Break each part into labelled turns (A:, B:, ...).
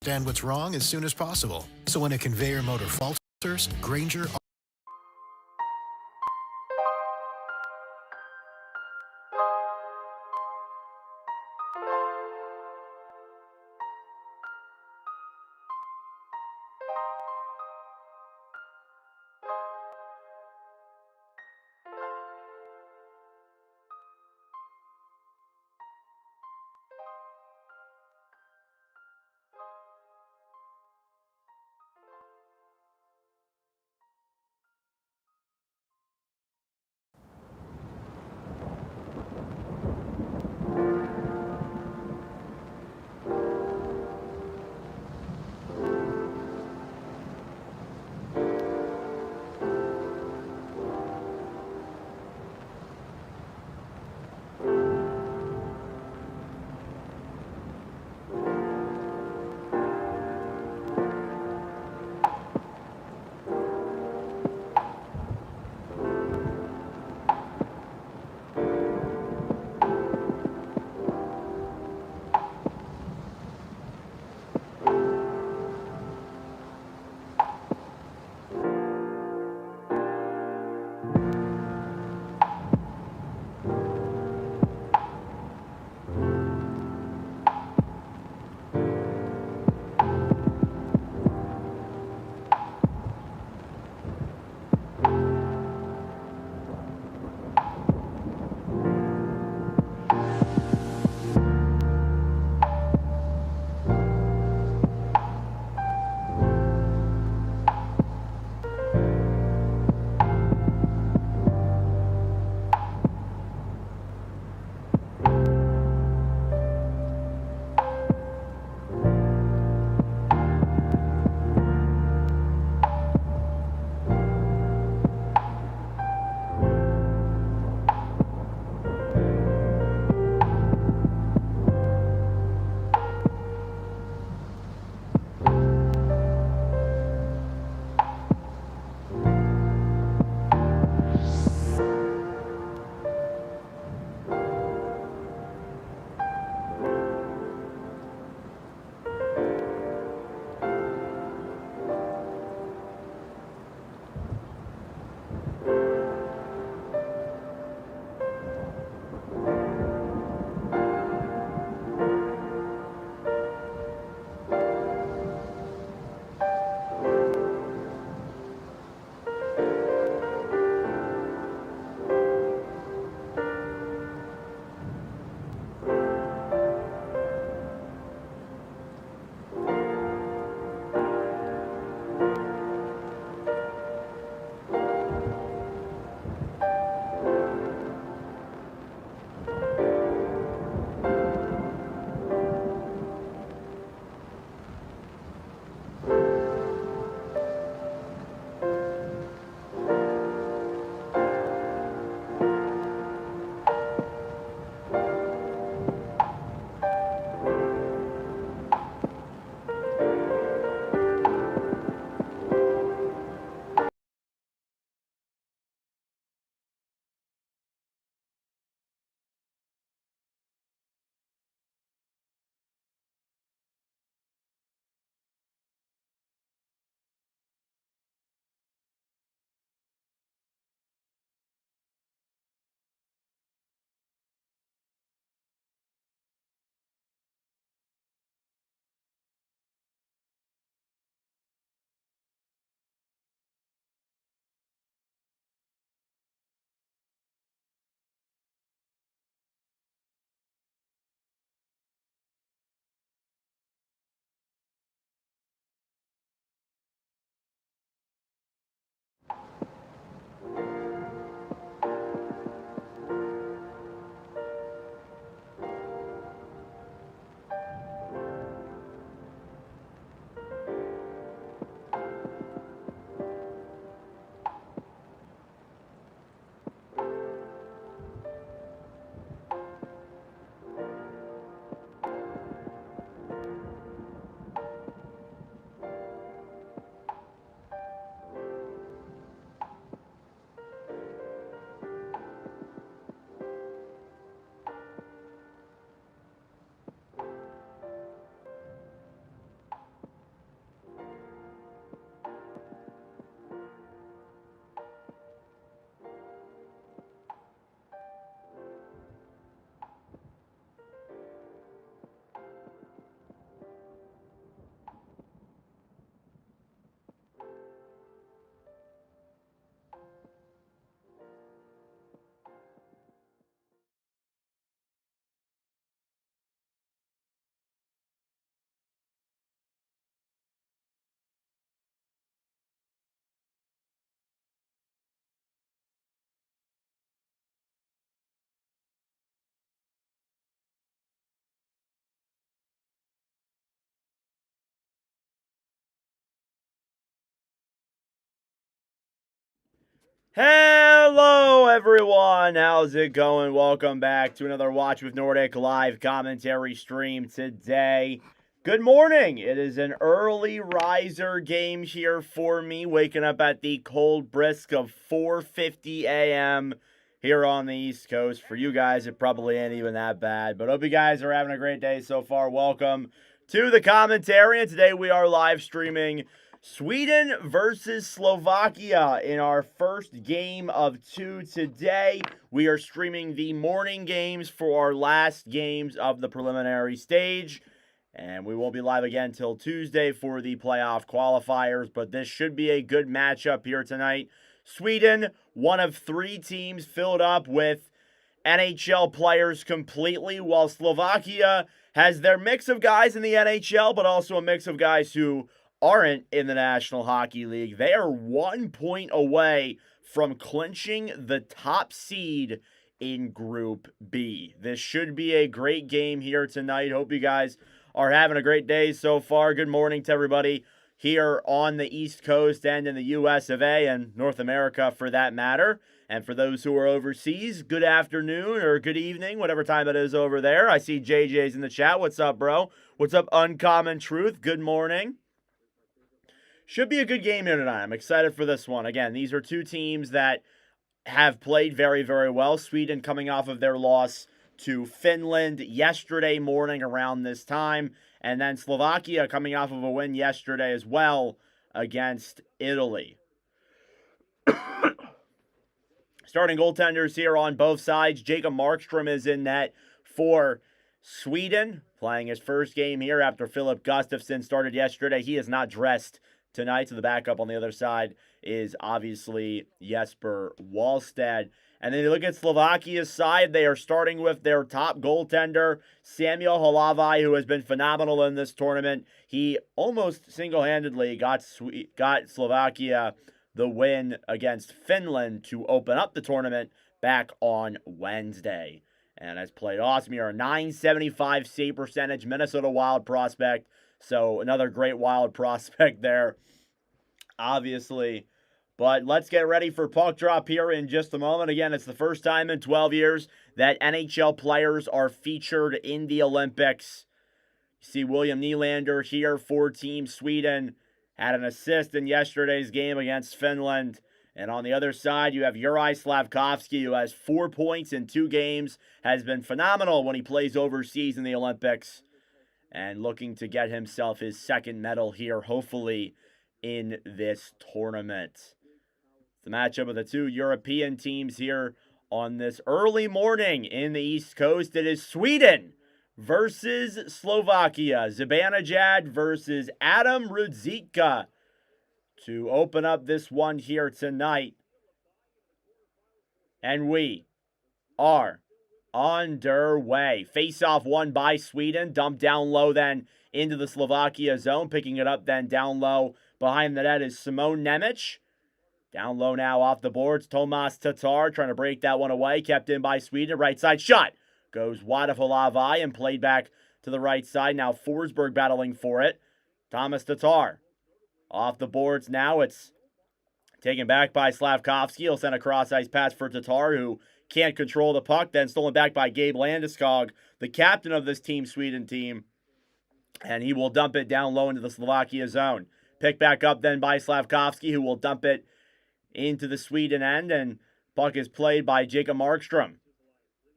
A: understand what's wrong as soon as possible. So when a conveyor motor falters, Grainger
B: Hello, everyone. How's it going? Welcome back to another Watch with Nordic live commentary stream today. Good morning. It is an early riser game here for me, waking up at the cold brisk of 4:50 a.m. here on the East Coast. For you guys, it probably ain't even that bad, but hope you guys are having a great day so far. Welcome to the commentary, and today we are live streaming Sweden versus Slovakia in our first game of two today. We are streaming the morning games for our last games of the preliminary stage. And we won't be live again till Tuesday for the playoff qualifiers. But this should be a good matchup here tonight. Sweden, one of three teams filled up with NHL players completely, while Slovakia has their mix of guys in the NHL, but also a mix of guys who aren't in the National Hockey League. They are 1 point away from clinching the top seed in Group B. This should be a great game here tonight. Hope you guys are having a great day so far. Good morning to everybody here on the East Coast and in the US of A and North America for that matter. And for those who are overseas, good afternoon or good evening, whatever time it is over there. I see JJ's in the chat. What's up, bro? What's up, Uncommon Truth? Good morning. Should be a good game here tonight. I'm excited for this one. Again, these are two teams that have played very, very well. Sweden coming off of their loss to Finland yesterday morning around this time. And then Slovakia coming off of a win yesterday as well against Italy. Starting goaltenders here on both sides. Jacob Markstrom is in net for Sweden, playing his first game here after Philip Gustafsson started yesterday. He is not dressed tonight, so the backup on the other side is obviously Jesper Wallstedt. And then you look at Slovakia's side, they are starting with their top goaltender, Samuel Halavai, who has been phenomenal in this tournament. He almost single-handedly got Slovakia the win against Finland to open up the tournament back on Wednesday. And has played awesome here. A .975 save percentage, Minnesota Wild prospect. So another great Wild prospect there, obviously. But let's get ready for puck drop here in just a moment. Again, it's the first time in 12 years that NHL players are featured in the Olympics. You see William Nylander here for Team Sweden. Had an assist in yesterday's game against Finland. And on the other side, you have Juraj Slafkovsky, who has 4 points in 2 games. Has been phenomenal when he plays overseas in the Olympics. And looking to get himself his second medal here, hopefully, in this tournament. The matchup of the two European teams here on this early morning in the East Coast. It is Sweden versus Slovakia. Zibanejad versus Adam Ruzicka to open up this one here tonight. And we are underway. Face-off won by Sweden. Dumped down low then into the Slovakia zone. Picking it up then down low behind the net is Simon Nemec. Down low now off the boards. Tomas Tatar trying to break that one away. Kept in by Sweden. Right side shot. Goes wide of Halavai and played back to the right side. Now Forsberg battling for it. Thomas Tatar. Off the boards now. It's taken back by Slafkovsky. He'll send a cross-ice pass for Tatar, who can't control the puck. Then stolen back by Gabe Landeskog, the captain of this Team Sweden team. And he will dump it down low into the Slovakia zone. Picked back up then by Slafkovsky, who will dump it into the Sweden end. And puck is played by Jacob Markstrom.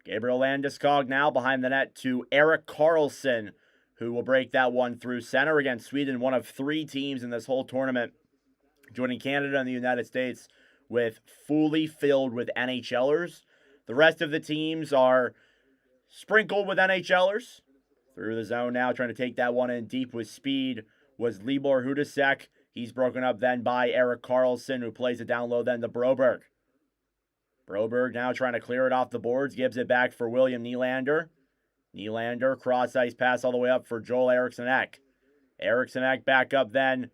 B: Gabriel Landeskog now behind the net to Erik Karlsson, who will break that one through center. Again, Sweden, one of 3 teams in this whole tournament, joining Canada and the United States with fully filled with NHLers. The rest of the teams are sprinkled with NHLers. Through the zone now, trying to take that one in deep with speed was Libor Hudasek. He's broken up then by Erik Karlsson, who plays it down low then to Broberg. Broberg now trying to clear it off the boards, gives it back for William Nylander. Nylander, cross-ice pass all the way up for Joel Eriksson-Ek. Eriksson-Ek back up then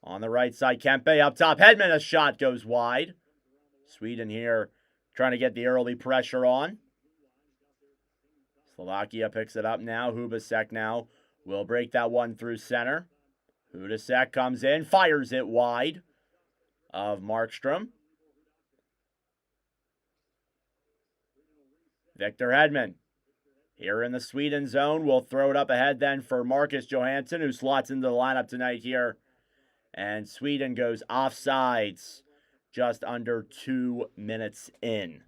B: on the right side. Kempe up top. Hedman, a shot goes wide. Sweden here trying to get the early pressure on. Slovakia picks it up now. Hubasek now will break that one through center. Hudasek comes in, fires it wide of Markstrom. Victor Hedman. Here in the Sweden zone, we'll throw it up ahead then for Marcus Johansson, who slots into the lineup tonight here. And Sweden goes offsides just under 2 minutes in.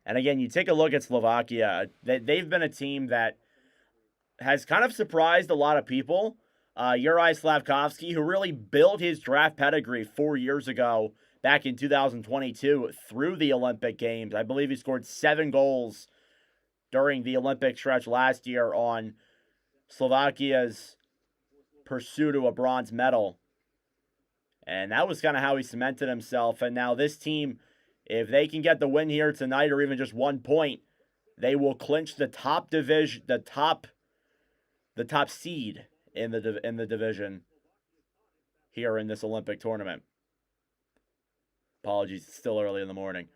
B: And again, you take a look at Slovakia. They've been a team that has kind of surprised a lot of people. Juraj Slavkovsky, who really built his draft pedigree 4 years ago, back in 2022, through the Olympic Games. I believe he scored 7 goals during the Olympic stretch last year on Slovakia's pursuit of a bronze medal. And that was kind of how he cemented himself. And now this team, if they can get the win here tonight or even just 1 point, they will clinch the top division, the top seed in the division here in this Olympic tournament. Apologies, it's still early in the morning.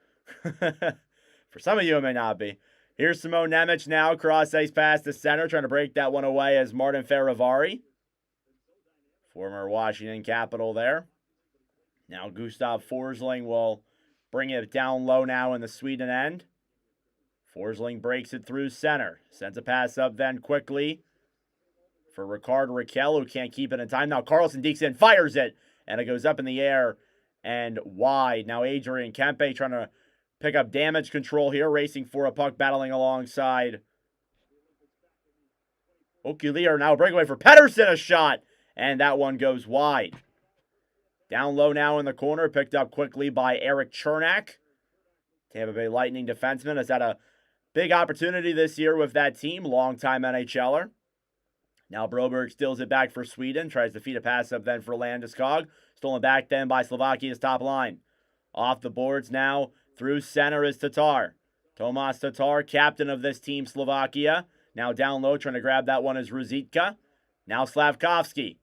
B: For some of you, it may not be. Here's Simone Nemec now, cross ice pass to center, trying to break that one away as Martin Ferivari, former Washington Capital there. Now Gustav Forsling will bring it down low now in the Sweden end. Forsling breaks it through center. Sends a pass up then quickly for Rickard Rakell, who can't keep it in time. Now Carlson dekes in, fires it, and it goes up in the air and wide. Now Adrian Kempe trying to pick up damage control here, racing for a puck, battling alongside Okulier. Now a breakaway for Patterson, a shot, and that one goes wide. Down low now in the corner, picked up quickly by Eric Chernak. Tampa Bay Lightning defenseman has had a big opportunity this year with that team, longtime NHLer. Now Broberg steals it back for Sweden, tries to feed a pass up then for Landeskog. Stolen back then by Slovakia's top line. Off the boards now, through center is Tatar. Tomas Tatar, captain of this team, Slovakia. Now down low, trying to grab that one is Ruzicka. Now Slavkovsky.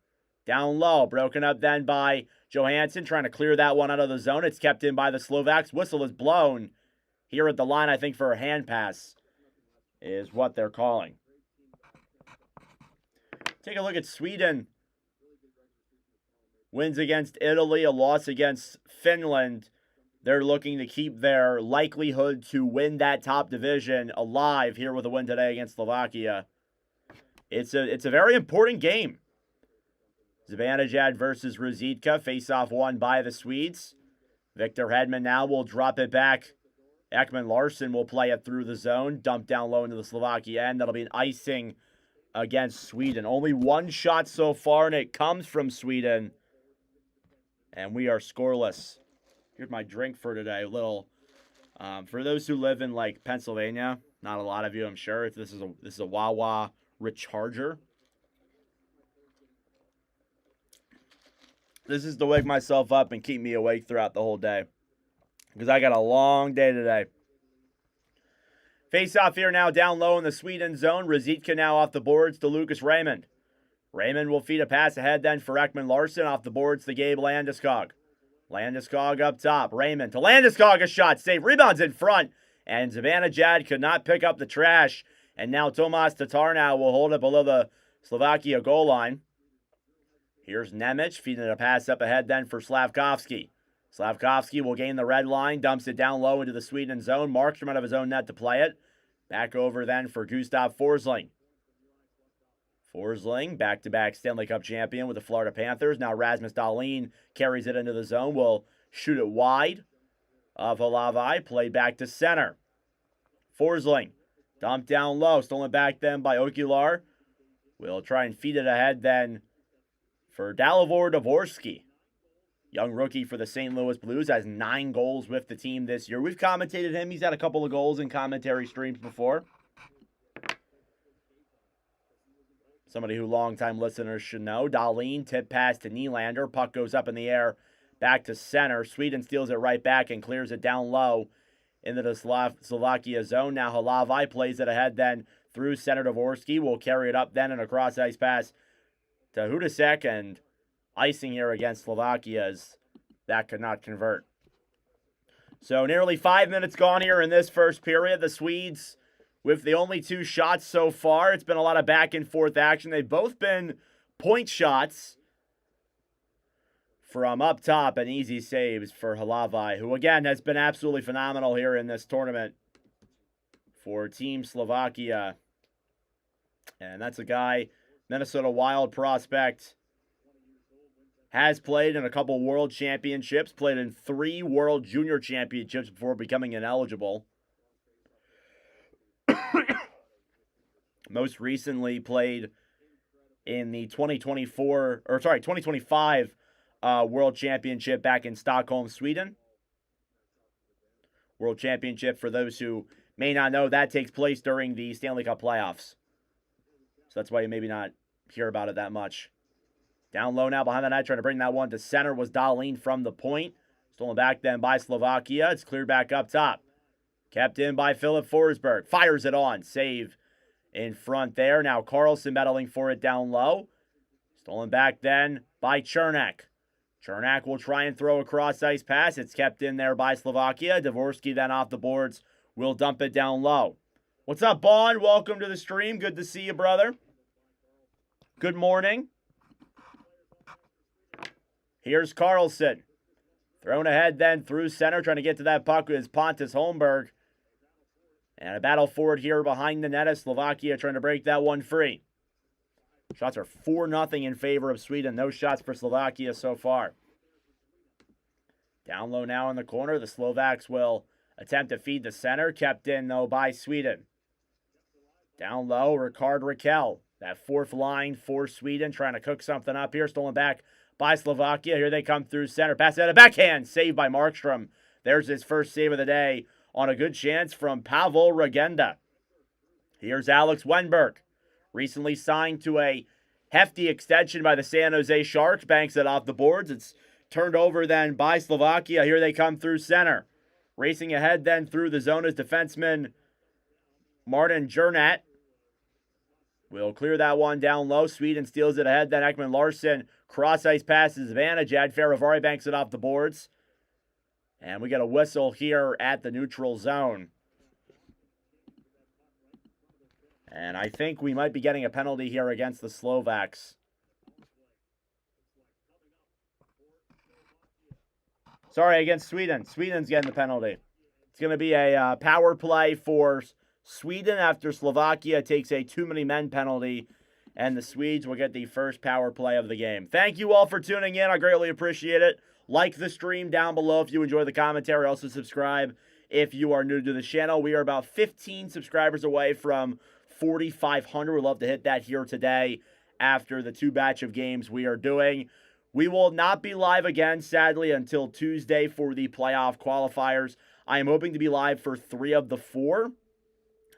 B: Down low, broken up then by Johansson, trying to clear that one out of the zone. It's kept in by the Slovaks. Whistle is blown here at the line, I think, for a hand pass is what they're calling. Take a look at Sweden. Wins against Italy, a loss against Finland. They're looking to keep their likelihood to win that top division alive here with a win today against Slovakia. It's a very important game. Zibanejad versus Ruzicka. Face-off won by the Swedes. Victor Hedman now will drop it back. Ekman Larsson will play it through the zone. Dump down low into the Slovakia end. That'll be an icing against Sweden. Only one shot so far, and it comes from Sweden. And we are scoreless. Here's my drink for today. A little, for those who live in like Pennsylvania, not a lot of you, I'm sure. This is a Wawa Recharger. This is to wake myself up and keep me awake throughout the whole day, because I got a long day today. Face off here now down low in the Sweden zone. Ruzicka now off the boards to Lucas Raymond. Raymond will feed a pass ahead then for Ekman Larsson. Off the boards to Gabe Landeskog. Landeskog up top. Raymond to Landeskog, a shot. Save. Rebounds in front. And Zibanejad could not pick up the trash. And now Tomas Tatar now will hold it below the Slovakia goal line. Here's Nemec feeding a pass up ahead then for Slavkovsky. Slavkovsky will gain the red line. Dumps it down low into the Sweden zone. Markstrom out of his own net to play it. Back over then for Gustav Forsling. Forsling, back-to-back Stanley Cup champion with the Florida Panthers. Now Rasmus Dahlin carries it into the zone. Will shoot it wide of Halavai. Played back to center. Forsling, dumped down low. Stolen back then by Okular. Will try and feed it ahead then for Dalibor Dvorsky. Young rookie for the St. Louis Blues. Has 9 goals with the team this year. We've commentated him. He's had a couple of goals in commentary streams before. Somebody who longtime listeners should know. Dahlin, tip pass to Nylander. Puck goes up in the air, back to center. Sweden steals it right back and clears it down low into the Slovakia zone. Now Halavai plays it ahead then through center. Dvorsky will carry it up then and a cross-ice pass to Hudacek, and icing here against Slovakia as that could not convert. So nearly 5 minutes gone here in this first period. The Swedes with the only 2 shots so far. It's been a lot of back and forth action. They've both been point shots from up top and easy saves for Halavai, who again has been absolutely phenomenal here in this tournament for Team Slovakia. And that's a guy, Minnesota Wild prospect. Has played in a couple World Championships, played in 3 World Junior Championships before becoming ineligible. Most recently played in the 2025 World Championship back in Stockholm, Sweden. World Championship, for those who may not know, that takes place during the Stanley Cup playoffs. So that's why you maybe not hear about it that much. Down low now behind the net, trying to bring that one to center was Dahlin from the point. Stolen back then by Slovakia. It's cleared back up top. Kept in by Philip Forsberg. Fires it on. Save in front there. Now Carlson battling for it down low. Stolen back then by Chernak. Chernak will try and throw a cross-ice pass. It's kept in there by Slovakia. Dvorsky then off the boards will dump it down low. What's up, Bond? Welcome to the stream. Good to see you, brother. Good morning. Here's Carlson. Thrown ahead then through center. Trying to get to that puck is Pontus Holmberg. And a battle forward here behind the net as Slovakia trying to break that one free. Shots are 4-0 in favor of Sweden. No shots for Slovakia so far. Down low now in the corner. The Slovaks will attempt to feed the center. Kept in, though, by Sweden. Down low, Ricard Raquel. That fourth line for Sweden. Trying to cook something up here. Stolen back by Slovakia. Here they come through center. Pass out a backhand. Saved by Markstrom. There's his first save of the day on a good chance from Pavel Regenda. Here's Alex Wenberg. Recently signed to a hefty extension by the San Jose Sharks. Banks it off the boards. It's turned over then by Slovakia. Here they come through center. Racing ahead then through the zone is defenseman Martin Jernat. Will clear that one down low. Sweden steals it ahead. Then Ekman Larsson. Cross-ice passes advantage. Ad Faravari banks it off the boards. And we get a whistle here at the neutral zone. And I think we might be getting a penalty here against the Slovaks. Sorry, against Sweden. Sweden's getting the penalty. It's going to be a power play for Sweden after Slovakia takes a too-many-men penalty. And the Swedes will get the first power play of the game. Thank you all for tuning in. I greatly appreciate it. Like the stream down below if you enjoy the commentary. Also subscribe if you are new to the channel. We are about 15 subscribers away from 4,500. We'd love to hit that here today after the 2 batch of games we are doing. We will not be live again, sadly, until Tuesday for the playoff qualifiers. I am hoping to be live for 3 of the 4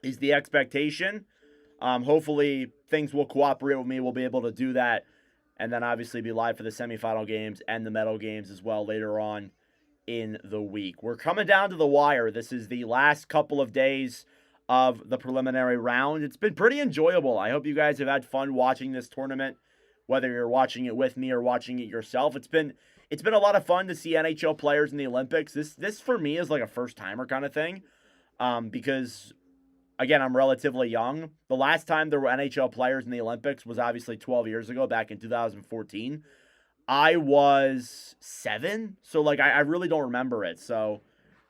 B: is the expectation. Hopefully things will cooperate with me. We'll be able to do that. And then obviously be live for the semifinal games and the medal games as well later on in the week. We're coming down to the wire. This is the last couple of days of the preliminary round. It's been pretty enjoyable. I hope you guys have had fun watching this tournament, whether you're watching it with me or watching it yourself. It's been a lot of fun to see NHL players in the Olympics. This for me is like a first-timer kind of thing because, again, I'm relatively young. The last time there were NHL players in the Olympics was obviously 12 years ago, back in 2014. I was 7, so like I really don't remember it. So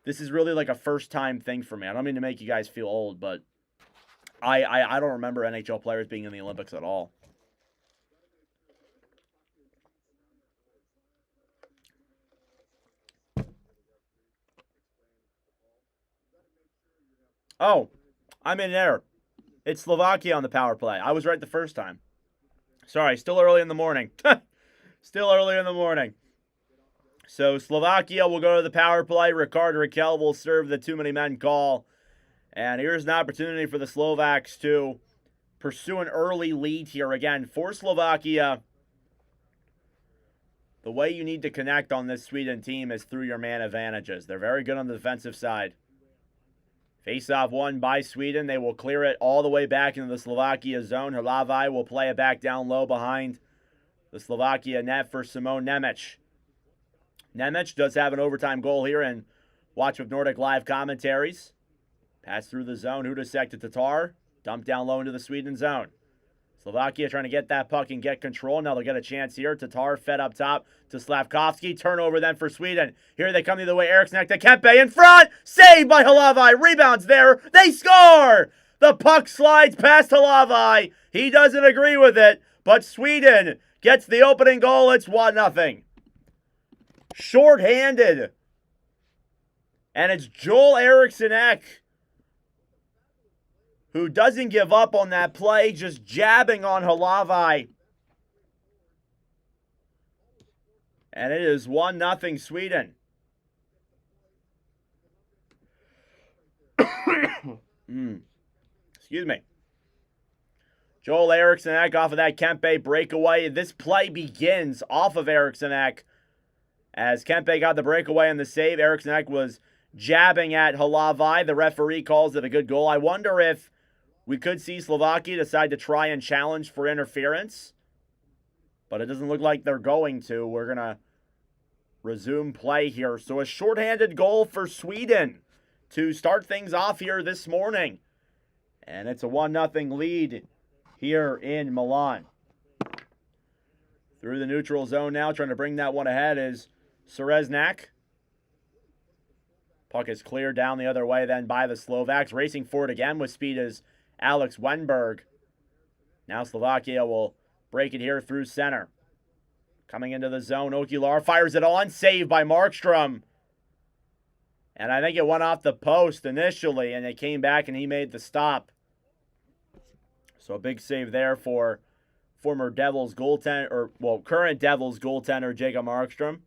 B: this is really like a first-time thing for me. I don't mean to make you guys feel old, but I don't remember NHL players being in the Olympics at all. Oh, I'm in error. It's Slovakia on the power play. I was right the first time. Sorry, still early in the morning. Still early in the morning. So Slovakia will go to the power play. Ricard Raquel will serve the too-many-men call. And here's an opportunity for the Slovaks to pursue an early lead here. Again, for Slovakia, the way you need to connect on this Sweden team is through your man advantages. They're very good on the defensive side. Face-off won by Sweden. They will clear it all the way back into the Slovakia zone. Hlavaj will play it back down low behind the Slovakia net for Simon Nemec. Nemec does have an overtime goal here, and watch with Nordic Live commentaries. Pass through the zone. Hudacek to Tatar. Dump down low into the Sweden zone. Slovakia trying to get that puck and get control. Now they'll get a chance here. Tatar fed up top to Slavkovsky. Turnover then for Sweden. Here they come the other way. Eriksson to Kempe in front. Saved by Halavai. Rebounds there. They score! The puck slides past Halavai. He doesn't agree with it, but Sweden gets the opening goal. It's 1-0. Short-handed. And it's Joel Eriksson who doesn't give up on that play, just jabbing on Halavai. And it is 1-0 Sweden. Excuse me. Joel Eriksson off of that Kempe breakaway. This play begins off of Eriksson as Kempe got the breakaway and the save. Eriksson was jabbing at Halavai. The referee calls it a good goal. I wonder if we could see Slovakia decide to try and challenge for interference, but it doesn't look like they're going to. We're going to resume play here. So a shorthanded goal for Sweden to start things off here this morning. And it's a 1-0 lead here in Milan. Through the neutral zone now, trying to bring that one ahead is Sereznak. Puck is cleared down the other way then by the Slovaks. Racing for it again with speed is Alex Wenberg. Now Slovakia will break it here through center. Coming into the zone, Okular fires it on. Saved by Markstrom. And I think it went off the post initially, and it came back and he made the stop. So a big save there for former Devils goaltender, current Devils goaltender Jacob Markstrom.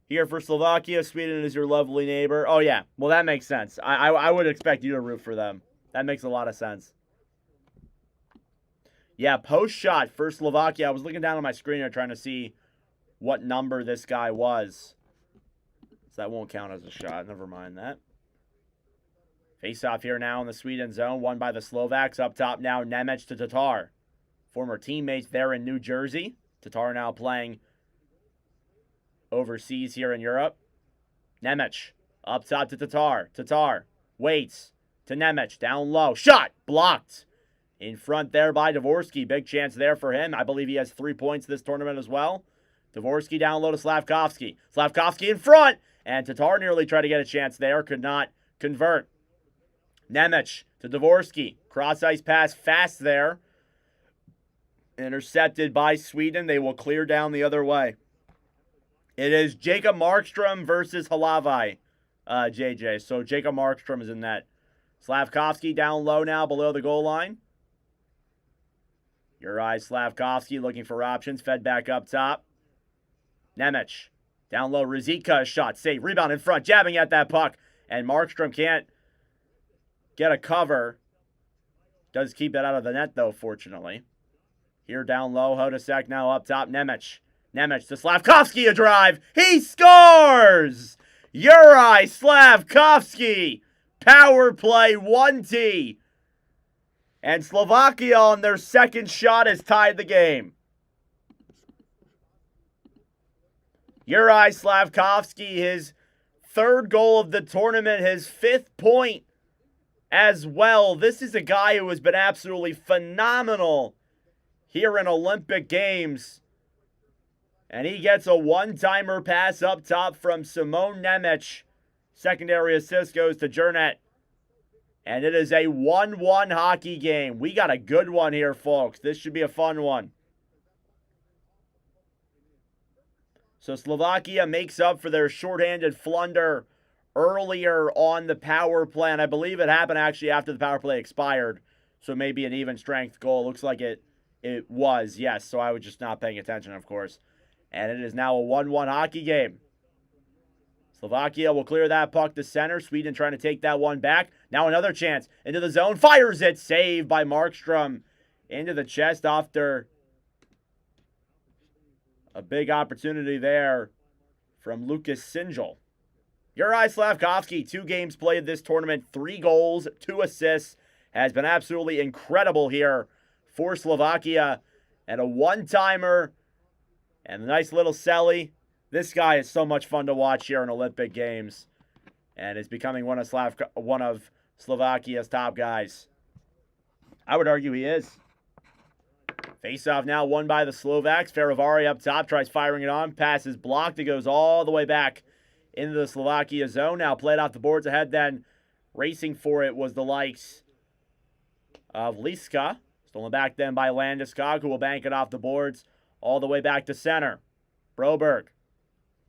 B: Here for Slovakia, Sweden is your lovely neighbor. Oh, yeah. Well, that makes sense. I would expect you to root for them. That makes a lot of sense. Yeah, post shot for Slovakia. I was looking down on my screen here trying to see what number this guy was. So that won't count as a shot. Never mind that. Face off here now in the Sweden zone. Won by the Slovaks. Up top now, Nemec to Tatar. Former teammates there in New Jersey. Tatar now playing overseas here in Europe. Nemec up top to Tatar. Tatar waits to Nemec. Down low. Shot! Blocked. In front there by Dvorsky. Big chance there for him. I believe he has 3 points this tournament as well. Dvorsky down low to Slavkovsky. Slavkovsky in front. And Tatar nearly tried to get a chance there. Could not convert. Nemec to Dvorsky. Cross-ice pass fast there. Intercepted by Sweden. They will clear down the other way. It is Jacob Markstrom versus Halavai, JJ. So Jacob Markstrom is in net. Slavkovsky down low now below the goal line. Uri Slavkovsky looking for options. Fed back up top. Nemec. Down low. Rizika shot. Save. Rebound in front. Jabbing at that puck. And Markstrom can't get a cover. Does keep it out of the net, though, fortunately. Here down low. Hodacek now up top. Nemec. Nemec to Slavkovsky, a drive. He scores! Uri Slavkovsky. Power play 1T. And Slovakia on their second shot has tied the game. Uri Slavkovsky, his third goal of the tournament, his 5th point as well. This is a guy who has been absolutely phenomenal here in Olympic Games. And he gets a one-timer pass up top from Simon Nemec. Secondary assist goes to Jernet. And it is a 1-1 hockey game. We got a good one here, folks. This should be a fun one. So Slovakia makes up for their shorthanded flunder earlier on the power play. And I believe it happened actually after the power play expired. So maybe an even strength goal. Looks like it was, yes. So I was just not paying attention, of course. And it is now a 1-1 hockey game. Slovakia will clear that puck to center. Sweden trying to take that one back. Now another chance. Into the zone. Fires it. Saved by Markstrom. Into the chest after a big opportunity there from Lucas Sinjel. Uri Slavkovsky, 2 games played this tournament. 3 goals, 2 assists. Has been absolutely incredible here for Slovakia. And a one-timer. And a nice little celly. This guy is so much fun to watch here in Olympic Games. And is becoming one of Slovakia's top guys. I would argue he is. Face-off now won by the Slovaks. Feravari up top, tries firing it on. Pass is blocked. It goes all the way back into the Slovakia zone. Now played off the boards ahead, then racing for it was the likes of Liska. Stolen back then by Landeskog, who will bank it off the boards all the way back to center. Broberg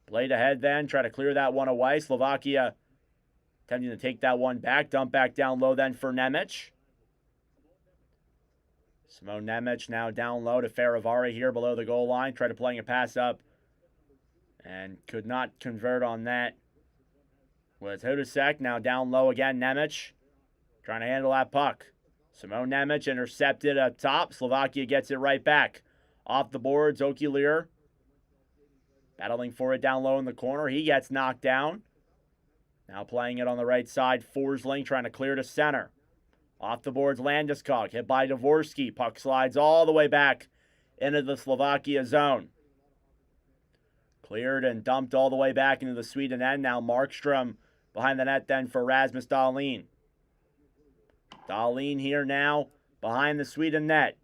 B: played ahead then, try to clear that one away. Slovakia attempting to take that one back. Dump back down low then for Nemec. Simone Nemec now down low to Feravari here below the goal line. Tried to playing a pass up and could not convert on that. With Hudasek now down low again. Nemec trying to handle that puck. Simone Nemec intercepted up top. Slovakia gets it right back. Off the boards, Okilir battling for it down low in the corner. He gets knocked down. Now playing it on the right side. Forsling trying to clear to center. Off the boards, Landeskog hit by Dvorsky. Puck slides all the way back into the Slovakia zone. Cleared and dumped all the way back into the Sweden end. Now Markstrom behind the net then for Rasmus Dahlin. Dahlin here now behind the Sweden net.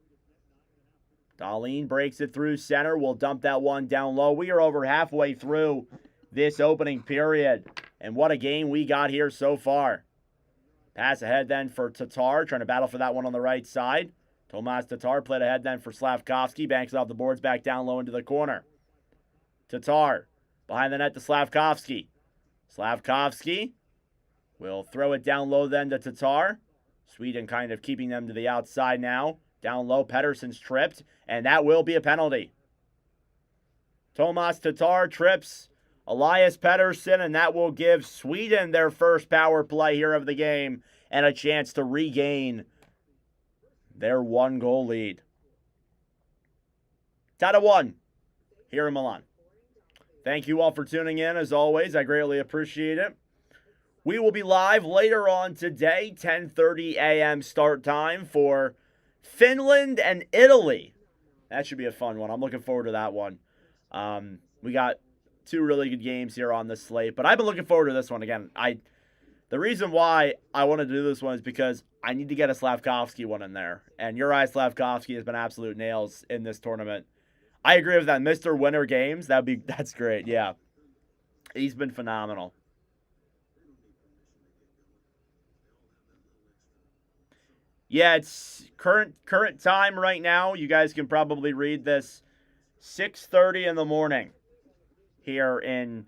B: Dahlin breaks it through center. We'll dump that one down low. We are over halfway through this opening period. And what a game we got here so far. Pass ahead then for Tatar, trying to battle for that one on the right side. Tomas Tatar played ahead then for Slavkovsky. Banks it off the boards back down low into the corner. Tatar behind the net to Slavkovsky. Slavkovsky will throw it down low then to Tatar. Sweden kind of keeping them to the outside now. Down low, Patterson's tripped, and that will be a penalty. Tomas Tatar trips Elias Pettersson, and that will give Sweden their first power play here of the game and a chance to regain their 1-goal lead. Tied at 1 here in Milan. Thank you all for tuning in, as always. I greatly appreciate it. We will be live later on today, 10:30 a.m. start time for Finland and Italy. That should be a fun one. I'm looking forward to that one. We got 2 really good games here on the slate, but I've been looking forward to this one again. The reason why I wanted to do this one is because I need to get a Slavkovsky one in there, and Uri Slavkovsky has been absolute nails in this tournament. I agree with that. Mr. Winter Games, that's great. Yeah, he's been phenomenal. Yeah, it's current time right now. You guys can probably read this. 6:30 in the morning here in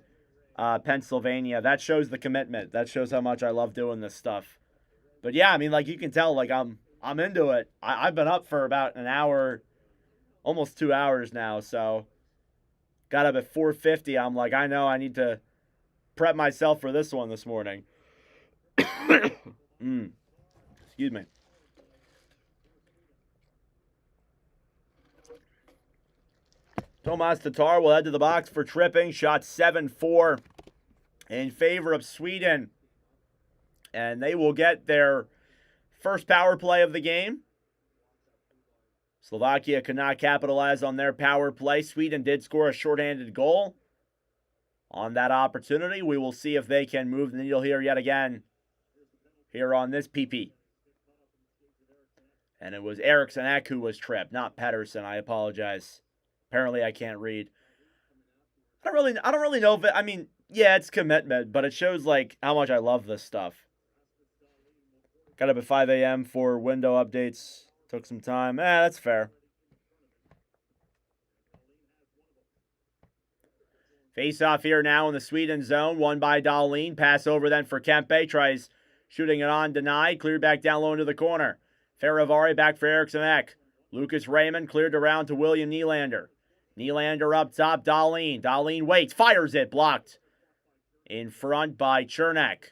B: Pennsylvania. That shows the commitment. That shows how much I love doing this stuff. But yeah, I mean, like you can tell, like I'm into it. I've been up for about an hour, almost 2 hours now. So got up at 4:50. I'm like, I know I need to prep myself for this one this morning. Excuse me. Tomas Tatar will head to the box for tripping. Shot 7-4 in favor of Sweden. And they will get their first power play of the game. Slovakia could not capitalize on their power play. Sweden did score a shorthanded goal on that opportunity. We will see if they can move the needle here yet again here on this PP. And it was Eriksson Ek who was tripped, not Patterson. I apologize. Apparently I can't read. I don't really know if it, I mean, yeah, it's commitment, but it shows like how much I love this stuff. Got up at 5 a.m. for window updates. Took some time. That's fair. Face off here now in the Sweden zone. Won by Dahlin. Pass over then for Kempe. Tries shooting it on. Denied. Cleared back down low into the corner. Feravari back for Eriksson Ek. Lucas Raymond cleared around to William Nylander. Nylander up top. Dahlin. Dahlin waits. Fires it. Blocked in front by Chernak.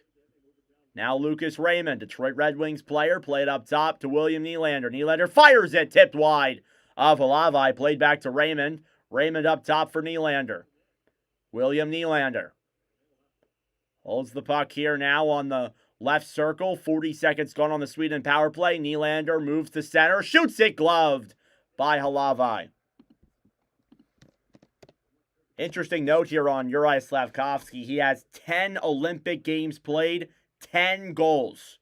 B: Now Lucas Raymond, Detroit Red Wings player, played up top to William Nylander. Nylander fires it, tipped wide of Halavai, played back to Raymond. Raymond up top for Nylander. William Nylander holds the puck here now on the left circle. 40 seconds gone on the Sweden power play. Nylander moves to center, shoots it, gloved by Halavai. Interesting note here on Uri Slavkovsky. He has 10 Olympic Games played, 10 goals.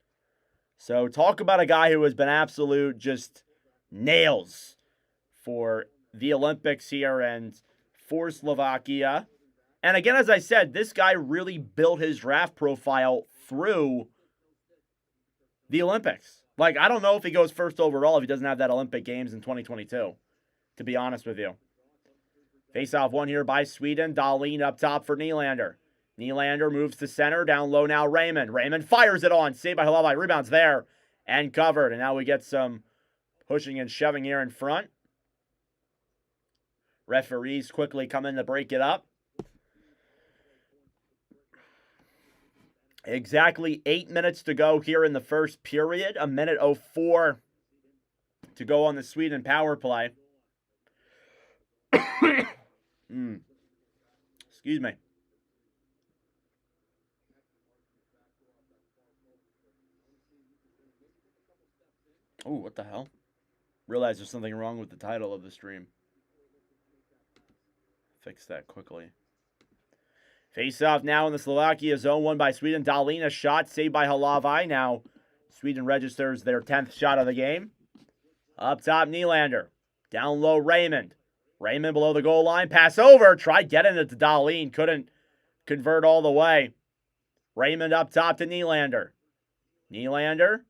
B: So talk about a guy who has been absolute just nails for the Olympics here and for Slovakia. And again, as I said, this guy really built his draft profile through the Olympics. Like, I don't know if he goes first overall if he doesn't have that Olympic Games in 2022, to be honest with you. Face-off won here by Sweden. Dahlin up top for Nylander. Nylander moves to center. Down low now Raymond. Raymond fires it on. Saved by Halavai. Rebounds there and covered. And now we get some pushing and shoving here in front. Referees quickly come in to break it up. Exactly 8 minutes to go here in the first period. 1:04 to go on the Sweden power play. Excuse me. Oh, what the hell? Realize there's something wrong with the title of the stream. Fix that quickly. Face-off now in the Slovakia zone, won by Sweden. Dahlin, a shot saved by Halavai. Now Sweden registers their 10th shot of the game. Up top, Nylander. Down low, Raymond. Raymond below the goal line. Pass over. Tried getting it to Dahlin. Couldn't convert all the way. Raymond up top to Nylander. Nylander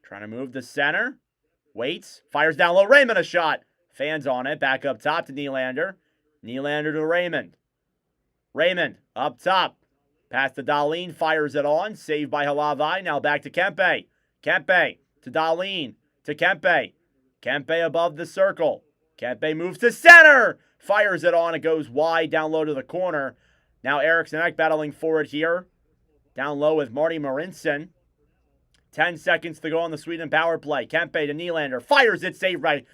B: trying to move to center. Waits. Fires down low. Raymond a shot. Fans on it. Back up top to Nylander. Nylander to Raymond. Raymond up top. Pass to Dahlin. Fires it on. Saved by Halavai. Now back to Kempe. Kempe to Dahlin. To Kempe. Kempe above the circle. Kempe moves to center. Fires it on. It goes wide down low to the corner. Now Eriksson battling for it here. Down low with Marty Marinson. 10 seconds to go on the Sweden power play. Kempe to Nylander. Fires it. Saved by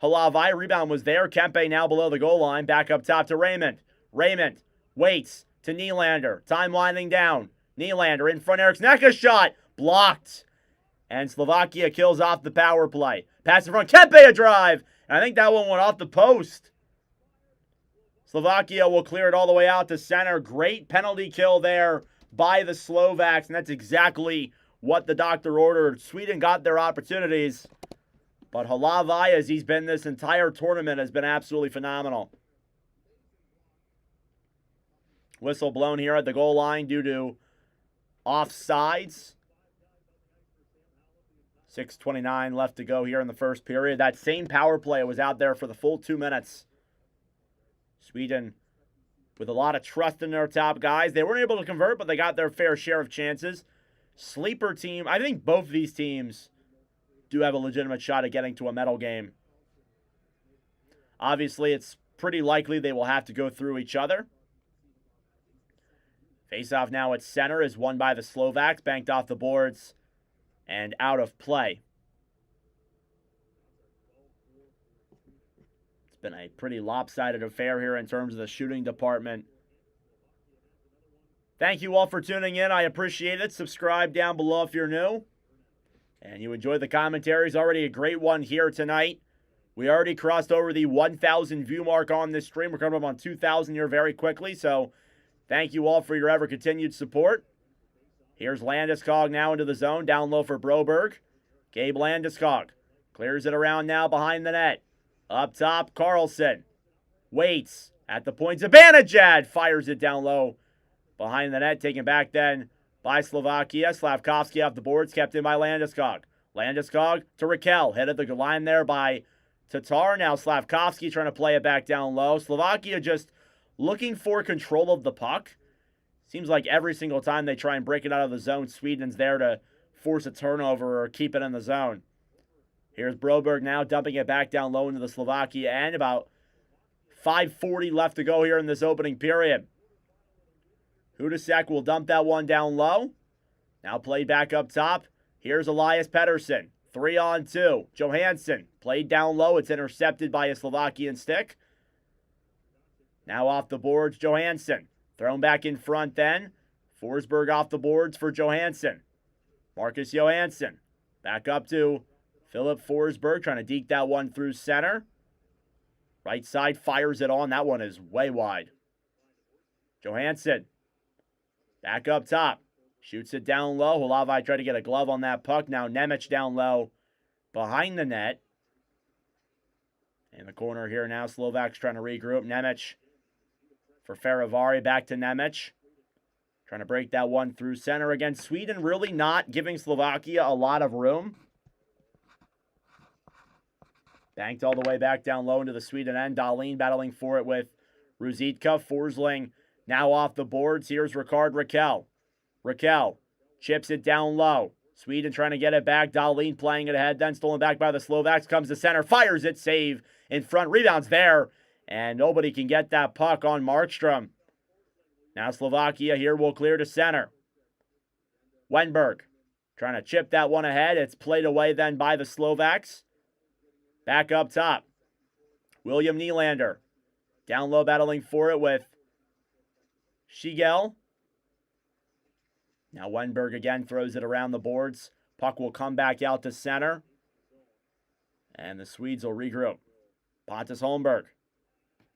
B: Halavai. Rebound was there. Kempe now below the goal line. Back up top to Raymond. Raymond waits to Nylander. Time winding down. Nylander in front. Eriksson a shot. Blocked. And Slovakia kills off the power play. Pass in front. Kempe a drive. And I think that one went off the post. Slovakia will clear it all the way out to center. Great penalty kill there by the Slovaks. And that's exactly what the doctor ordered. Sweden got their opportunities. But Halavai, as he's been this entire tournament, has been absolutely phenomenal. Whistle blown here at the goal line due to offsides. 6:29 left to go here in the first period. That same power play was out there for the full 2 minutes. Sweden with a lot of trust in their top guys. They weren't able to convert, but they got their fair share of chances. Sleeper team. I think both of these teams do have a legitimate shot at getting to a medal game. Obviously, it's pretty likely they will have to go through each other. Face-off now at center is won by the Slovaks. Banked off the boards and out of play. It's been a pretty lopsided affair here in terms of the shooting department. Thank you all for tuning in. I appreciate it. Subscribe down below if you're new. And you enjoyed the commentaries. Already a great one here tonight. We already crossed over the 1,000 view mark on this stream. We're coming up on 2,000 here very quickly. So thank you all for your ever continued support. Here's Landeskog now into the zone. Down low for Broberg. Gabe Landeskog clears it around now behind the net. Up top, Carlson. Waits at the point. Zibanejad fires it down low behind the net. Taken back then by Slovakia. Slavkovsky off the boards. Kept in by Landeskog. Landeskog to Raquel. Hit at the line there by Tatar. Now Slavkovsky trying to play it back down low. Slovakia just looking for control of the puck. Seems like every single time they try and break it out of the zone, Sweden's there to force a turnover or keep it in the zone. Here's Broberg now dumping it back down low into the Slovakia end. About 5:40 left to go here in this opening period. Hudacek will dump that one down low. Now played back up top. Here's Elias Patterson. 3-on-2. Johansson played down low. It's intercepted by a Slovakian stick. Now off the boards, Johansson. Thrown back in front then. Forsberg off the boards for Johansson. Marcus Johansson. Back up to Philip Forsberg. Trying to deke that one through center. Right side fires it on. That one is way wide. Johansson. Back up top. Shoots it down low. Hlavai tried to get a glove on that puck. Now Nemec down low behind the net. In the corner here now, Slovaks trying to regroup. Nemec for Faravari. Back to Nemec. Trying to break that one through center again. Sweden really not giving Slovakia a lot of room. Banked all the way back down low into the Sweden end. Dahlin battling for it with Ruzicka. Forsling now off the boards. Here's Ricard Raquel. Raquel chips it down low. Sweden trying to get it back. Dahlin playing it ahead. Then stolen back by the Slovaks. Comes to center. Fires it. Save in front. Rebounds there. And nobody can get that puck on Markstrom. Now Slovakia here will clear to center. Wenberg trying to chip that one ahead. It's played away then by the Slovaks. Back up top. William Nylander. Down low battling for it with Shigel. Now Wenberg again throws it around the boards. Puck will come back out to center. And the Swedes will regroup. Pontus Holmberg.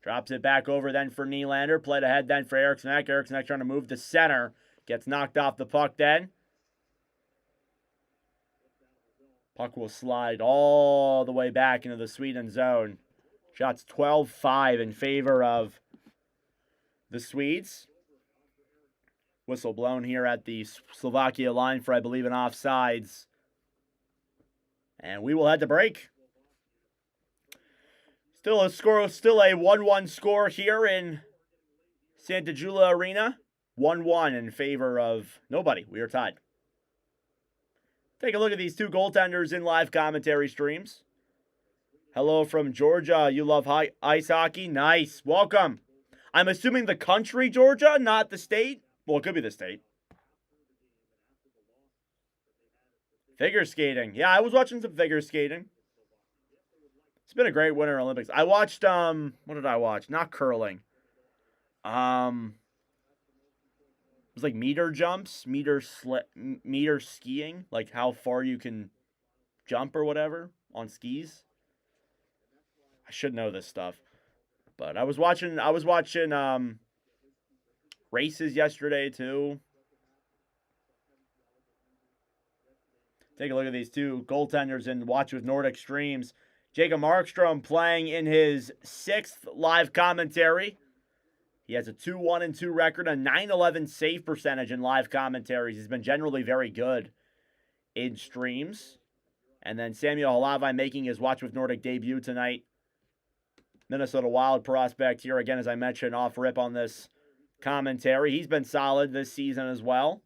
B: Drops it back over then for Nylander. Played ahead then for Eriksson Ek. Eriksson Ek trying to move to center. Gets knocked off the puck then. Puck will slide all the way back into the Sweden zone. Shots 12-5 in favor of the Swedes. Whistle blown here at the Slovakia line for, I believe, an offsides. And we will head to break. Still a 1-1 score here in Santa Giulia Arena. 1-1 in favor of nobody. We are tied. Take a look at these two goaltenders in live commentary streams. Hello from Georgia. You love ice hockey? Nice. Welcome. I'm assuming the country, Georgia, not the state. Well, it could be the state. Figure skating. Yeah, I was watching some figure skating. It's been a great Winter Olympics. I watched, what did I watch? Not curling. It was like meter jumps, meter skiing, like how far you can jump or whatever on skis. I should know this stuff. But I was watching races yesterday too. Take a look at these two goaltenders in Watch with Nordic Streams. Jacob Markstrom playing in his 6th live commentary. He has a 2-1-2 record, a .911 save percentage in live commentaries. He's been generally very good in streams. And then Samuel Hlavai making his Watch with Nordic debut tonight. Minnesota Wild prospect here again, as I mentioned, off rip on this commentary. He's been solid this season as well.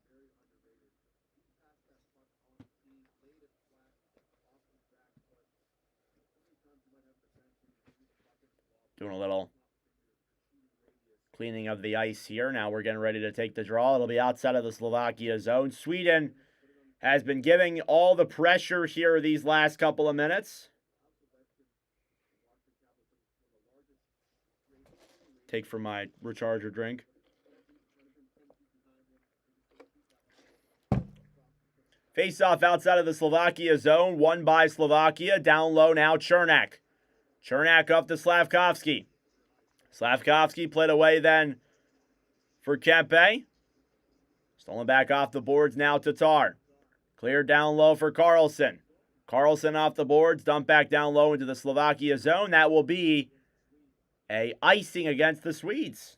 B: Doing a little cleaning of the ice here. Now we're getting ready to take the draw. It'll be outside of the Slovakia zone. Sweden has been giving all the pressure here these last couple of minutes. Take from my recharger drink. Face off outside of the Slovakia zone. Won by Slovakia. Down low now, Chernak. Chernak up to Slavkovsky. Slavkovsky played away then for Kempe. Stolen back off the boards now, Tatar. Cleared down low for Carlson. Carlson off the boards, dumped back down low into the Slovakia zone. That will be a icing against the Swedes.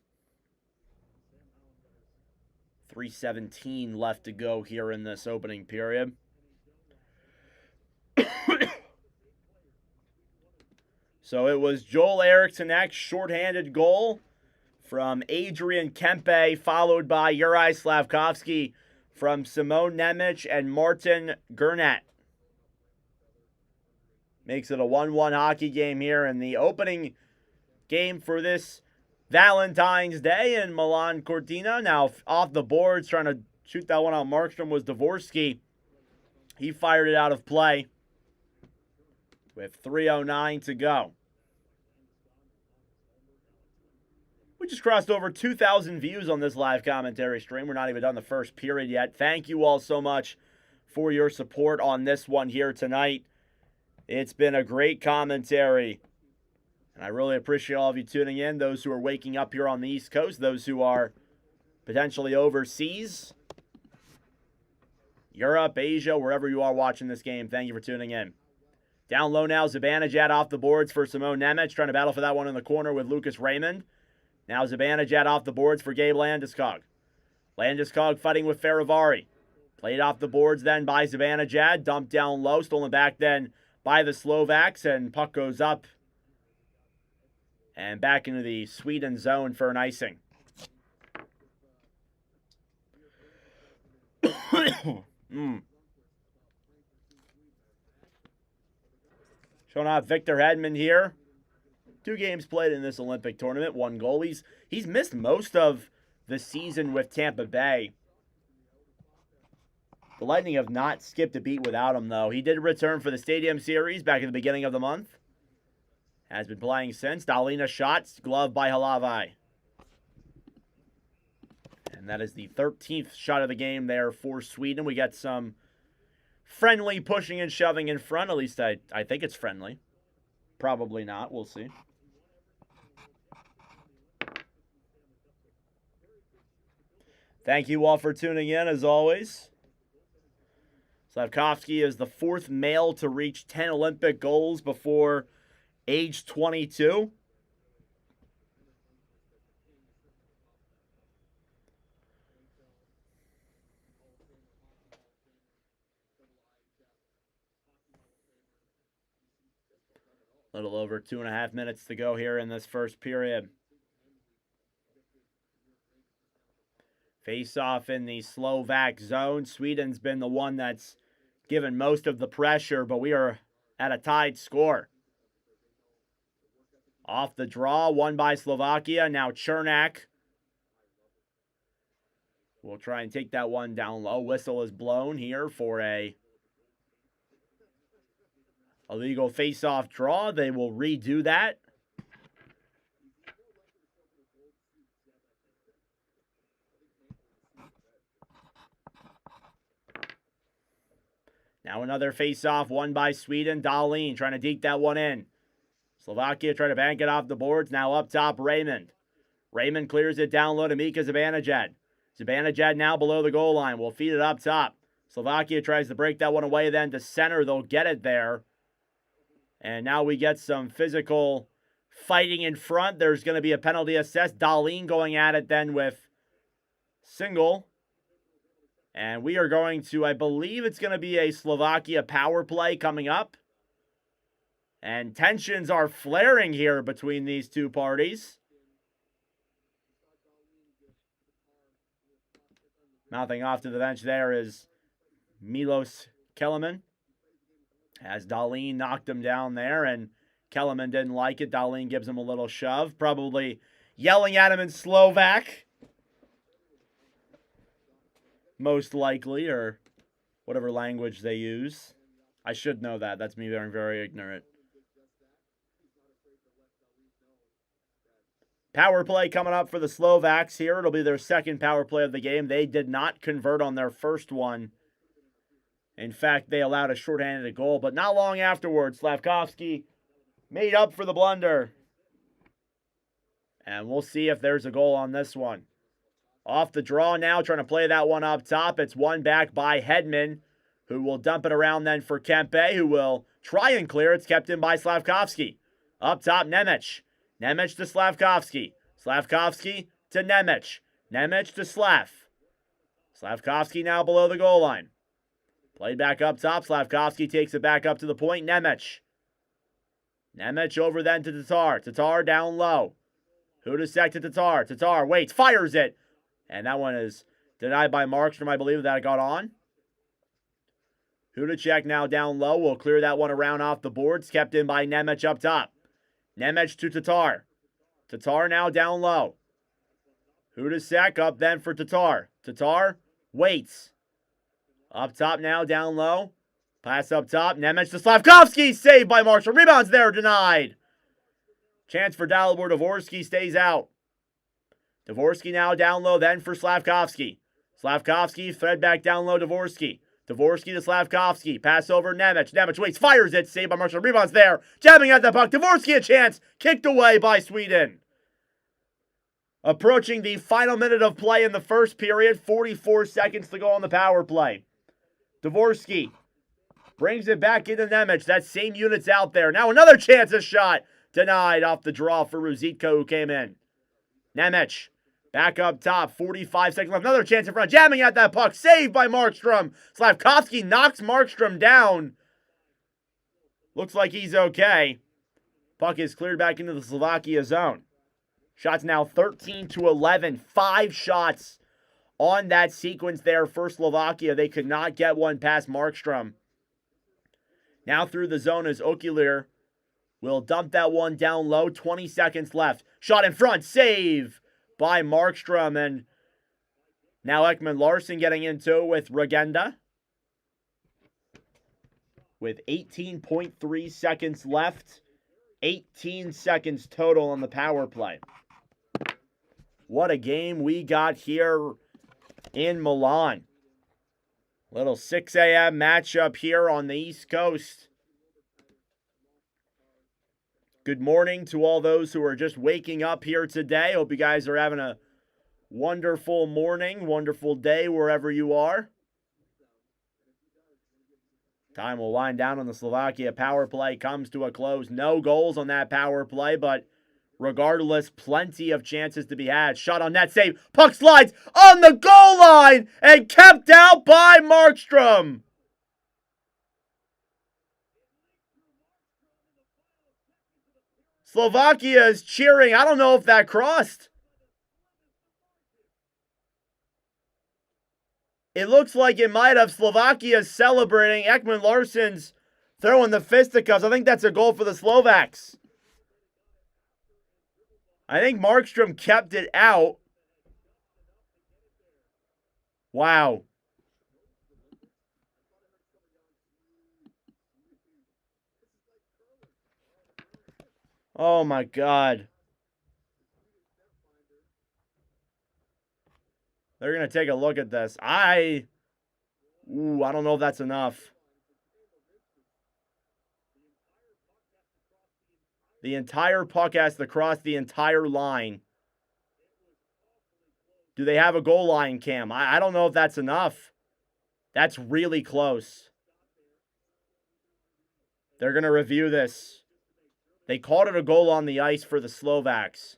B: 3:17 left to go here in this opening period. So it was Joel Eriksson Ek's shorthanded goal from Adrian Kempe, followed by Juraj Slavkovsky from Simon Nemec and Martin Gernat. Makes it a 1-1 hockey game here in the opening game for this Valentine's Day in Milan Cortina. Now off the boards, trying to shoot that one out. Markstrom was Dvorsky. He fired it out of play with 3:09 to go. We just crossed over 2,000 views on this live commentary stream. We're not even done the first period yet. Thank you all so much for your support on this one here tonight. It's been a great commentary. And I really appreciate all of you tuning in, those who are waking up here on the East Coast, those who are potentially overseas. Europe, Asia, wherever you are watching this game, thank you for tuning in. Down low now, Zibanejad off the boards for Simone Nemec, trying to battle for that one in the corner with Lucas Raymond. Now Zibanejad off the boards for Gabe Landeskog. Landeskog fighting with Faravari. Played off the boards then by Zibanejad, dumped down low, stolen back then by the Slovaks, and puck goes up and back into the Sweden zone for an icing. Showing off Victor Hedman here. 2 games played in this Olympic tournament, 1 goal. He's missed most of the season with Tampa Bay. The Lightning have not skipped a beat without him, though. He did return for the Stadium Series back at the beginning of the month. Has been playing since. Dahlin shots, glove by Halavai. And that is the 13th shot of the game there for Sweden. We got some friendly pushing and shoving in front. At least I think it's friendly. Probably not. We'll see. Thank you all for tuning in, as always. Slafkovsky is the 4th male to reach 10 Olympic goals before age 22. A little over 2.5 minutes to go here in this first period. Face-off in the Slovak zone. Sweden's been the one that's given most of the pressure, but we are at a tied score. Off the draw, won by Slovakia. Now Chernak will try and take that one down low. Whistle is blown here for a illegal face-off draw. They will redo that. Now another face-off won by Sweden. Dahlin trying to deke that one in. Slovakia trying to bank it off the boards. Now up top, Raymond. Raymond clears it down low to Mika Zibanejad. Zibanejad now below the goal line. Will feed it up top. Slovakia tries to break that one away then to center. They'll get it there. And now we get some physical fighting in front. There's going to be a penalty assessed. Dahlin going at it then with Single. And we are going to, I believe it's going to be a Slovakia power play coming up. And tensions are flaring here between these two parties. Mouthing off to the bench there is Milos Kelemen. As Dahlin knocked him down there, and Kelemen didn't like it. Dahlin gives him a little shove, probably yelling at him in Slovak. Most likely, or whatever language they use. I should know that. That's me being very ignorant. Power play coming up for the Slovaks here. It'll be their second power play of the game. They did not convert on their first one. In fact, they allowed a shorthanded goal, but not long afterwards, Slafkovsky made up for the blunder. And we'll see if there's a goal on this one. Off the draw now, trying to play that one up top. It's won back by Hedman, who will dump it around then for Kempe, who will try and clear. It's kept in by Slafkovsky. Up top, Nemec. Nemec to Slafkovsky. Slafkovsky to Nemec. Nemec to Slafkovsky now below the goal line. Played back up top. Slafkovsky takes it back up to the point. Nemec. Nemec over then to Tatar. Tatar down low. Hudacek to Tatar. Tatar waits, fires it. And that one is denied by Markstrom. I believe that it got on. Hudacek now down low. Will clear that one around off the boards. Kept in by Nemec up top. Nemec to Tatar. Tatar now down low. Hudacek up then for Tatar. Tatar waits. Up top now, down low. Pass up top. Nemec to Slafkovsky. Saved by Marshall. Rebounds there, denied. Chance for Dalibor. Dvorsky stays out. Dvorsky now down low, then for Slafkovsky. Slafkovsky, thread back down low, Dvorsky. Dvorsky to Slafkovsky. Pass over Nemec. Nemec waits, fires it. Saved by Marshall. Rebounds there. Jabbing at the puck. Dvorsky a chance. Kicked away by Sweden. Approaching the final minute of play in the first period. 44 seconds to go on the power play. Dvorsky brings it back into Nemec. That same unit's out there. Now another chance of shot. Denied off the draw for Ruzitko, who came in. Nemec back up top. 45 seconds left. Another chance in front. Jamming at that puck. Saved by Markstrom. Slavkovsky knocks Markstrom down. Looks like he's okay. Puck is cleared back into the Slovakia zone. Shots now 13-11. 5 shots on that sequence there for Slovakia. They could not get one past Markstrom. Now through the zone is Okulir. Will dump that one down low. 20 seconds left. Shot in front. Save by Markstrom. And now Ekman Larsson getting into it with Regenda. With 18.3 seconds left. 18 seconds total on the power play. What a game we got here in Milan. Little 6 a.m. matchup here on the East Coast. Good morning to all those who are just waking up here today. Hope you guys are having a wonderful morning, wonderful day wherever you are. Time will wind down on the Slovakia power play. Comes to a close. No goals on that power play, but regardless, plenty of chances to be had. Shot on net, save. Puck slides on the goal line and kept out by Markstrom. Slovakia is cheering. I don't know if that crossed. It looks like it might have. Slovakia celebrating. Ekman Larsson's throwing the fisticuffs. I think that's a goal for the Slovaks. I think Markstrom kept it out. Wow. Oh my God. They're going to take a look at this. I don't know if that's enough. The entire puck has to cross the entire line. Do they have a goal line cam? I don't know if that's enough. That's really close. They're going to review this. They called it a goal on the ice for the Slovaks.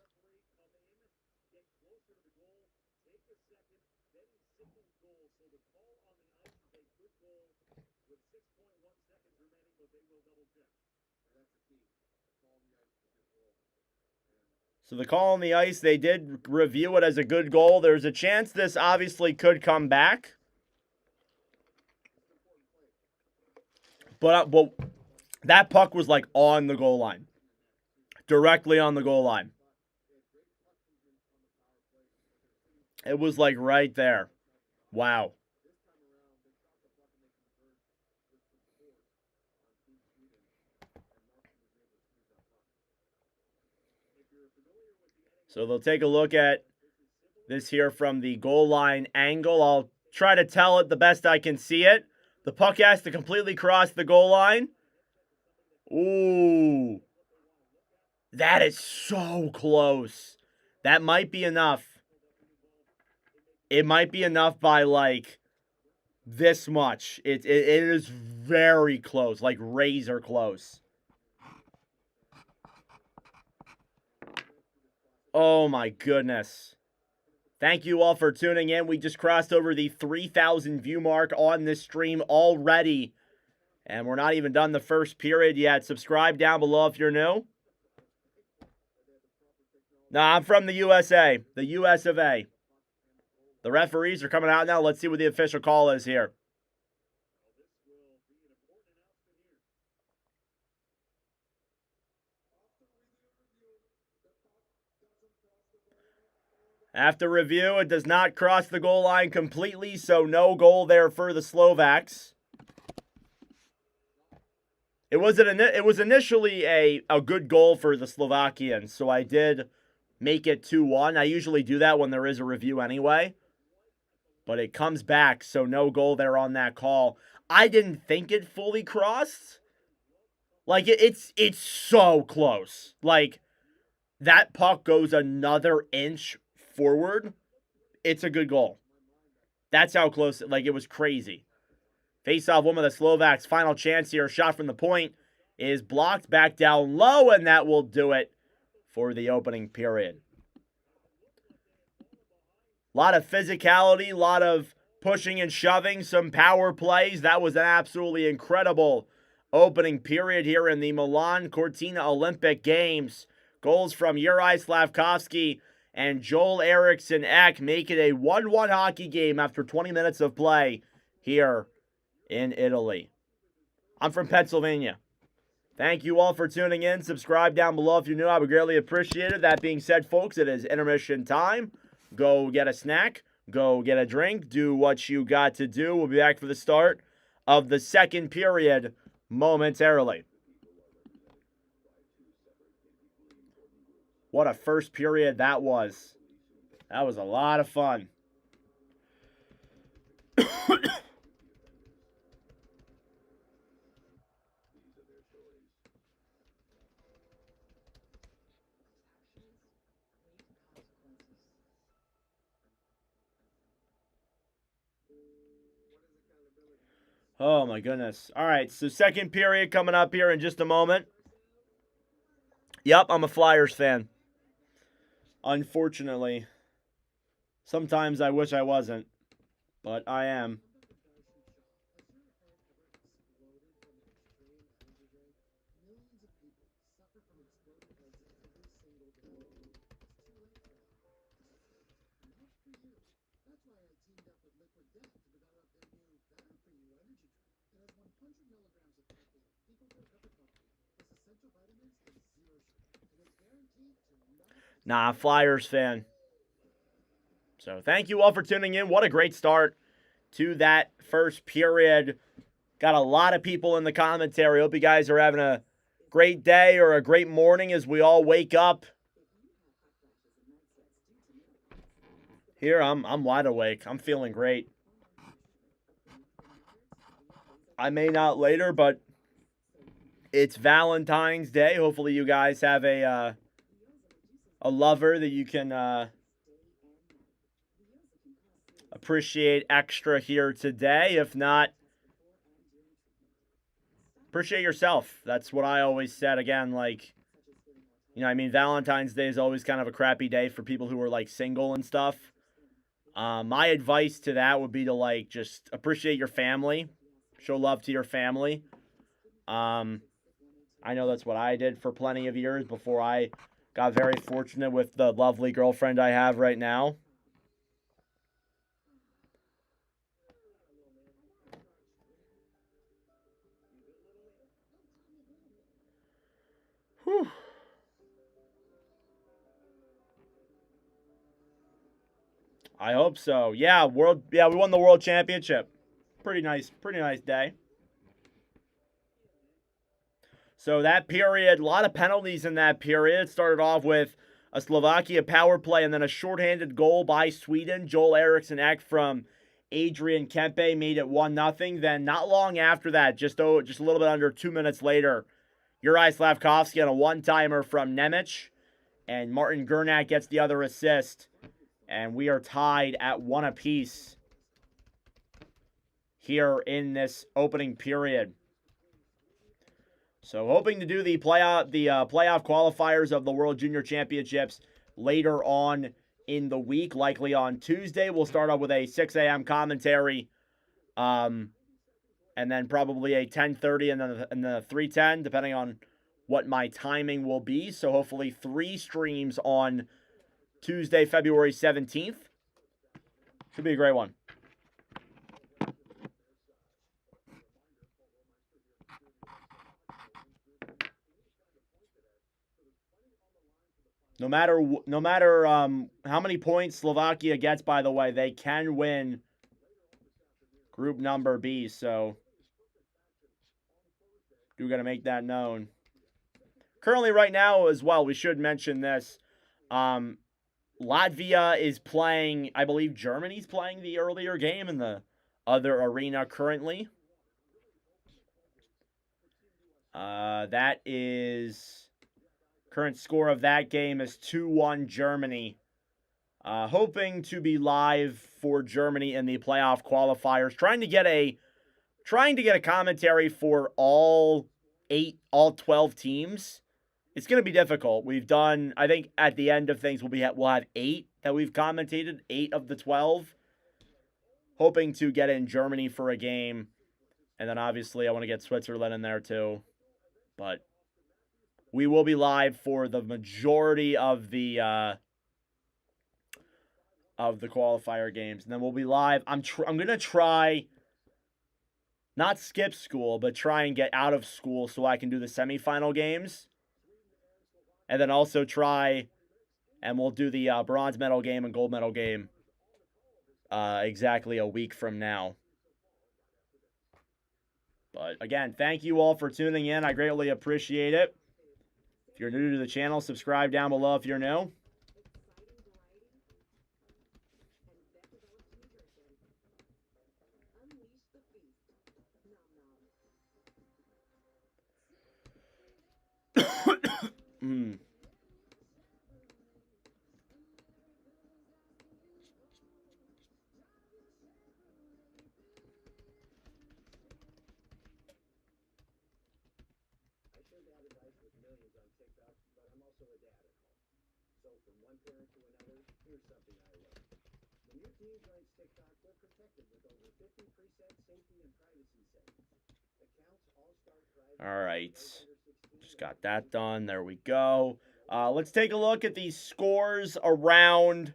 B: So the call on the ice, they did review it as a good goal. There's a chance this obviously could come back. But that puck was like on the goal line. Directly on the goal line. It was like right there. Wow. So they'll take a look at this here from the goal line angle. I'll try to tell it the best I can see it. The puck has to completely cross the goal line. Ooh. That is so close. That might be enough. It might be enough by like this much. It is very close, like razor close. Oh my goodness. Thank you all for tuning in. We just crossed over the 3,000 view mark on this stream already. And we're not even done the first period yet. Subscribe down below if you're new. No, I'm from the USA. The US of A. The referees are coming out now. Let's see what the official call is here. After review, it does not cross the goal line completely, so no goal there for the Slovaks. It was initially a good goal for the Slovakians, so I did make it 2-1. I usually do that when there is a review anyway. But it comes back, so no goal there on that call. I didn't think it fully crossed. Like, it's so close. Like, that puck goes another inch forward. It's a good goal. That's how close, like, it was crazy. Face-off win by the Slovaks. Final chance here. Shot from the point is blocked back down low, and that will do it for the opening period. A lot of physicality, a lot of pushing and shoving, some power plays. That was an absolutely incredible opening period here in the Milan Cortina Olympic Games. Goals from Juraj Slavkovsky and Joel Eriksson Ek make it a 1-1 hockey game after 20 minutes of play here in Italy. I'm from Pennsylvania. Thank you all for tuning in. Subscribe down below if you're new. I would greatly appreciate it. That being said, folks, it is intermission time. Go get a snack. Go get a drink. Do what you got to do. We'll be back for the start of the second period momentarily. What a first period that was. That was a lot of fun. Oh, my goodness. All right, so second period coming up here in just a moment. Yep, I'm a Flyers fan. Unfortunately. Sometimes I wish I wasn't, but I am. Nah, Flyers fan. So thank you all for tuning in. What a great start to that first period. Got a lot of people in the commentary. Hope you guys are having a great day or a great morning as we all wake up. Here, I'm wide awake. I'm feeling great. I may not later, but it's Valentine's Day. Hopefully you guys have a lover that you can appreciate extra here today. If not, appreciate yourself. That's what I always said. Again, like, you know, I mean, Valentine's Day is always kind of a crappy day for people who are, like, single and stuff. My advice to that would be to, like, just appreciate your family. Show love to your family. I know that's what I did for plenty of years before I got very fortunate with the lovely girlfriend I have right now. Whew. I hope so. Yeah, we won the World Championship. Pretty nice day. So that period, a lot of penalties in that period. Started off with a Slovakia power play and then a shorthanded goal by Sweden. Joel Eriksson Ek from Adrian Kempe made it 1-0. Then not long after that, just a little bit under 2 minutes later, Juraj Slavkovsky on a one-timer from Nemec. And Martin Gurnak gets the other assist. And we are tied at 1 apiece here in this opening period. So hoping to do the playoff qualifiers of the World Junior Championships later on in the week, likely on Tuesday. We'll start off with a 6 a.m. commentary, and then probably a 10:30 and then a 3:10, depending on what my timing will be. So hopefully 3 streams on Tuesday, February 17th. Should be a great one. No matter how many points Slovakia gets, by the way, they can win group number B. So we're going to make that known. Currently, right now as well, we should mention this. Latvia is playing, I believe Germany's playing the earlier game in the other arena currently. That is, current score of that game is 2-1 Germany. Hoping to be live for Germany in the playoff qualifiers. Trying to get a trying to get a commentary for all 12 teams, it's going to be difficult. We've done, I think at the end of things, we'll have 8 that we've commentated, 8 of the 12. Hoping to get in Germany for a game. And then obviously I want to get Switzerland in there too. But we will be live for the majority of the qualifier games. And then we'll be live. I'm going to try not skip school, but try and get out of school so I can do the semifinal games. And then also try, and we'll do the bronze medal game and gold medal game exactly a week from now. But again, thank you all for tuning in. I greatly appreciate it. If you're new to the channel, subscribe down below if you're new. All right. Just got that done. There we go. Let's take a look at the scores around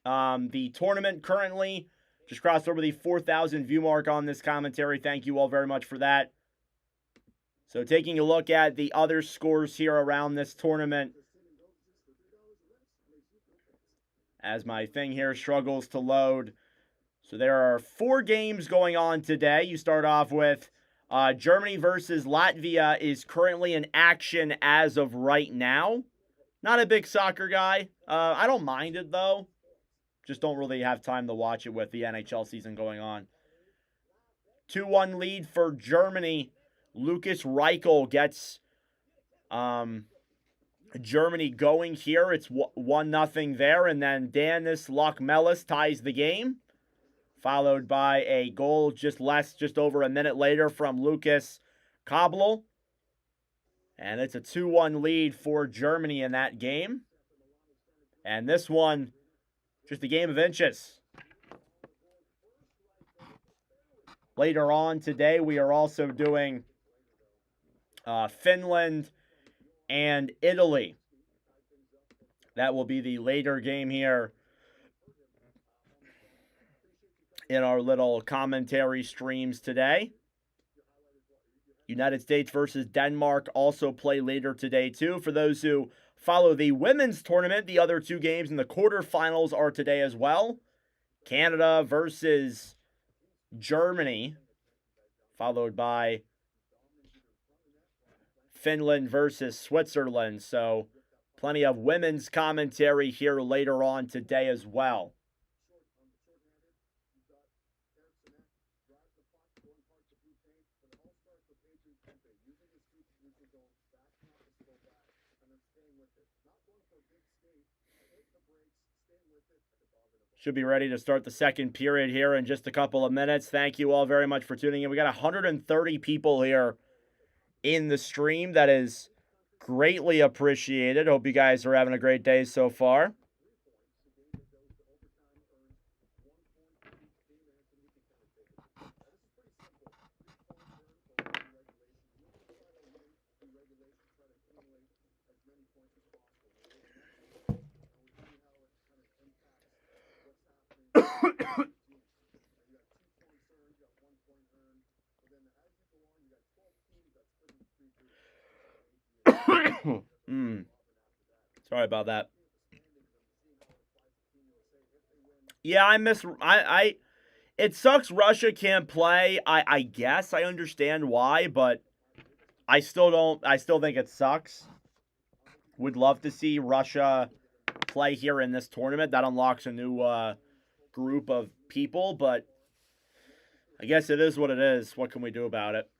B: the tournament currently. Just crossed over the 4,000 view mark on this commentary. Thank you all very much for that. So taking a look at the other scores here around this tournament. As my thing here struggles to load. So there are 4 games going on today. You start off with Germany versus Latvia is currently in action as of right now. Not a big soccer guy. I don't mind it, though. Just don't really have time to watch it with the NHL season going on. 2-1 lead for Germany. Lucas Reichel gets Germany going here. It's 1-0 there. And then Danis Lokmelis ties the game. Followed by a goal just over a minute later from Lucas Kobel. And it's a 2-1 lead for Germany in that game. And this one, just a game of inches. Later on today, we are also doing Finland and Italy. That will be the later game here in our little commentary streams today. United States versus Denmark also play later today too. For those who follow the women's tournament, the other 2 games in the quarterfinals are today as well. Canada versus Germany, followed by Finland versus Switzerland. So plenty of women's commentary here later on today as well. Should be ready to start the second period here in just a couple of minutes. Thank you all very much for tuning in. We got 130 people here in the stream. That is greatly appreciated. Hope you guys are having a great day so far. Sorry about that. Yeah, it sucks Russia can't play. I guess I understand why, but I still think it sucks. Would love to see Russia play here in this tournament. That unlocks a new group of people, but I guess it is what it is. What can we do about it?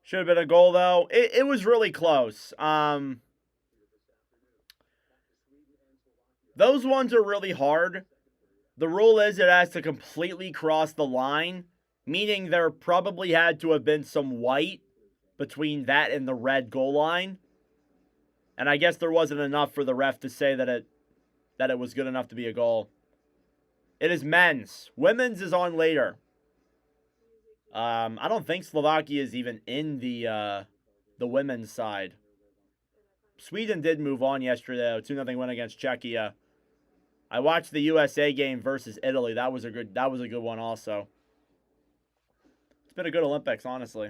B: Should have been a goal, though. It was really close. Those ones are really hard. The rule is it has to completely cross the line, meaning there probably had to have been some white between that and the red goal line. And I guess there wasn't enough for the ref to say that it was good enough to be a goal. It is men's. Women's is on later. I don't think Slovakia is even in the women's side. Sweden did move on yesterday, 2-0 win against Czechia. I watched the USA game versus Italy. That was a good one also. It's been a good Olympics, honestly.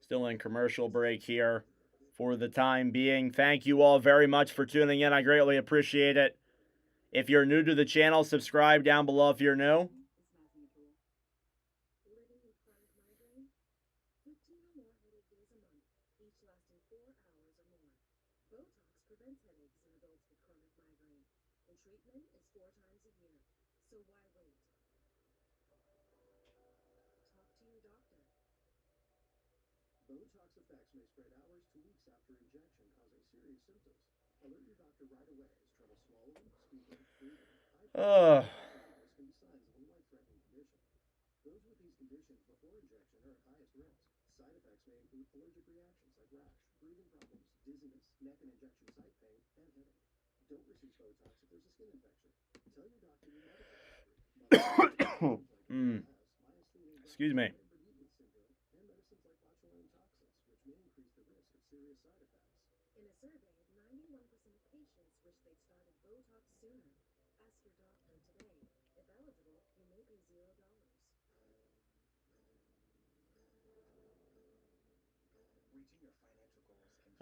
B: Still in commercial break here for the time being. Thank you all very much for tuning in. I greatly appreciate it. If you're new to the channel, subscribe down below if you're new. Ugh. Excuse me.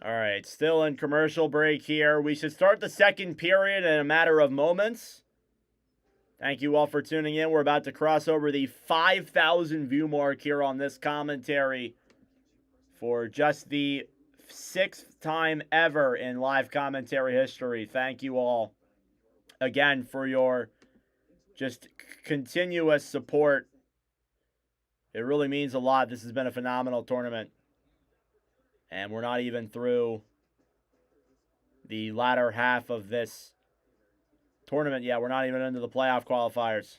B: All right, still in commercial break here. We should start the second period in a matter of moments. Thank you all for tuning in. We're about to cross over the 5,000 view mark here on this commentary for just the 6th time ever in live commentary history. Thank you all again for your just continuous support. It really means a lot. This has been a phenomenal tournament. And we're not even through the latter half of this tournament yet. We're not even into the playoff qualifiers.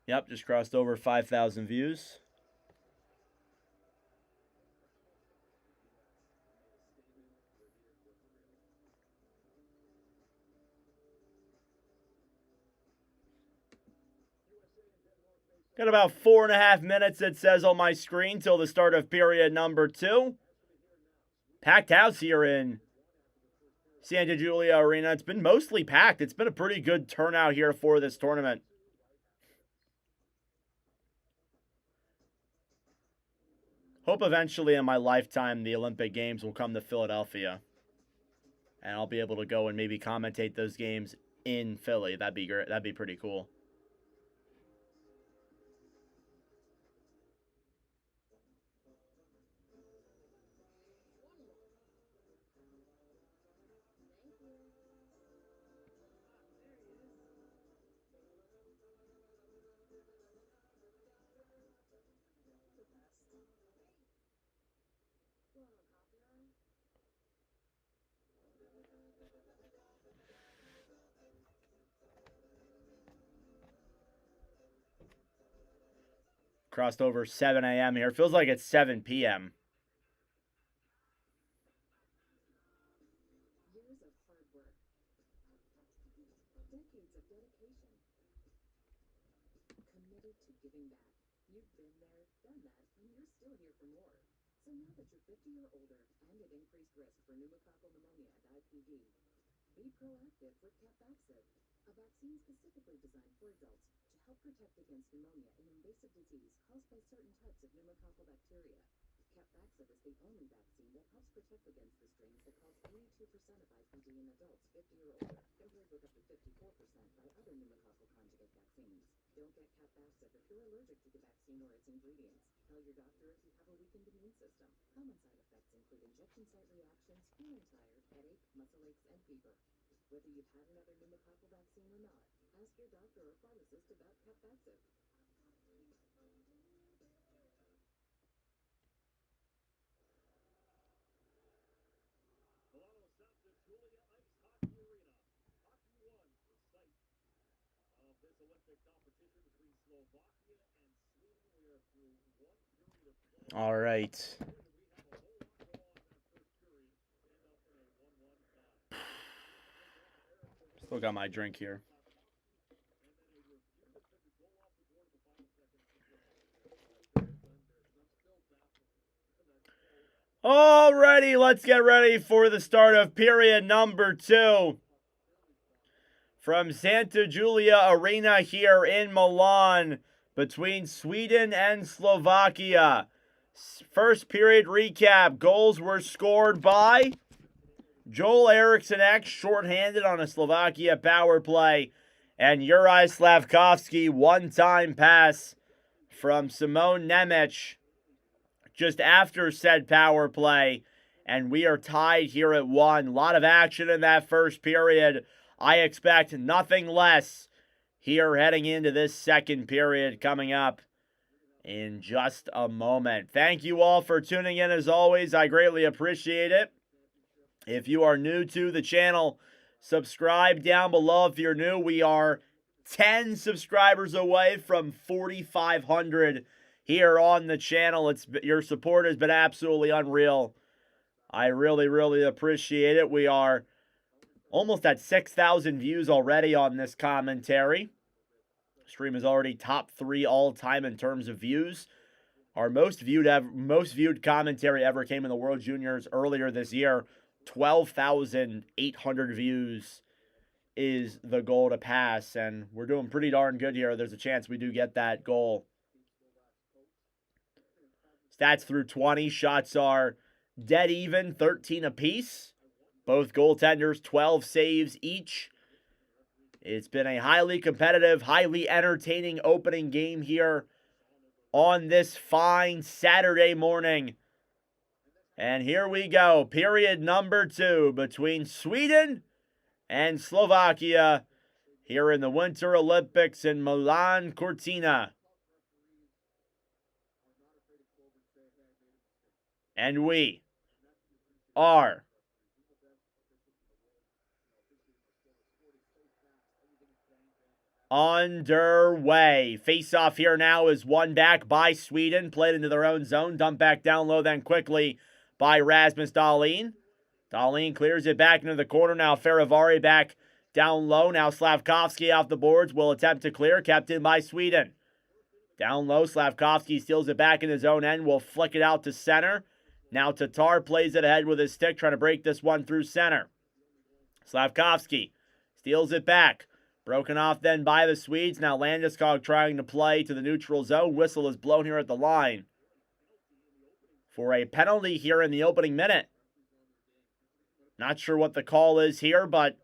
B: Yep, just crossed over 5,000 views. Got about 4.5 minutes, it says on my screen, till the start of period number 2. Packed house here in Santa Julia Arena. It's been mostly packed. It's been a pretty good turnout here for this tournament. Hope eventually in my lifetime the Olympic Games will come to Philadelphia. And I'll be able to go and maybe commentate those games in Philly. That'd be great. That'd be pretty cool. Crossed over 7 a.m. here. Feels like it's 7 p.m.
C: Be proactive with Capvaxive, a vaccine specifically designed for adults to help protect against pneumonia, an invasive disease caused by certain types of pneumococcal bacteria. Capvaxive is the only vaccine that helps protect against the strains that cause 82% of IPD in adults 50 or older, compared with up to 54% by other pneumococcal conjugate vaccines. Don't get Capvaxive if you're allergic to the vaccine or its ingredients. Tell your doctor if you have a weakened immune system. Common side effects include injection site reactions, feeling tired, headache, muscle aches, and fever. Whether you've had another pneumococcal vaccine or not, ask your doctor or pharmacist about Capvaxive.
D: Julia Ice Hockey Arena. Hockey 1, the site of this Olympic competition between Slovakia and Sweden. We are through one period of play.
B: All right.
D: We have a whole lot go on in that first period. End up in a 1-1 tie.
B: Still got my drink here.
D: And then a review that took a goal off the board in the final seconds.
B: Alrighty, let's get ready for the start of period number 2 from Santa Giulia Arena here in Milan between Sweden and Slovakia. First period recap. Goals were scored by Joel Eriksson X, shorthanded on a Slovakia power play, and Juraj Slavkovsky, one-time pass from Simon Nemec just after said power play, and we are tied here at 1. A lot of action in that first period. I expect nothing less here heading into this second period coming up in just a moment. Thank you all for tuning in as always. I greatly appreciate it. If you are new to the channel, subscribe down below if you're new. We are 10 subscribers away from 4,500 here on the channel. Your support has been absolutely unreal. I really, really appreciate it. We are almost at 6,000 views already on this commentary. Stream is already top 3 all-time in terms of views. Our most viewed commentary ever came in the World Juniors earlier this year. 12,800 views is the goal to pass, and we're doing pretty darn good here. There's a chance we do get that goal. Stats through 20. Shots are dead even, 13 apiece. Both goaltenders, 12 saves each. It's been a highly competitive, highly entertaining opening game here on this fine Saturday morning. And here we go. Period number 2 between Sweden and Slovakia here in the Winter Olympics in Milan Cortina. And we are underway. Face-off here now is won back by Sweden. Played into their own zone. Dumped back down low then quickly by Rasmus Dahlin. Dahlin clears it back into the corner. Now Farivari back down low. Now Slavkovsky off the boards. Will attempt to clear. Kept in by Sweden. Down low. Slavkovsky steals it back in his own end. Will flick it out to center. Now Tatar plays it ahead with his stick, trying to break this one through center. Slavkovsky steals it back. Broken off then by the Swedes. Now Landeskog trying to play to the neutral zone. Whistle is blown here at the line for a penalty here in the opening minute. Not sure what the call is here, but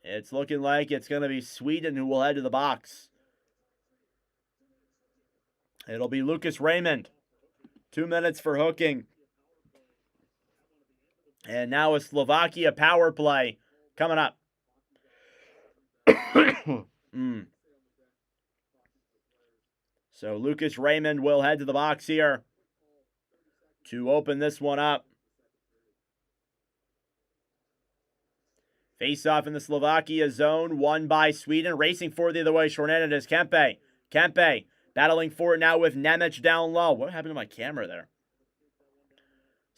B: it's looking like it's going to be Sweden who will head to the box. It'll be Lucas Raymond. 2 minutes for hooking. And now a Slovakia power play coming up. So Lucas Raymond will head to the box here to open this one up. Face-off in the Slovakia zone, won by Sweden. Racing for the other way, shorthanded is Kempe. Kempe battling for it now with Nemec down low. What happened to my camera there?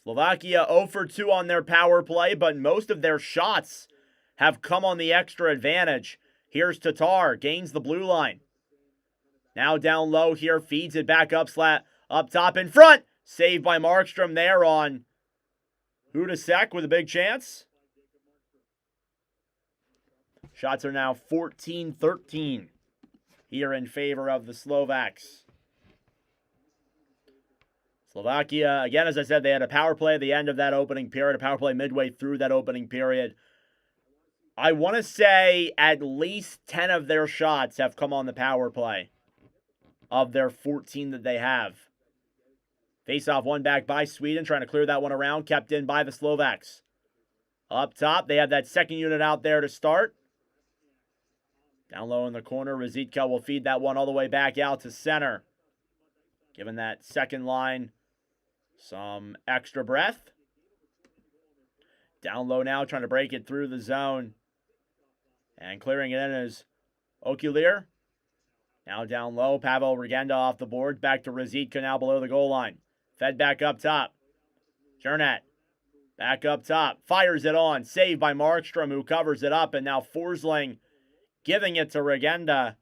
B: Slovakia 0 for 2 on their power play, but most of their shots have come on the extra advantage. Here's Tatar, gains the blue line. Now down low here, feeds it back up top in front. Saved by Markstrom there on Hudasek with a big chance. Shots are now 14-13 here in favor of the Slovaks. Slovakia, again, as I said, they had a power play at the end of that opening period, a power play midway through that opening period. I want to say at least 10 of their shots have come on the power play of their 14 that they have. Face-off one back by Sweden, trying to clear that one around, kept in by the Slovaks. Up top, they have that second unit out there to start. Down low in the corner, Rizitka will feed that one all the way back out to center. Giving that second line some extra breath. Down low now, trying to break it through the zone. And clearing it in is Okulir. Now down low, Pavel Regenda off the board. Back to Rizitka now below the goal line. Fed back up top. Jernat. Back up top. Fires it on. Saved by Markstrom, who covers it up. And now Forsling giving it to Regenda.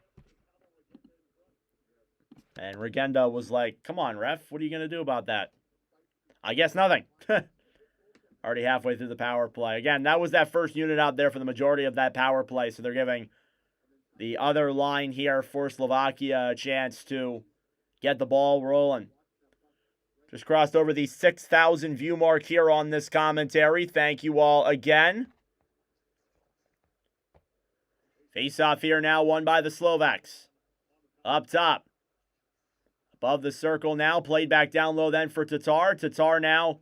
B: And Regenda was like, come on, ref. What are you going to do about that? I guess nothing. Already halfway through the power play. Again, that was that first unit out there for the majority of that power play. So they're giving the other line here for Slovakia a chance to get the ball rolling. Just crossed over the 6,000 view mark here on this commentary. Thank you all again. Face-off here now, won by the Slovaks. Up top. Above the circle now, played back down low then for Tatar. Tatar now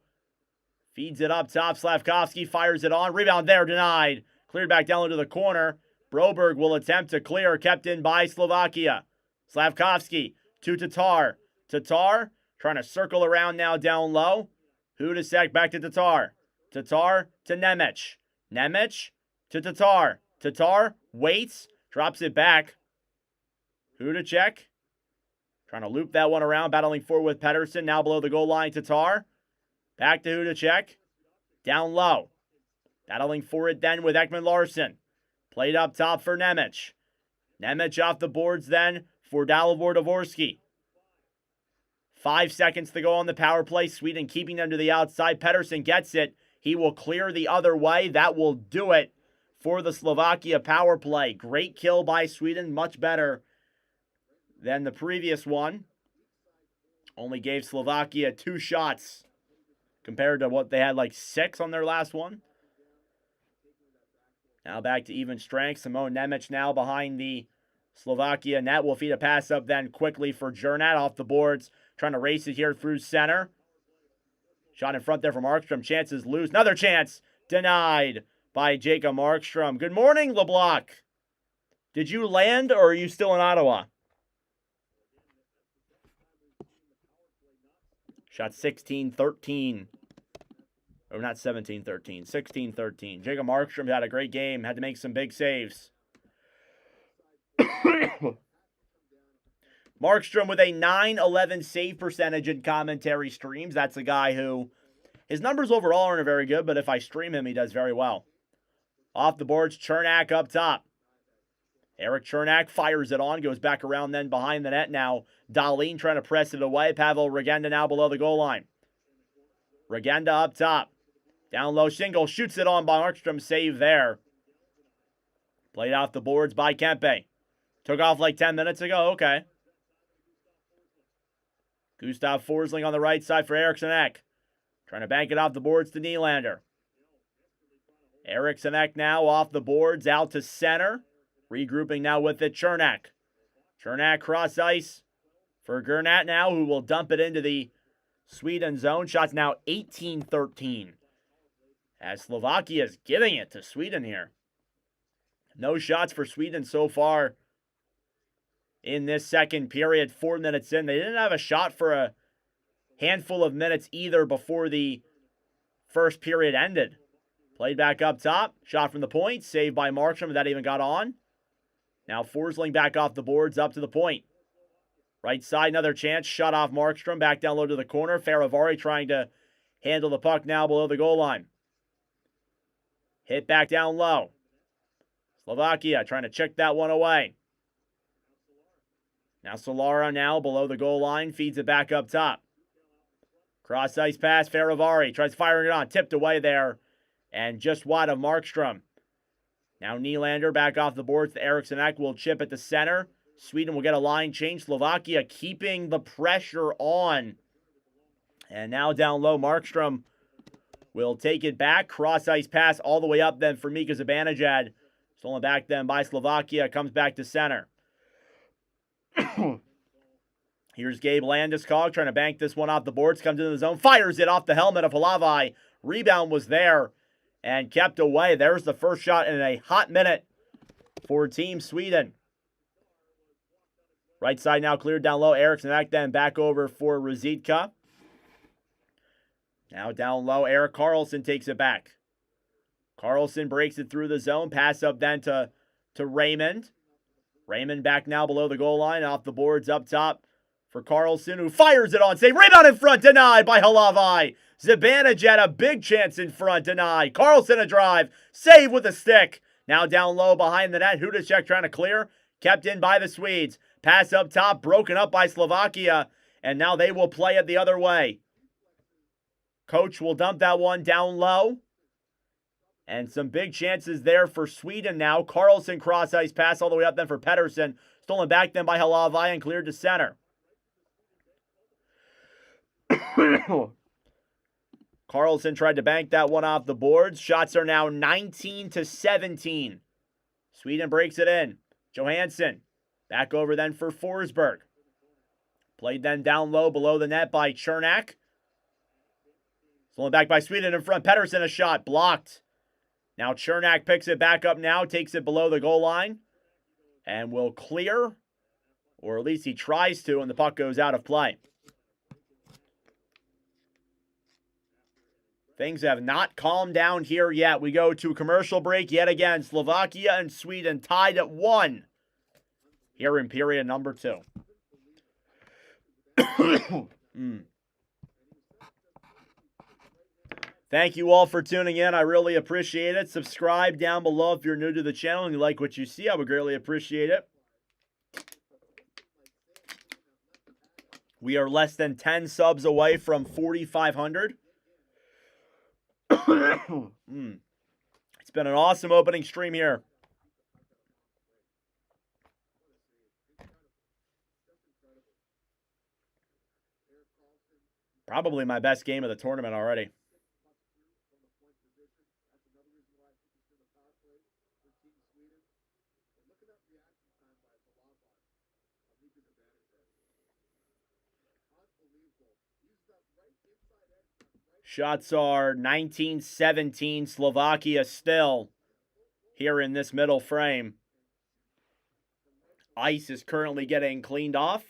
B: feeds it up top. Slavkovsky fires it on. Rebound there, denied. Cleared back down into the corner. Broberg will attempt to clear, kept in by Slovakia. Slavkovsky to Tatar. Tatar trying to circle around now down low. Hudacek back to Tatar. Tatar to Nemec. Nemec to Tatar. Tatar waits, drops it back. Hudacek trying to loop that one around, battling forward with Patterson. Now below the goal line, Tatar. Back to Hudacek. Down low. Battling for it then with Ekman Larsson. Played up top for Nemec. Nemec off the boards then for Dalibor Dvorsky. 5 seconds to go on the power play. Sweden keeping them to the outside. Patterson gets it. He will clear the other way. That will do it for the Slovakia power play. Great kill by Sweden. Much better than the previous one. Only gave Slovakia 2 shots compared to what they had like 6 on their last one. Now back to even strength. Simone Nemec now behind the Slovakia net. Will feed a pass up then quickly for Jernat off the boards. Trying to race it here through center. Shot in front there from Markstrom. Chances loose. Another chance. Denied by Jacob Markstrom. Good morning, LeBlanc. Did you land or are you still in Ottawa? Shot 16-13. Or not 17-13. 16-13. Jacob Markstrom had a great game. Had to make some big saves. Markstrom with a 9-11 save percentage in commentary streams. That's a guy who, his numbers overall aren't very good, but if I stream him, he does very well. Off the boards, Chernak up top. Eric Chernak fires it on, goes back around then behind the net. Now Dahlin trying to press it away. Pavel Regenda now below the goal line. Regenda up top. Down low, Shingle shoots it on by Markstrom. Save there. Played off the boards by Kempe. Took off like 10 minutes ago. Okay. Gustav Forsling on the right side for Eriksson Ek. Trying to bank it off the boards to Nylander. Eriksson Ek now off the boards, out to center. Regrouping now with it, Chernak. Chernak cross ice for Gernat now, who will dump it into the Sweden zone. Shots now 18-13. As Slovakia is giving it to Sweden here. No shots for Sweden so far in this second period. 4 minutes in. They didn't have a shot for a handful of minutes either before the first period ended. Played back up top. Shot from the point. Saved by Markstrom. That even got on. Now Forsling back off the boards up to the point. Right side, another chance. Shut off Markstrom. Back down low to the corner. Faravari trying to handle the puck now below the goal line. Hit back down low. Slovakia trying to check that one away. Now Solara now below the goal line. Feeds it back up top. Cross ice pass. Faravari tries firing it on. Tipped away there. And just wide of Markstrom. Now Nylander back off the boards. Eriksson Ek will chip at the center. Sweden will get a line change. Slovakia keeping the pressure on. And now down low, Markstrom will take it back. Cross-ice pass all the way up then for Mika Zibanejad. Stolen back then by Slovakia. Comes back to center. Here's Gabe Landeskog trying to bank this one off the boards. Comes into the zone. Fires it off the helmet of Halavai. Rebound was there and kept away. There's the first shot in a hot minute for Team Sweden. Right side now cleared down low. Eriksson Ek then back over for Ruzicka. Now down low, Erik Karlsson takes it back. Karlsson breaks it through the zone. Pass up then to Raymond. Raymond back now below the goal line. Off the boards up top for Karlsson, who fires it on. Save. Rebound in front. Denied by Halavai. Zibanejad a big chance in front. Denied. Karlsson a drive. Save with a stick. Now down low behind the net. Hudacek trying to clear. Kept in by the Swedes. Pass up top. Broken up by Slovakia. And now they will play it the other way. Coach will dump that one down low. And some big chances there for Sweden now. Karlsson cross-ice pass all the way up then for Patterson. Stolen back then by Halavai and cleared to center. Karlsson tried to bank that one off the boards. Shots are now 19-17. Sweden breaks it in. Johansson back over then for Forsberg. Played then down low below the net by Chernak. Stolen back by Sweden in front. Patterson a shot. Blocked. Now Chernak picks it back up now. Takes it below the goal line. And will clear. Or at least he tries to. And the puck goes out of play. Things have not calmed down here yet. We go to a commercial break yet again. Slovakia and Sweden tied at 1. Here in period number 2. Thank you all for tuning in. I really appreciate it. Subscribe down below if you're new to the channel and you like what you see. I would greatly appreciate it. We are less than 10 subs away from 4,500. It's been an awesome opening stream here. Probably my best game of the tournament already. Shots are 19-17. Slovakia still here in this middle frame. Ice is currently getting cleaned off.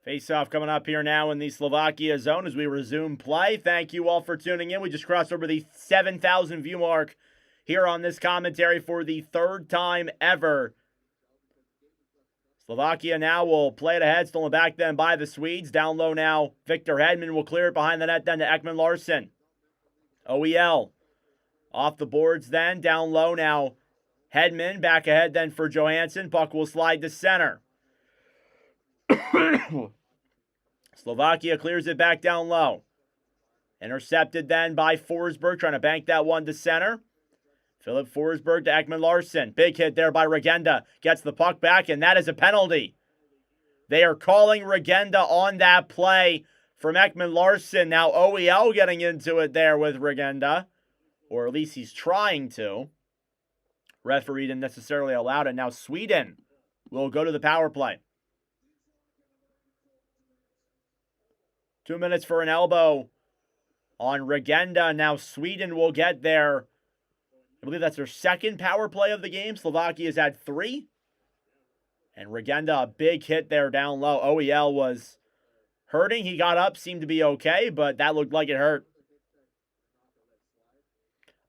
B: Face-off coming up here now in the Slovakia zone as we resume play. Thank you all for tuning in. We just crossed over the 7,000 view mark here on this commentary for the 3rd time ever. Slovakia now will play it ahead, stolen back then by the Swedes. Down low now, Victor Hedman will clear it behind the net then to Ekman Larsson. OEL off the boards then, down low now. Hedman back ahead then for Johansson. Puck will slide to center. Slovakia clears it back down low. Intercepted then by Forsberg, trying to bank that one to center. Philip Forsberg to Ekman Larsson. Big hit there by Regenda. Gets the puck back, and that is a penalty. They are calling Regenda on that play from Ekman Larsson. Now OEL getting into it there with Regenda. Or at least he's trying to. Referee didn't necessarily allow it. Now Sweden will go to the power play. 2 minutes for an elbow on Regenda. Now Sweden will get there. I believe that's their second power play of the game. Slovakia's had 3. And Regenda, a big hit there down low. OEL was hurting. He got up, seemed to be okay, but that looked like it hurt.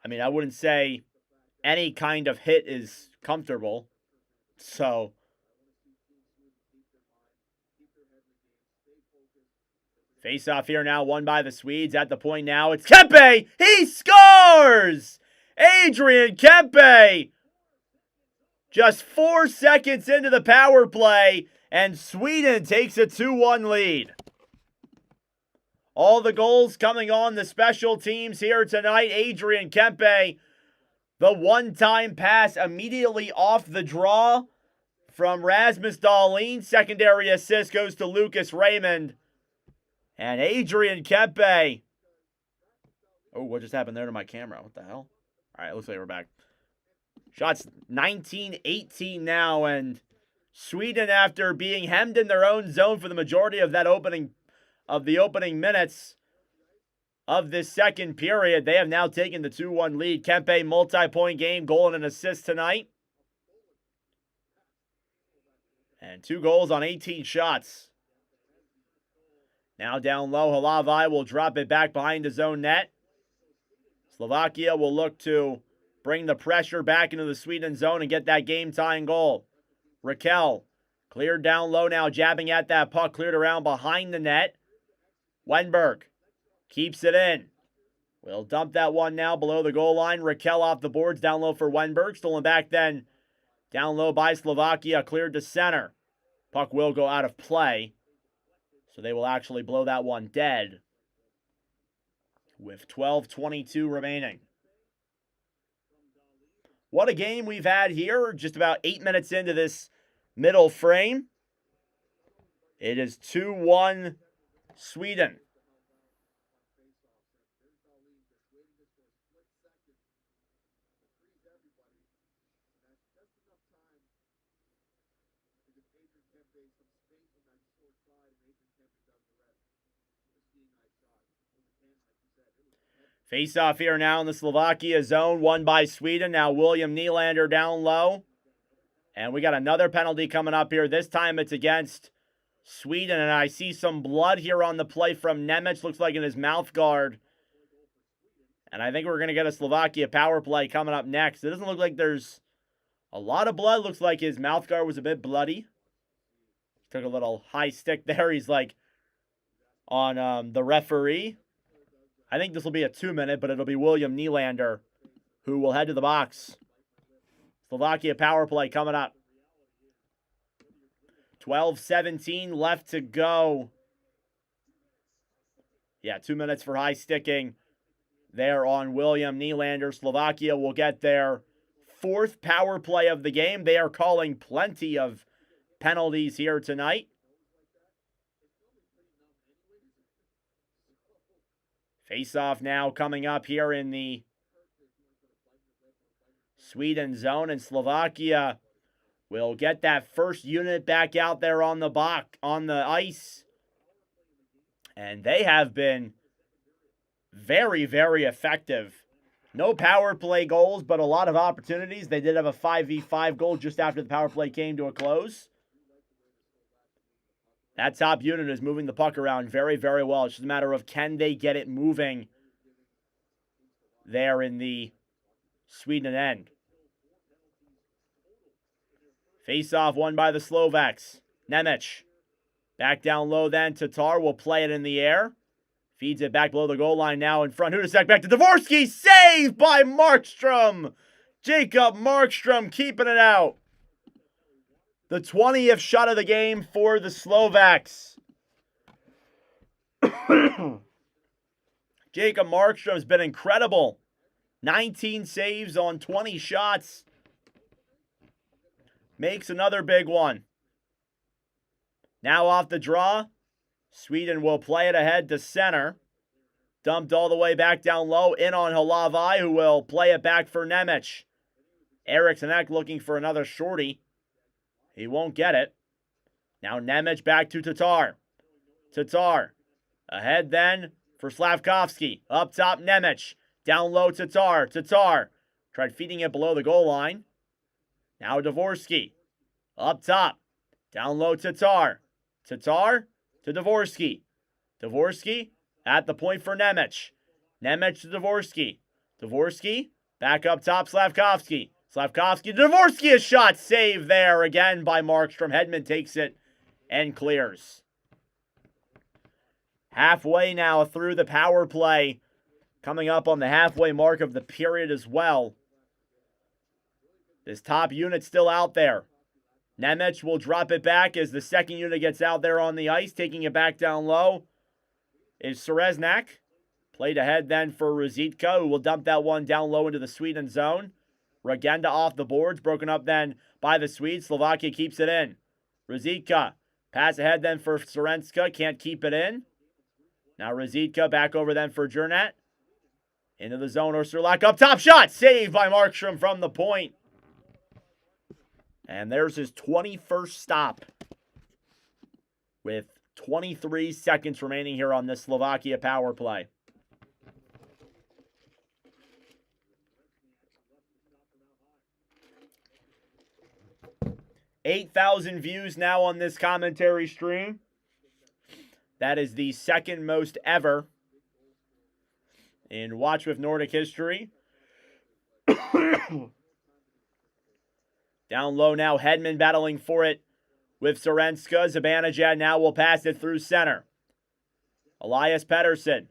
B: I mean, I wouldn't say any kind of hit is comfortable. So, face off here now, won by the Swedes. At the point now, it's Kempe! He scores! Adrian Kempe! Just 4 seconds into the power play, and Sweden takes a 2-1 lead. All the goals coming on the special teams here tonight. Adrian Kempe, the one-time pass immediately off the draw from Rasmus Dahlin. Secondary assist goes to Lucas Raymond. And Adrian Kempe. Oh, what just happened there to my camera? What the hell? All right, looks like we're back. Shots 19-18 now, and Sweden, after being hemmed in their own zone for the majority of the opening minutes of this second period, they have now taken the 2-1 lead. Kempe, multi-point game, goal and an assist tonight. And 2 goals on 18 shots. Now down low, Halavai will drop it back behind his own net. Slovakia will look to bring the pressure back into the Sweden zone and get that game-tying goal. Raquel cleared down low now, jabbing at that puck, cleared around behind the net. Wenberg keeps it in. We'll dump that one now below the goal line. Raquel off the boards, down low for Wenberg. Stolen back then, down low by Slovakia, cleared to center. Puck will go out of play, so they will actually blow that one dead with 12:22 remaining. What a game we've had here, just about 8 minutes into this middle frame. It is 2-1 Sweden. Face off here now in the Slovakia zone, won by Sweden. Now William Nylander down low. And we got another penalty coming up here. This time it's against Sweden. And I see some blood here on the play from Nemec. Looks like in his mouth guard. And I think we're going to get a Slovakia power play coming up next. It doesn't look like there's a lot of blood. Looks like his mouth guard was a bit bloody. Took a little high stick there. He's like on the referee. I think this will be a 2-minute, but it'll be William Nylander who will head to the box. Slovakia power play coming up. 12:17 left to go. Yeah, 2 minutes for high sticking there on William Nylander. Slovakia will get their 4th power play of the game. They are calling plenty of penalties here tonight. Face-off now coming up here in the Sweden zone, and Slovakia will get that first unit back out there on the ice. And they have been very, very effective. No power play goals, but a lot of opportunities. They did have a 5v5 goal just after the power play came to a close. That top unit is moving the puck around very, very well. It's just a matter of can they get it moving there in the Sweden end. Face-off won by the Slovaks. Nemec. Back down low then. Tatar will play it in the air. Feeds it back below the goal line now in front. Hudacek back to Dvorsky. Saved by Markstrom. Jacob Markstrom keeping it out. The 20th shot of the game for the Slovaks. Jacob Markstrom has been incredible. 19 saves on 20 shots. Makes another big one. Now off the draw. Sweden will play it ahead to center. Dumped all the way back down low. In on Halavai, who will play it back for Nemec. Eriksson looking for another shorty. He won't get it. Now Nemec back to Tatar. Tatar. Ahead then for Slavkovsky. Up top Nemec. Down low Tatar. Tatar. Tried feeding it below the goal line. Now Dvorsky. Up top. Down low, Tatar. Tatar to Dvorsky. Dvorsky at the point for Nemec. Nemec to Dvorsky. Dvorsky back up top, Slavkovsky. Slavkovsky to Dvorsky, a shot saved there again by Markstrom. Hedman takes it and clears. Halfway now through the power play. Coming up on the halfway mark of the period as well. This top unit still out there. Nemec will drop it back as the second unit gets out there on the ice. Taking it back down low is Sereznak. Played ahead then for Ruzicka, who will dump that one down low into the Sweden zone. Regenda off the boards, broken up then by the Swedes. Slovakia keeps it in. Ruzicka, pass ahead then for Sorenska, can't keep it in. Now Ruzicka back over then for Jernat. Into the zone, Ursulak up top, shot saved by Markstrom from the point. And there's his 21st stop with 23 seconds remaining here on this Slovakia power play. $8,000 views now on this commentary stream. That is the second most ever in Watch with Nordic history. Down low now, Hedman battling for it with Sorenska. Zibanejad now will pass it through center. Elias Pettersson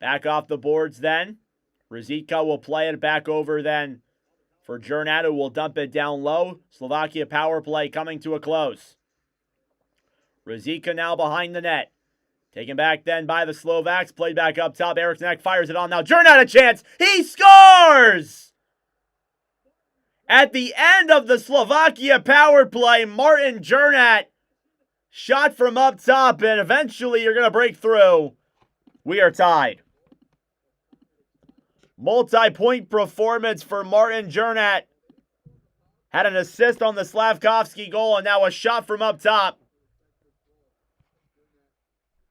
B: back off the boards then. Ruzicka will play it back over then for Jernat, who will dump it down low. Slovakia power play coming to a close. Ruzicka now behind the net. Taken back then by the Slovaks. Played back up top. Eriksson fires it on now. Jernat a chance. He scores! At the end of the Slovakia power play, Martin Jernat shot from up top, and eventually you're going to break through. We are tied. Multi-point performance for Martin Jernat. Had an assist on the Slavkovsky goal, and now a shot from up top.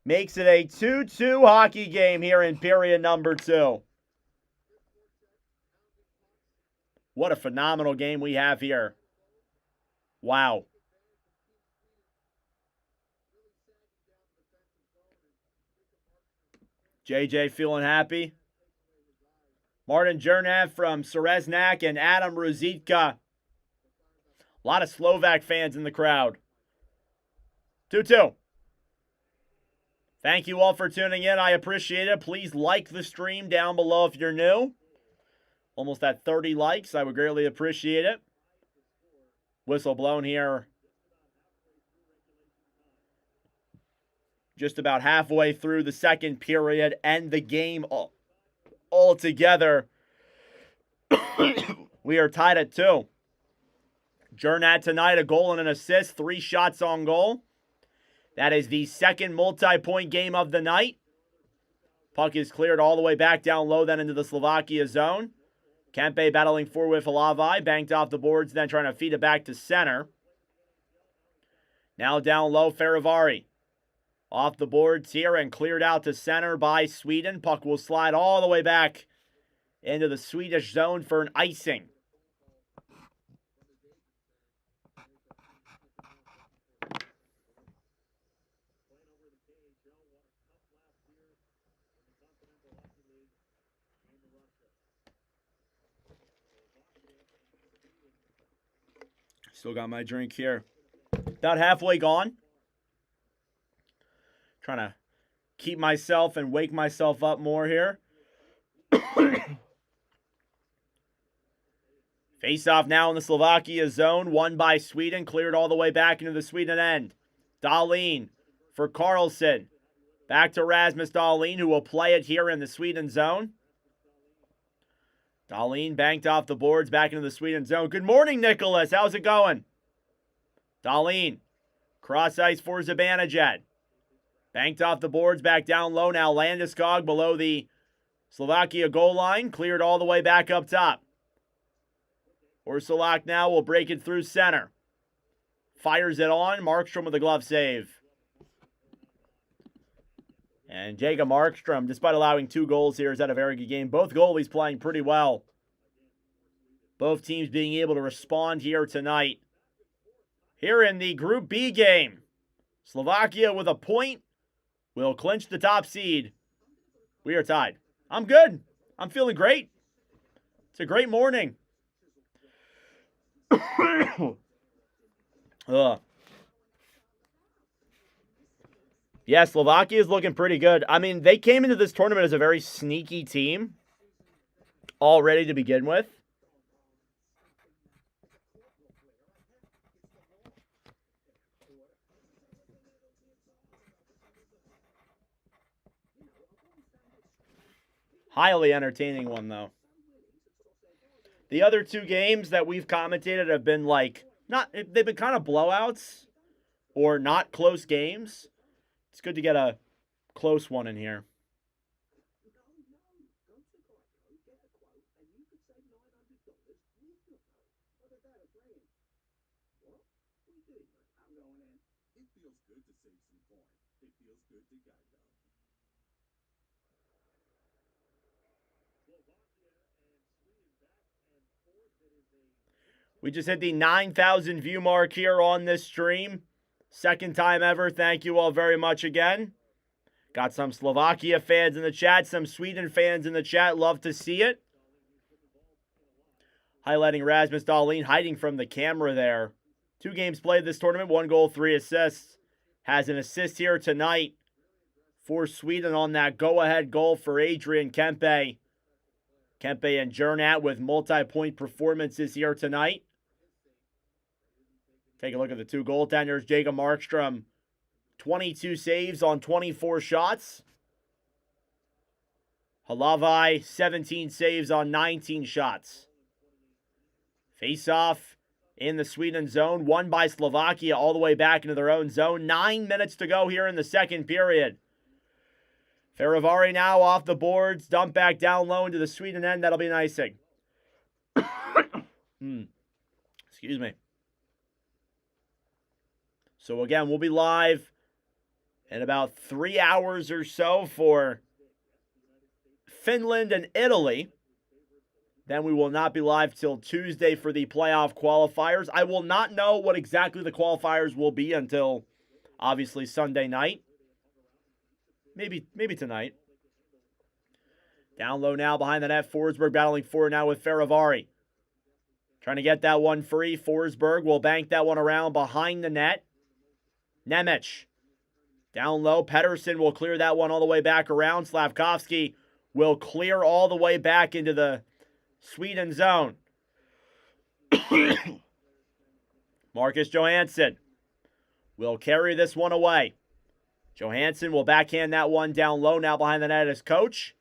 B: Makes it a 2-2 hockey game here in period number 2. What a phenomenal game we have here. Wow. JJ feeling happy. Martin Jernat from Sereznak and Adam Ruzicka. A lot of Slovak fans in the crowd. 2-2. Thank you all for tuning in. I appreciate it. Please like the stream down below if you're new. Almost at 30 likes. I would greatly appreciate it. Whistle blown here. Just about halfway through the second period and the game all together. We are tied at 2. Jernat tonight, a goal and an assist, 3 shots on goal. That is the second multi-point game of the night. Puck is cleared all the way back down low then into the Slovakia zone. Kempe battling forward with Halavai, banked off the boards, then trying to feed it back to center. Now down low, Ferivari. Off the boards here and cleared out to center by Sweden. Puck will slide all the way back into the Swedish zone for an icing. Still got my drink here. About halfway gone. Trying to keep myself and wake myself up more here. Face off now in the Slovakia zone. Won by Sweden. Cleared all the way back into the Sweden end. Dahlin for Carlson. Back to Rasmus Dahlin, who will play it here in the Sweden zone. Dahlin banked off the boards back into the Sweden zone. Good morning, Nicholas. How's it going? Dahlin. Cross ice for Zibanejad. Banked off the boards back down low now. Landeskog below the Slovakia goal line. Cleared all the way back up top. Ursulak now will break it through center. Fires it on. Markstrom with a glove save. And Jacob Markstrom, despite allowing 2 goals here, has had a very good game. Both goalies playing pretty well. Both teams being able to respond here tonight. Here in the Group B game, Slovakia with a point will clinch the top seed. We are tied. I'm good. I'm feeling great. It's a great morning. Yeah, Slovakia is looking pretty good. I mean, they came into this tournament as a very sneaky team already to begin with. Highly entertaining one, though. The other two games that we've commentated have been they've been kind of blowouts or not close games. It's good to get a close one in here. We just hit the 9,000 view mark here on this stream. Second time ever. Thank you all very much again. Got some Slovakia fans in the chat, some Sweden fans in the chat. Love to see it. Highlighting Rasmus Dahlin, hiding from the camera there. 2 games played this tournament, 1 goal, 3 assists. Has an assist here tonight for Sweden on that go-ahead goal for Adrian Kempe. Kempe and Jernat with multi-point performances here tonight. Take a look at the 2 goaltenders. Jacob Markstrom, 22 saves on 24 shots. Halavai, 17 saves on 19 shots. Face-off in the Sweden zone, won by Slovakia all the way back into their own zone. 9 minutes to go here in the second period. Feravari now off the boards, dump back down low into the Sweden end. That'll be an icing. Excuse me. So again, we'll be live in about 3 hours or so for Finland and Italy. Then we will not be live till Tuesday for the playoff qualifiers. I will not know what exactly the qualifiers will be until, obviously, Sunday night. Maybe tonight. Down low now behind the net. Forsberg battling forward now with Feravari. Trying to get that one free. Forsberg will bank that one around behind the net. Nemec. Down low. Patterson will clear that one all the way back around. Slavkovsky will clear all the way back into the Sweden zone. Marcus Johansson will carry this one away. Johansson will backhand that one down low now behind the net as coach.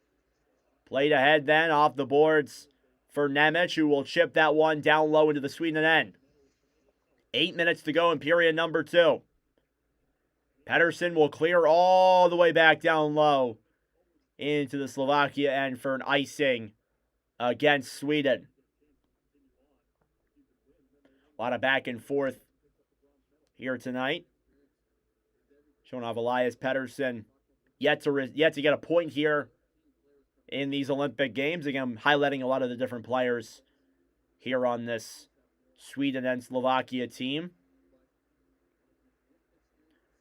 B: Played ahead then off the boards for Nemec, who will chip that one down low into the Sweden end. 8 minutes to go in period number 2. Patterson will clear all the way back down low into the Slovakia end for an icing against Sweden. A lot of back and forth here tonight. Showing off Elias Pettersson. Yet to get a point here in these Olympic Games. Again, highlighting a lot of the different players here on this Sweden and Slovakia team.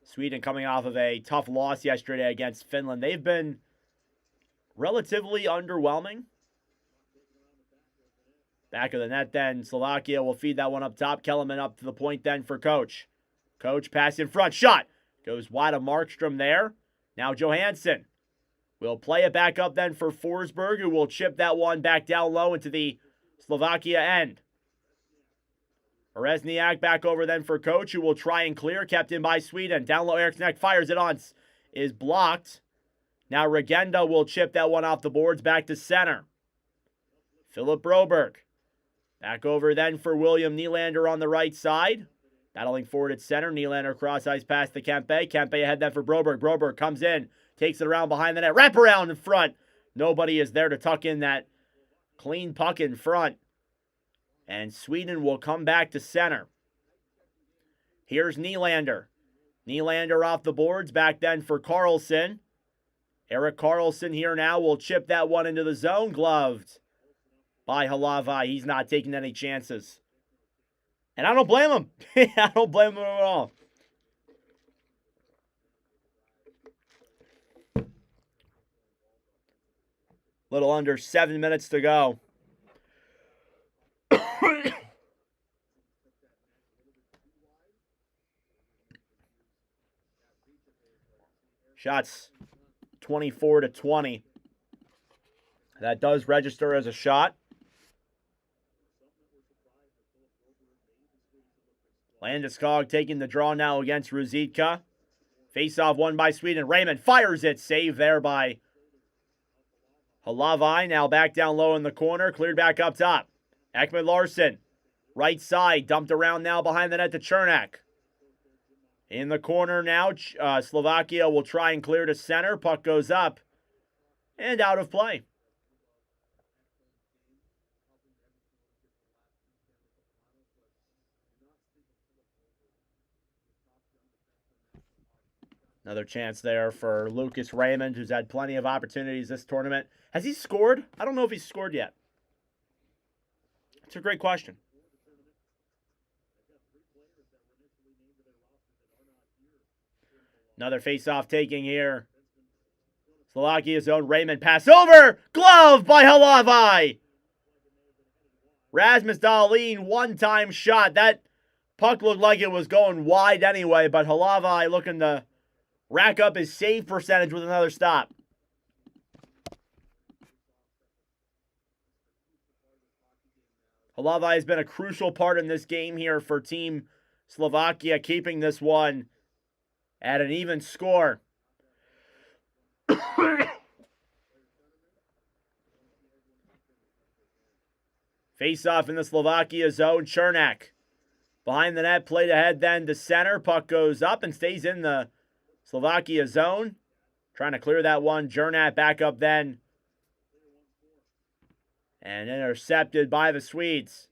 B: Sweden coming off of a tough loss yesterday against Finland. They've been relatively underwhelming. Back of the net then. Slovakia will feed that one up top. Kellerman up to the point then for Coach. Coach pass in front. Shot. Goes wide of Markstrom there. Now Johansson will play it back up then for Forsberg, who will chip that one back down low into the Slovakia end. Rezniak back over then for Coach, who will try and clear, kept in by Sweden. Down low, Eriksson fires it on, is blocked. Now Regenda will chip that one off the boards back to center. Philip Broberg. Back over then for William Nylander on the right side. Battling forward at center. Nylander cross ice pass to Kempe. Kempe ahead then for Broberg. Broberg comes in, takes it around behind the net. Wrap around in front. Nobody is there to tuck in that clean puck in front. And Sweden will come back to center. Here's Nylander. Nylander off the boards. Back then for Karlsson. Erik Karlsson here now will chip that one into the zone. Gloved by Halavai. He's not taking any chances. And I don't blame him. I don't blame him at all. Little under 7 minutes to go. Shots 24-20. That does register as a shot. Landeskog taking the draw now against Ruzicka. Face-off won by Sweden. Raymond fires it. Save there by Halavai. Now back down low in the corner. Cleared back up top. Ekman Larsson. Right side. Dumped around now behind the net to Chernak. In the corner now. Slovakia will try and clear to center. Puck goes up. And out of play. Another chance there for Lucas Raymond, who's had plenty of opportunities this tournament. Has he scored? I don't know if he's scored yet. It's a great question. Another face-off taking here. Slovakia's own Raymond. Pass over. Glove by Halavai. Rasmus Dahlin, one-time shot. That puck looked like it was going wide anyway, but Halavai looking to rack up his save percentage with another stop. Halavai has been a crucial part in this game here for Team Slovakia, keeping this one at an even score. Face-off in the Slovakia zone. Chernak behind the net, played ahead then to center. Puck goes up and stays in the Slovakia zone. Trying to clear that one. Chernak back up then. And intercepted by the Swedes.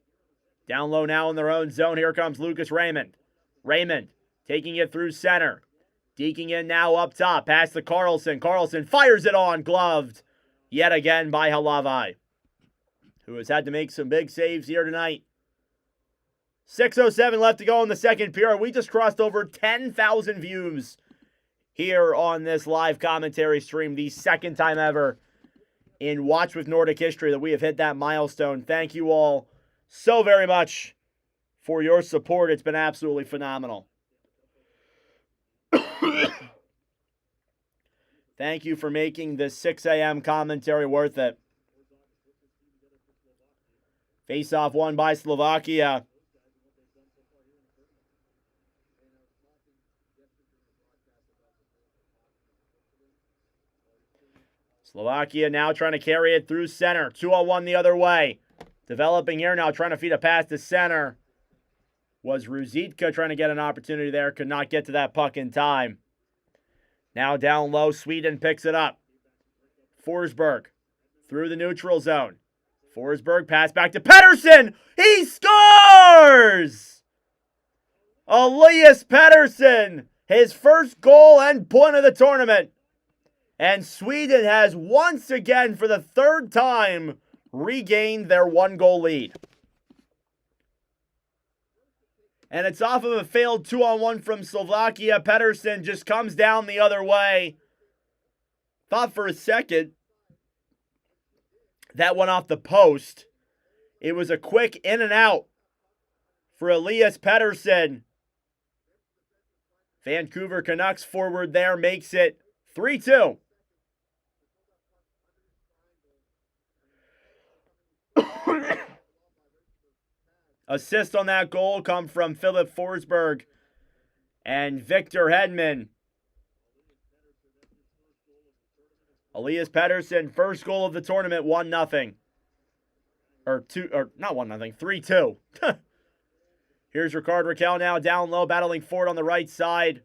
B: Down low now in their own zone. Here comes Lucas Raymond. Raymond taking it through center. Deking in now up top. Pass to Carlson. Carlson fires it on. Gloved yet again by Halavai, who has had to make some big saves here tonight. 6:07 left to go in the second period. We just crossed over 10,000 views here on this live commentary stream. The second time ever in Watch with Nordic history that we have hit that milestone. Thank you all so very much for your support. It's been absolutely phenomenal. Thank you for making this 6 a.m. commentary worth it. Face-off won by Slovakia. Slovakia now trying to carry it through center. 2-on-1 the other way. Developing here now, trying to feed a pass to center. Was Ruzicka trying to get an opportunity there. Could not get to that puck in time. Now down low, Sweden picks it up. Forsberg through the neutral zone. Forsberg pass back to Patterson. He scores! Elias Patterson, his first goal and point of the tournament. And Sweden has once again, for the third time, regained their 1-goal lead. And it's off of a failed 2-on-1 from Slovakia. Patterson just comes down the other way. Thought for a second that went off the post. It was a quick in and out for Elias Patterson. Vancouver Canucks forward there makes it 3-2. Assist on that goal come from Philip Forsberg and Victor Hedman. Elias Patterson, first goal of the tournament, 1-0. Not 1-0, 3-2. Here's Rickard Rakell now down low, battling for it on the right side.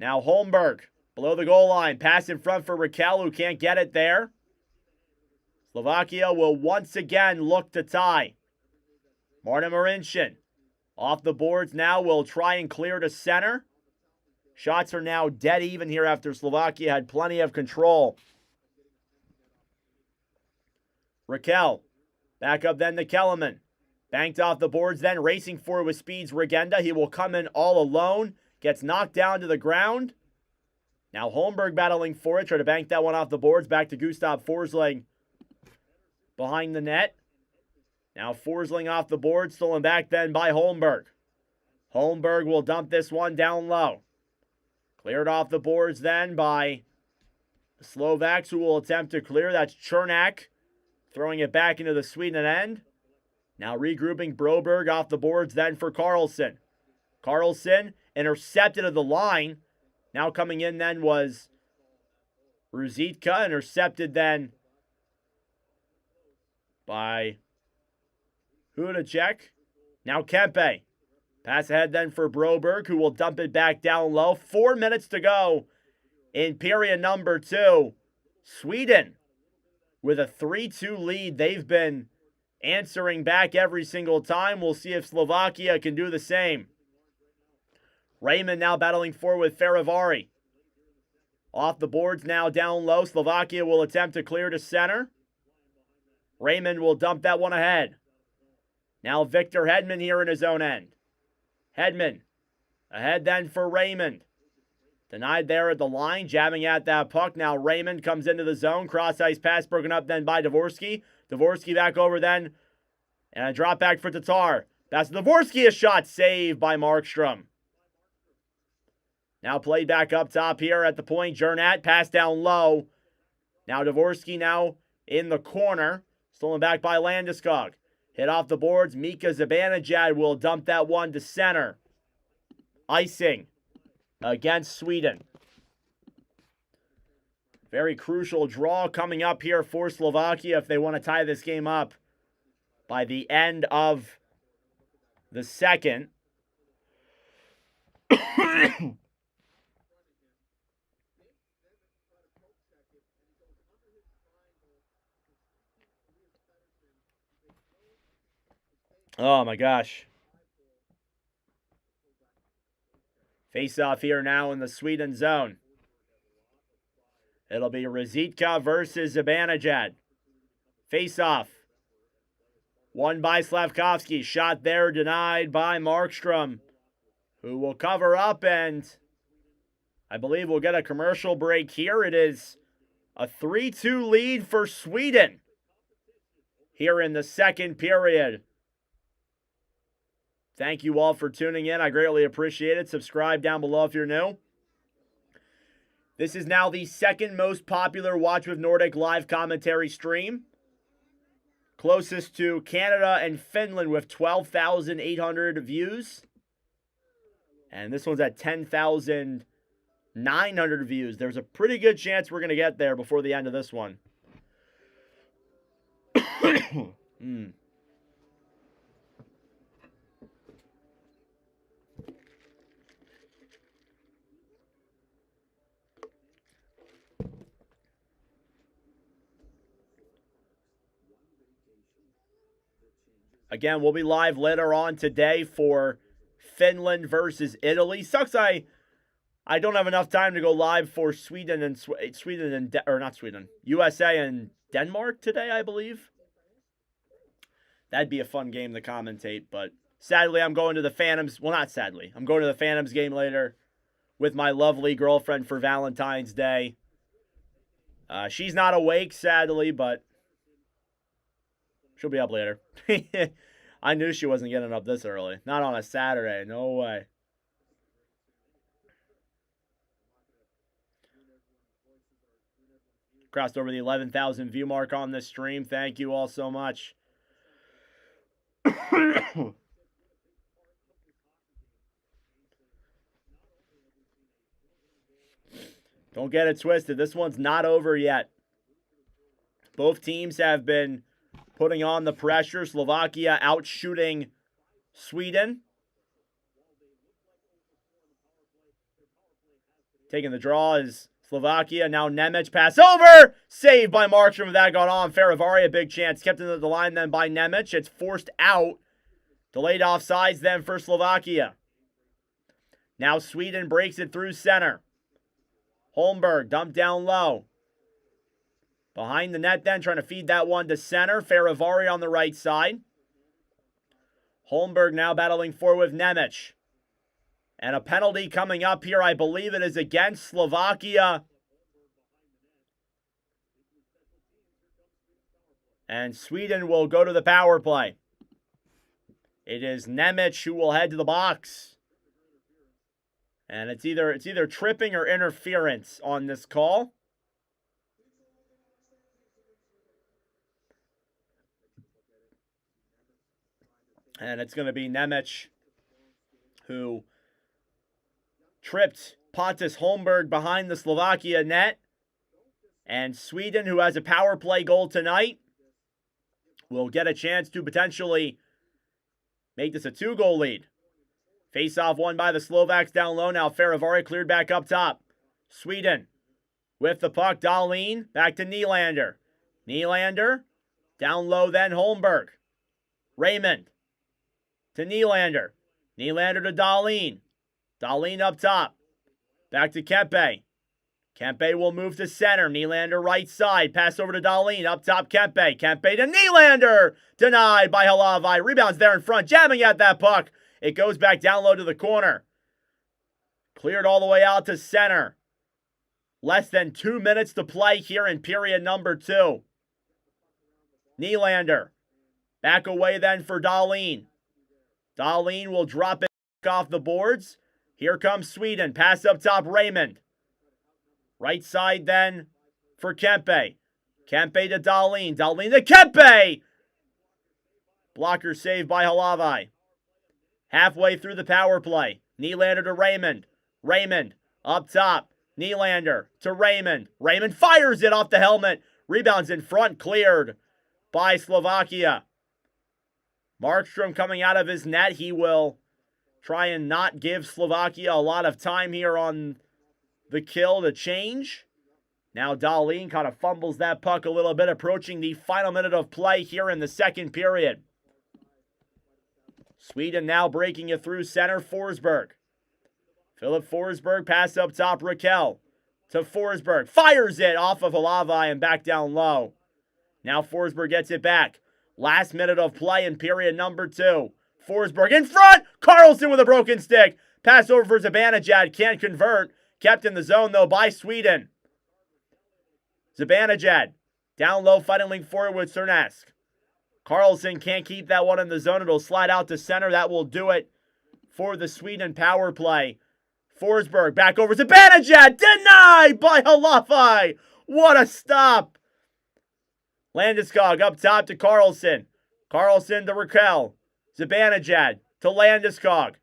B: Now Holmberg, below the goal line. Pass in front for Rakell, who can't get it there. Slovakia will once again look to tie. Martin Marincin off the boards now, will try and clear to center. Shots are now dead even here after Slovakia had plenty of control. Rakell back up then to Kellerman. Banked off the boards then, racing forward with speeds Regenda. He will come in all alone. Gets knocked down to the ground. Now Holmberg battling for it. Try to bank that one off the boards. Back to Gustav Forsling behind the net. Now Forsling off the board. Stolen back then by Holmberg. Holmberg will dump this one down low. Cleared off the boards then by the Slovaks, who will attempt to clear. That's Chernak throwing it back into the Sweden end. Now regrouping Broberg off the boards then for Carlson. Carlson intercepted at the line. Now coming in then was Ruzitka, intercepted then by Hudacek. Now Kempe. Pass ahead then for Broberg, who will dump it back down low. 4 minutes to go in period number 2. Sweden with a 3-2 lead. They've been answering back every single time. We'll see if Slovakia can do the same. Raymond now battling forward with Ferivari. Off the boards now down low. Slovakia will attempt to clear to center. Raymond will dump that one ahead. Now Victor Hedman here in his own end. Hedman ahead then for Raymond. Denied there at the line, jabbing at that puck. Now Raymond comes into the zone. Cross-ice pass broken up then by Dvorsky. Dvorsky back over then. And a drop back for Tatar. Pass to Dvorsky, a shot saved by Markstrom. Now played back up top here at the point. Jernat, pass down low. Now Dvorsky now in the corner. Stolen back by Landeskog. Hit off the boards. Mika Zibanejad will dump that one to center. Icing against Sweden. Very crucial draw coming up here for Slovakia if they want to tie this game up by the end of the second. Oh my gosh. Face off here now in the Sweden zone. It'll be Ruzicka versus Zibanejad. Face off. Won by Slavkovsky. Shot there denied by Markstrom, who will cover up, and I believe we'll get a commercial break here. It is a 3-2 lead for Sweden here in the second period. Thank you all for tuning in. I greatly appreciate it. Subscribe down below if you're new. This is now the second most popular Watch with Nordic live commentary stream. Closest to Canada and Finland with 12,800 views. And this one's at 10,900 views. There's a pretty good chance we're going to get there before the end of this one. Again, we'll be live later on today for Finland versus Italy. Sucks I don't have enough time to go live for USA and Denmark today, I believe. That'd be a fun game to commentate, but sadly I'm going to the Phantoms. Well, not sadly. I'm going to the Phantoms game later with my lovely girlfriend for Valentine's Day. She's not awake, sadly, but she'll be up later. I knew she wasn't getting up this early. Not on a Saturday. No way. Crossed over the 11,000 view mark on this stream. Thank you all so much. Don't get it twisted. This one's not over yet. Both teams have been putting on the pressure. Slovakia out shooting Sweden. Taking the draw is Slovakia. Now Nemec, pass over. Saved by Markstrom. That got on. Ferivari, a big chance. Kept into the line then by Nemec. It's forced out. Delayed offsides then for Slovakia. Now Sweden breaks it through center. Holmberg dumped down low. Behind the net then, trying to feed that one to center. Ferivari on the right side. Holmberg now battling forward with Nemec. And a penalty coming up here. I believe it is against Slovakia. And Sweden will go to the power play. It is Nemec who will head to the box. And it's either tripping or interference on this call. And it's going to be Nemec who tripped Pontus Holmberg behind the Slovakia net. And Sweden, who has a power play goal tonight, will get a chance to potentially make this a 2-goal lead. Face-off won by the Slovaks down low. Now Farivari cleared back up top. Sweden with the puck. Dahlin back to Nylander. Nylander down low then Holmberg. Raymond to Nylander. Nylander to Dahlin. Dahlin up top. Back to Kempe. Kempe will move to center. Nylander right side. Pass over to Dahlin. Up top Kempe. Kempe to Nylander. Denied by Halavai. Rebounds there in front. Jamming at that puck. It goes back down low to the corner. Cleared all the way out to center. Less than 2 minutes to play here in period number 2. Nylander. Back away then for Dahlin. Dahlin will drop it off the boards. Here comes Sweden. Pass up top Raymond. Right side then for Kempe. Kempe to Dahlin. Dahlin to Kempe! Blocker saved by Halavai. Halfway through the power play. Nylander to Raymond. Raymond up top. Nylander to Raymond. Raymond fires it off the helmet. Rebounds in front. Cleared by Slovakia. Markstrom coming out of his net. He will try and not give Slovakia a lot of time here on the kill to change. Now Dahlin kind of fumbles that puck a little bit, approaching the final minute of play here in the second period. Sweden now breaking it through center. Forsberg. Philip Forsberg, pass up top. Raquel to Forsberg. Fires it off of Halavai and back down low. Now Forsberg gets it back. Last minute of play in period number 2. Forsberg in front. Karlsson with a broken stick. Pass over for Zibanejad. Can't convert. Kept in the zone, though, by Sweden. Zibanejad down low, fighting link forward with Cernesk. Karlsson can't keep that one in the zone. It'll slide out to center. That will do it for the Sweden power play. Forsberg back over Zibanejad. Denied by Halavai. What a stop. Landeskog up top to Karlsson. Karlsson to Raquel. Zibanejad to Landeskog.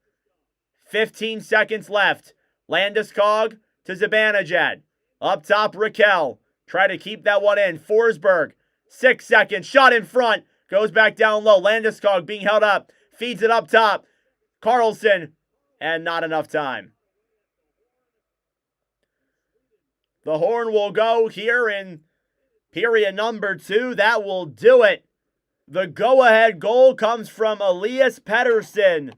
B: 15 seconds left. Landeskog to Zibanejad. Up top, Raquel. Try to keep that one in. Forsberg. 6 seconds. Shot in front. Goes back down low. Landeskog being held up. Feeds it up top. Karlsson. And not enough time. The horn will go here in period number 2. That will do it. The go-ahead goal comes from Elias Patterson.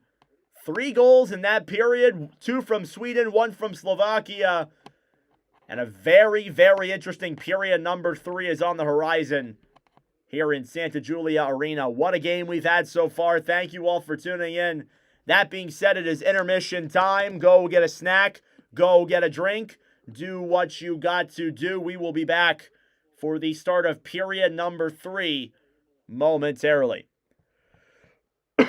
B: 3 goals in that period. 2 from Sweden, 1 from Slovakia. And a very, very interesting period number 3 is on the horizon here in Santa Julia Arena. What a game we've had so far. Thank you all for tuning in. That being said, it is intermission time. Go get a snack. Go get a drink. Do what you got to do. We will be back for the start of period number 3 momentarily.
C: This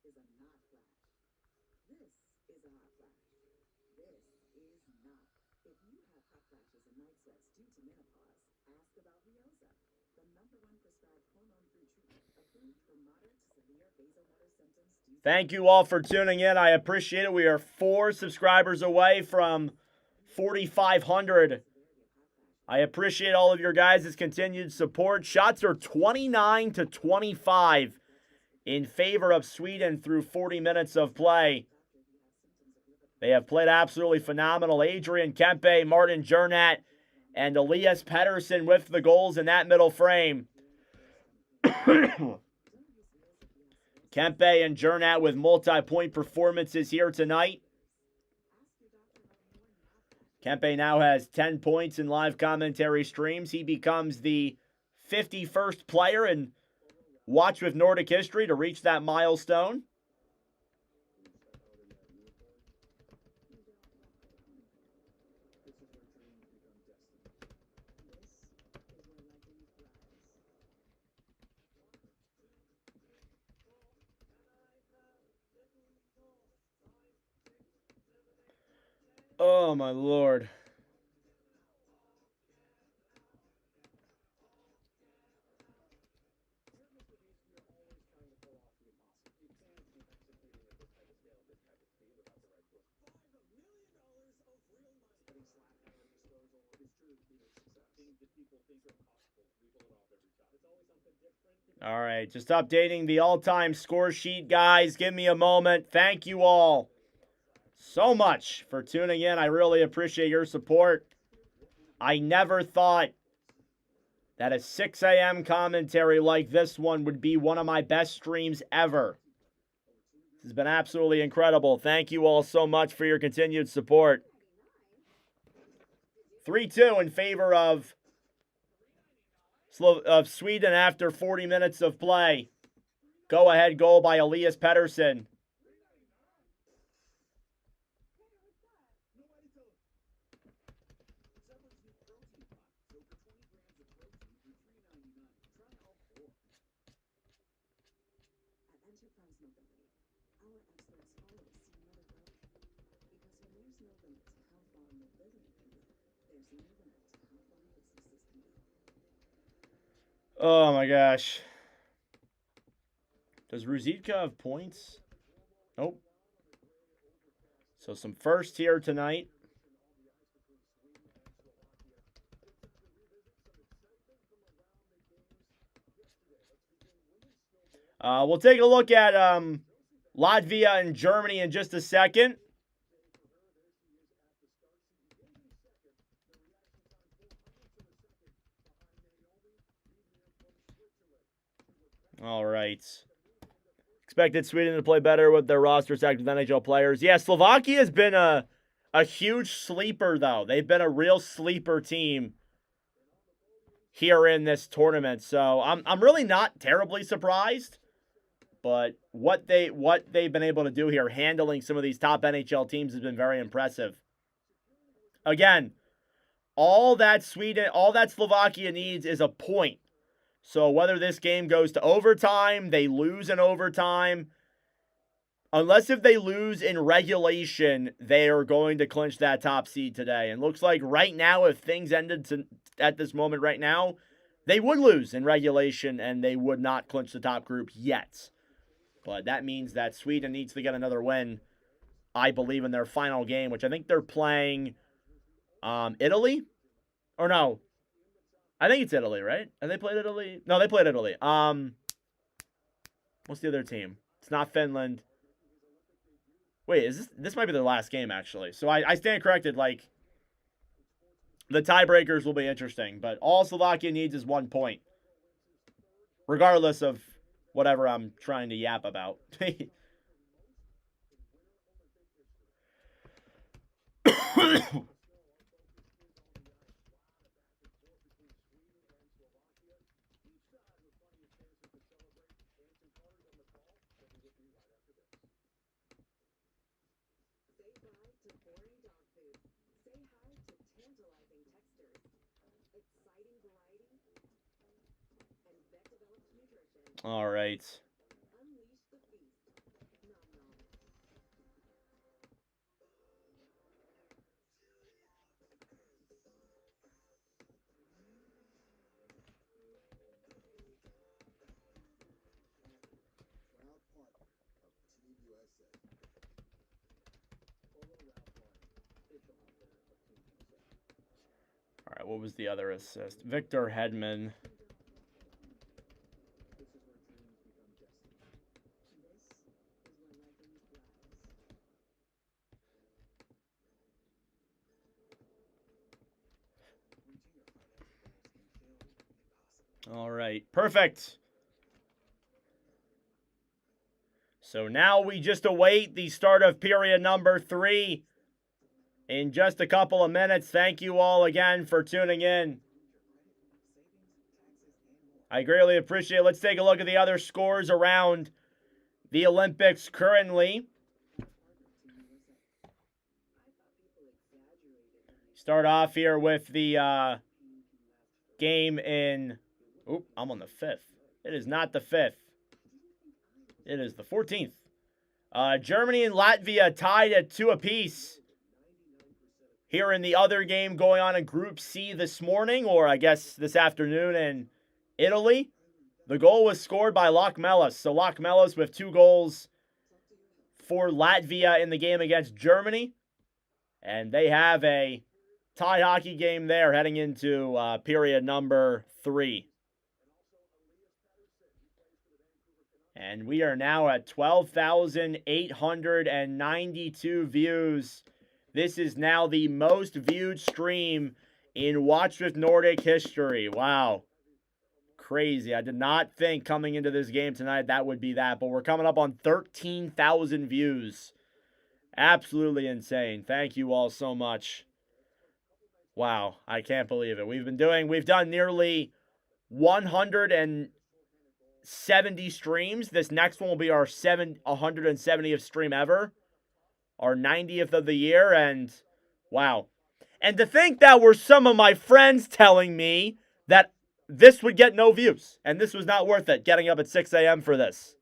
C: is a hot flash. This is a not flash. This is a hot flash. This is not. If you have hot flashes and night sweats due to menopause, ask about Riosa, the #1 prescribed hormone-free treatment approved for moderate to severe vasomotor symptoms.
B: Thank you all for tuning in. I appreciate it. We are 4 subscribers away from 4,500. I appreciate all of your guys' continued support. Shots are 29-25 in favor of Sweden through 40 minutes of play. They have played absolutely phenomenal. Adrian Kempe, Martin Jernat, and Elias Pettersson with the goals in that middle frame. Kempe and Jernat with multi-point performances here tonight. Kempe now has 10 points in live commentary streams. He becomes the 51st player in Watch with Nordic history to reach that milestone. Oh, my Lord. All right, just updating the all-time score sheet, guys. Give me a moment. Thank you all so much for tuning in. I really appreciate your support. I never thought that a 6 a.m. commentary like this one would be one of my best streams ever. This has been absolutely incredible. Thank you all so much for your continued support. 3-2 in favor of Sweden after 40 minutes of play. Go-ahead goal by Elias Patterson. Oh my gosh. Does Ruzicka have points? Nope. So some first here tonight. We'll take a look at Latvia and Germany in just a second. All right. Expected Sweden to play better with their roster stacked with NHL players. Yeah, Slovakia has been a huge sleeper, though. They've been a real sleeper team here in this tournament. So I'm really not terribly surprised. But what they've been able to do here, handling some of these top NHL teams, has been very impressive. Again, all that Slovakia needs is a point. So whether this game goes to overtime, they lose in overtime, unless if they lose in regulation, they are going to clinch that top seed today. And looks like right now, if things ended at this moment right now, they would lose in regulation and they would not clinch the top group yet. But that means that Sweden needs to get another win, I believe, in their final game, which I think they're playing Italy? Or no. I think it's Italy, right? Have they played Italy? No, they played Italy. What's the other team? It's not Finland. Wait, is this might be their last game, actually. So I stand corrected. Like, the tiebreakers will be interesting. But all Slovakia needs is 1 point. Regardless of whatever I'm trying to yap about. All right. All right, what was the other assist? Victor Hedman. All right, perfect. So now we just await the start of period number 3 in just a couple of minutes. Thank you all again for tuning in. I greatly appreciate it. Let's take a look at the other scores around the Olympics currently. Start off here with the game in... Oop, I'm on the 5th. It is not the 5th. It is the 14th. Germany and Latvia tied at 2 apiece. Here in the other game going on in Group C this morning, or I guess this afternoon in Italy. The goal was scored by Lokmelis. So Lokmelis with 2 goals for Latvia in the game against Germany. And they have a tie hockey game there heading into period number 3. And we are now at 12,892 views. This is now the most viewed stream in Watch with Nordic history. Wow. Crazy. I did not think coming into this game tonight that would be that. But we're coming up on 13,000 views. Absolutely insane. Thank you all so much. Wow. I can't believe it. We've done nearly 170 streams. This next one will be our 170th stream ever. Our 90th of the year, and wow. And to think that were some of my friends telling me that this would get no views, and this was not worth it, getting up at 6 a.m. for this.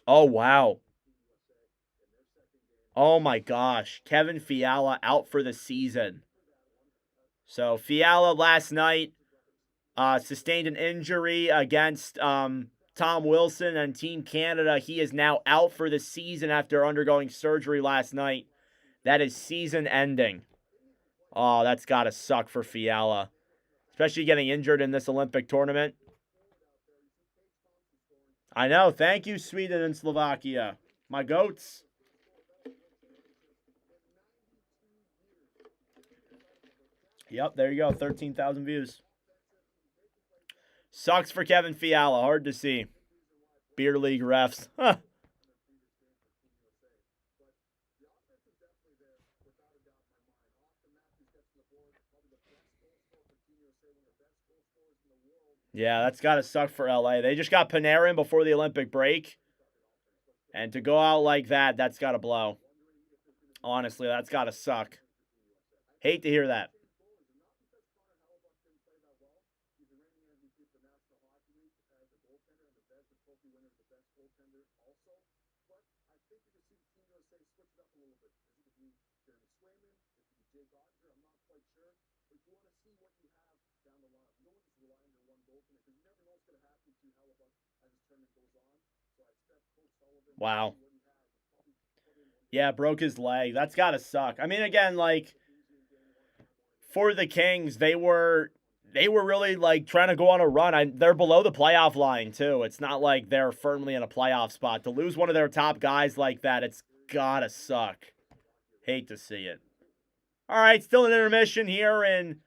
B: Oh, wow. Oh, my gosh. Kevin Fiala out for the season. So, Fiala last night sustained an injury against Tom Wilson and Team Canada. He is now out for the season after undergoing surgery last night. That is season ending. Oh, that's got to suck for Fiala. Especially getting injured in this Olympic tournament. I know. Thank you, Sweden and Slovakia. My goats. Yep, there you go. 13,000 views. Sucks for Kevin Fiala. Hard to see. Beer league refs. Huh. Yeah, that's got to suck for LA. They just got Panarin before the Olympic break. And to go out like that, that's got to blow. Honestly, that's got to suck. Hate to hear that. Wow. Yeah, broke his leg. That's got to suck. I mean, again, like, for the Kings, they were really, like, trying to go on a run. They're below the playoff line, too. It's not like they're firmly in a playoff spot. To lose one of their top guys like that, it's got to suck. Hate to see it. All right, still an intermission here in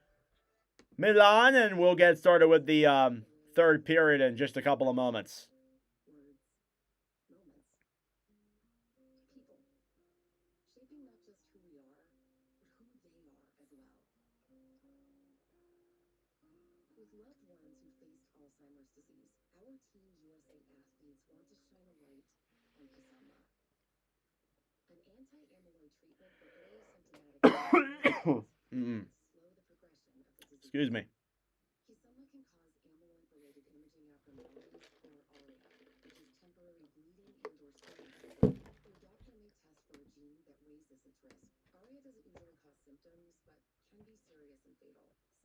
B: Milan, and we'll get started with the third period in just a couple of moments. Excuse me.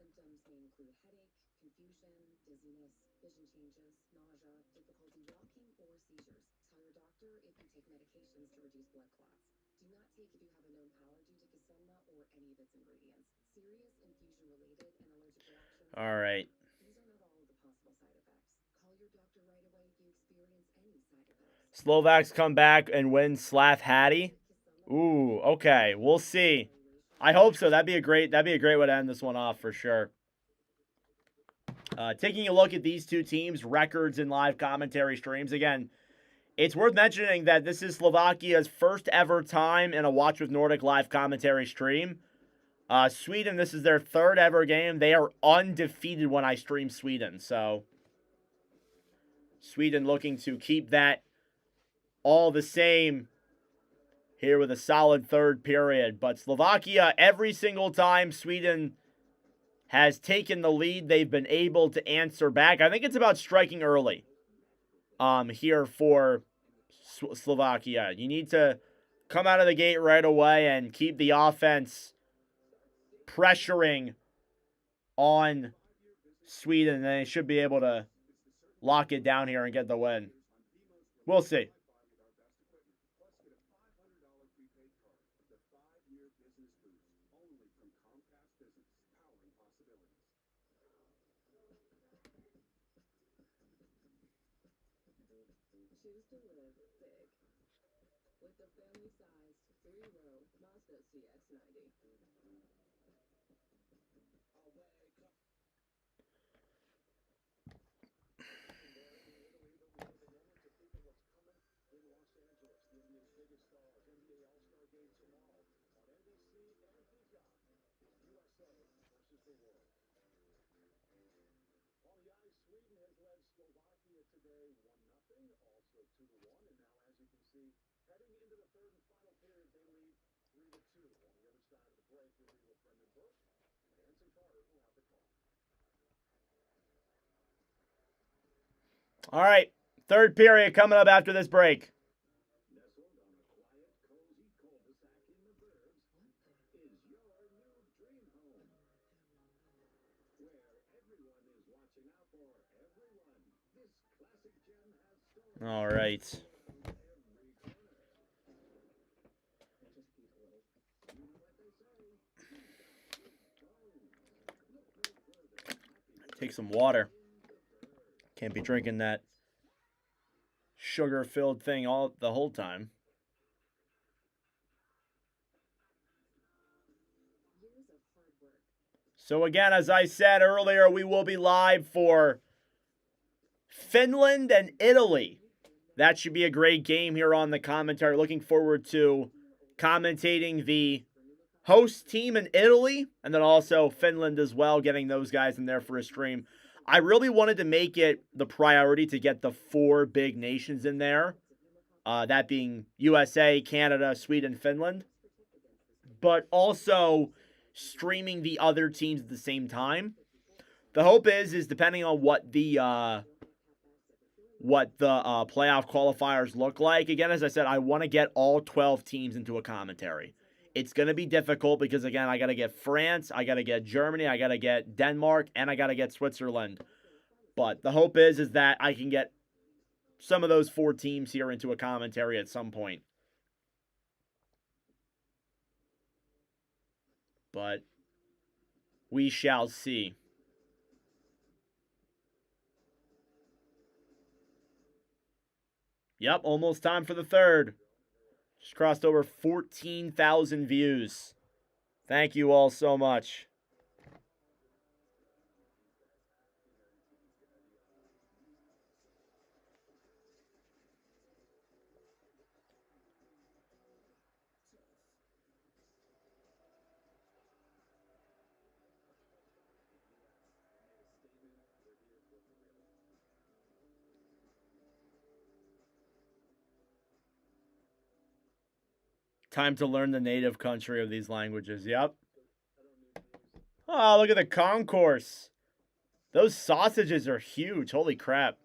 C: Symptoms may include headache, confusion, dizziness, vision changes, nausea, difficulty walking, or seizures. Tell your doctor if you take medications to reduce blood clots. Do not take if you have a known allergy to Kiselma or any of its ingredients. Serious infusion-related and allergic reactions.
B: All right.
C: These are not all of the possible side effects. Call your doctor right away if you experience any side effects.
B: Slovaks come back and win Slav Hattie. Ooh, okay. We'll see. I hope so. That'd be a great way to end this one off for sure. Taking a look at these two teams' records in live commentary streams. Again, It's worth mentioning that this is Slovakia's first ever time in a Watch with Nordic live commentary stream. Sweden, this is their third ever game. They are undefeated when I stream Sweden. So, Sweden looking to keep that all the same here with a solid third period. But Slovakia, every single time Sweden has taken the lead, they've been able to answer back. I think it's about striking early here for Slovakia. You need to come out of the gate right away and keep the offense pressuring on Sweden, and they should be able to lock it down here and get the win. We'll see.
C: Choose to live big with the family-sized 3-row Mazda CX-90.
D: On the ice, Sweden has led Slovakia today 1-0, also 2-1, and now, as you can see, heading into the third and final period, they lead 3-2. On the other side of the break, we'll be with Brendan Burke, and Anson Carter will have the call.
B: All right, third period coming up after this break.
D: Nestled on a quiet, cozy cul-de-sac in the burbs is your new dream home, where everyone is watching out for everyone. This classic gem has stories
B: All right.
D: on every corner. You know what they say, you've got big bones. Look no further. Happy
B: Take some water. Can't be drinking that sugar-filled thing the whole time.
C: Years of hard work.
B: So again, as I said earlier, we will be live for Finland and Italy. That should be a great game here on the commentary. Looking forward to commentating the host team in Italy and then also Finland as well, getting those guys in there for a stream. I really wanted to make it the priority to get the 4 big nations in there, that being USA, Canada, Sweden, Finland, but also streaming the other teams at the same time. The hope is depending on what the playoff qualifiers look like. Again, as I said, I want to get all 12 teams into a commentary. It's going to be difficult because, again, I got to get France, I got to get Germany, I got to get Denmark, and I got to get Switzerland. But the hope is that I can get some of those 4 teams here into a commentary at some point. But we shall see. Yep, almost time for the third. Just crossed over 14,000 views. Thank you all so much. Time to learn the native country of these languages. Yep. Oh, look at the concourse. Those sausages are huge. Holy crap.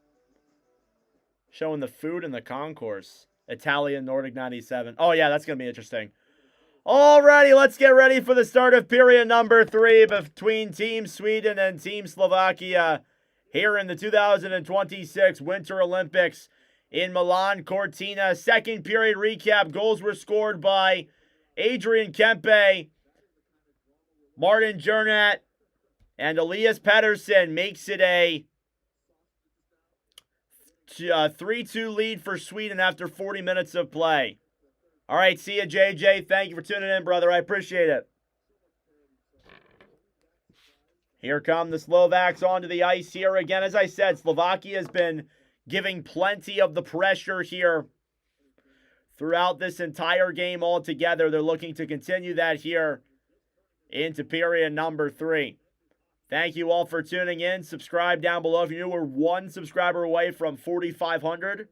B: Showing the food in the concourse. Italian Nordic 97. Oh, yeah, that's going to be interesting. Alrighty, let's get ready for the start of period number 3 between Team Sweden and Team Slovakia here in the 2026 Winter Olympics in Milan Cortina. Second period recap. Goals were scored by Adrian Kempe, Martin Jernat, and Elias Patterson. Makes it a 3-2 lead for Sweden after 40 minutes of play. All right, see you, JJ. Thank you for tuning in, brother. I appreciate it. Here come the Slovaks onto the ice here again. As I said, Slovakia has been giving plenty of the pressure here throughout this entire game altogether. They're looking to continue that here into period number 3. Thank you all for tuning in. Subscribe down below if you're new. We're 1 subscriber away from 4,500.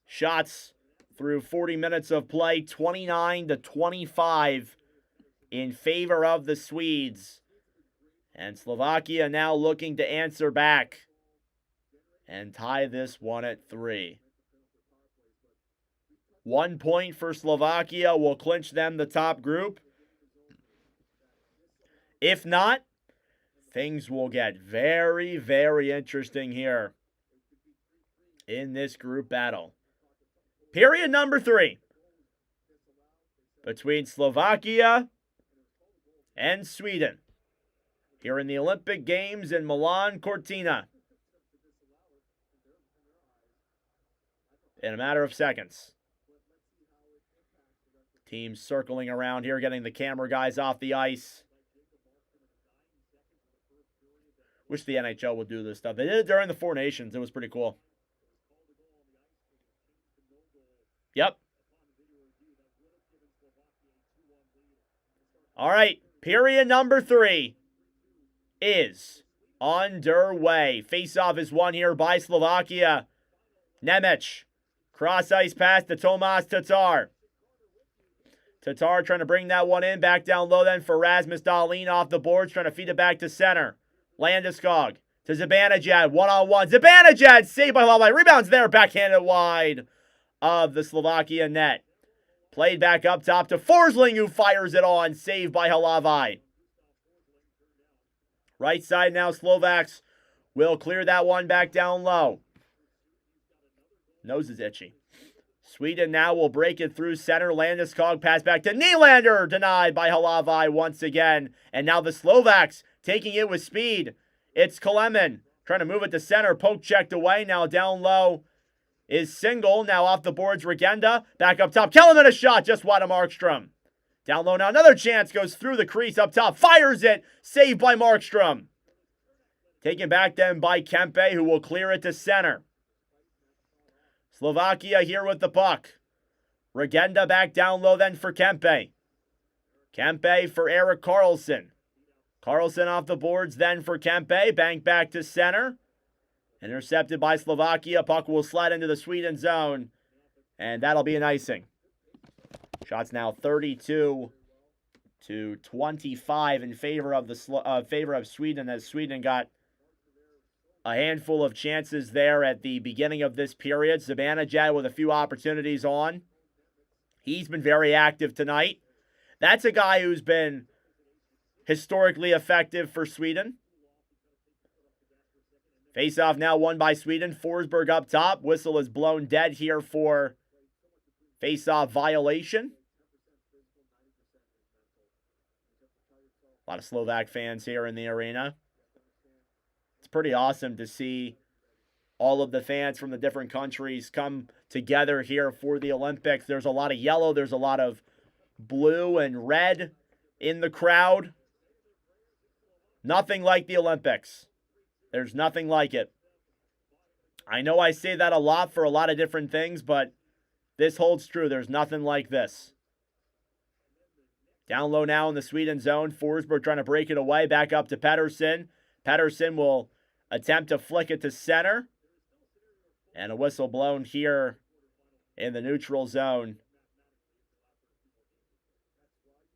B: Shots through 40 minutes of play, 29-25 in favor of the Swedes. And Slovakia now looking to answer back and tie this one at 3. 1 point for Slovakia will clinch them the top group. If not, things will get very, very interesting here in this group battle. Period number 3 between Slovakia and Sweden here in the Olympic Games in Milan Cortina in a matter of seconds. Teams circling around here, getting the camera guys off the ice. Wish the NHL would do this stuff. They did it during the Four Nations. It was pretty cool. Yep. All right. Period number 3 is underway. Face-off is won here by Slovakia. Nemec. Cross-ice pass to Tomas Tatar. Tatar trying to bring that one in. Back down low then for Rasmus Dahlin off the boards. Trying to feed it back to center. Landeskog to Zibanejad. One-on-one. Zibanejad saved by Halavai. Rebounds there. Backhanded wide of the Slovakia net. Played back up top to Forsling, who fires it on. Saved by Halavai. Right side now, Slovaks will clear that one back down low. Nose is itchy. Sweden now will break it through center. Landeskog pass back to Nylander. Denied by Halavai once again. And now the Slovaks taking it with speed. It's Kelemen trying to move it to center. Poke checked away. Now down low is Single. Now off the boards, Regenda. Back up top. Kelemen a shot just wide of Markstrom. Down low now. Another chance. Goes through the crease up top. Fires it. Saved by Markstrom. Taken back then by Kempe, who will clear it to center. Slovakia here with the puck. Regenda back down low then for Kempe. Kempe for Erik Karlsson. Karlsson off the boards then for Kempe. Bank back to center. Intercepted by Slovakia. Puck will slide into the Sweden zone. And that'll be an icing. Shots now 32-25 in favor of Sweden, as Sweden got a handful of chances there at the beginning of this period. Zibanejad with a few opportunities on. He's been very active tonight. That's a guy who's been historically effective for Sweden. Face-off now won by Sweden. Forsberg up top. Whistle is blown dead here for face-off violation. A lot of Slovak fans here in the arena. It's pretty awesome to see all of the fans from the different countries come together here for the Olympics. There's a lot of yellow. There's a lot of blue and red in the crowd. Nothing like the Olympics. There's nothing like it. I know I say that a lot for a lot of different things, but this holds true. There's nothing like this. Down low now in the Sweden zone. Forsberg trying to break it away. Back up to Patterson. Patterson will attempt to flick it to center. And a whistle blown here in the neutral zone.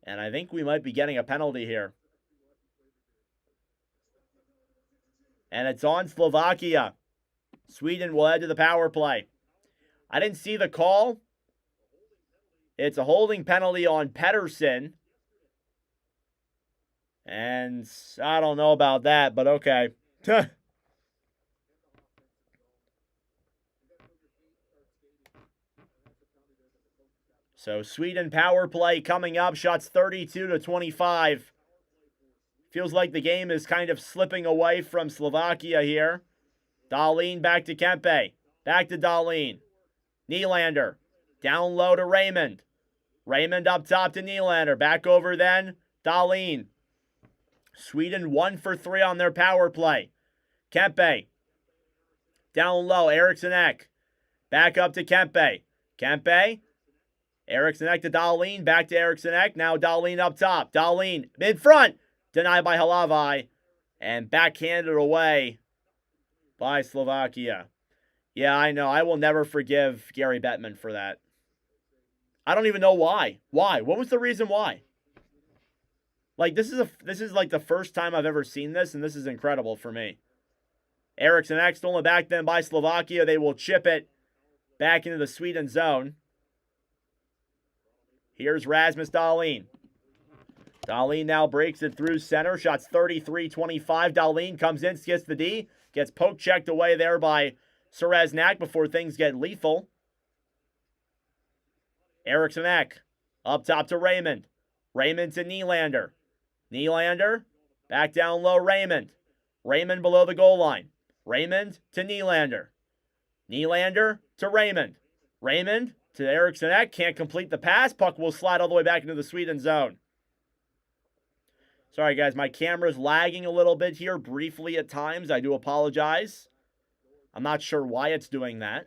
B: And I think we might be getting a penalty here. And it's on Slovakia. Sweden will head to the power play. I didn't see the call. It's a holding penalty on Patterson. And I don't know about that, but okay. So Sweden power play coming up. Shots 32-25. Feels like the game is kind of slipping away from Slovakia here. Dahlin back to Kempe. Back to Dahlin. Nylander. Down low to Raymond. Raymond up top to Nylander. Back over then. Dahlin. Sweden 1 for 3 on their power play. Kempe. Down low, Eriksson Ek. Back up to Kempe. Kempe. Eriksson Ek to Dahlin. Back to Eriksson Ek. Now Dahlin up top. Dahlin in front. Denied by Halavai. And backhanded away by Slovakia. Yeah, I know. I will never forgive Gary Bettman for that. I don't even know why. Why? What was the reason why? Like, this is like the first time I've ever seen this, and this is incredible for me. Eriksson Ek stolen back then by Slovakia. They will chip it back into the Sweden zone. Here's Rasmus Dahlin. Dahlin now breaks it through center. Shots 33-25. Dahlin comes in, gets the D. Gets poke-checked away there by Sereznak before things get lethal. Eriksson Ek up top to Raymond. Raymond to Nylander. Nylander back down low, Raymond. Raymond below the goal line. Raymond to Nylander. Nylander to Raymond. Raymond to Eriksson Ek. Can't complete the pass. Puck will slide all the way back into the Sweden zone. Sorry, guys. My camera's lagging a little bit here briefly at times. I do apologize. I'm not sure why it's doing that.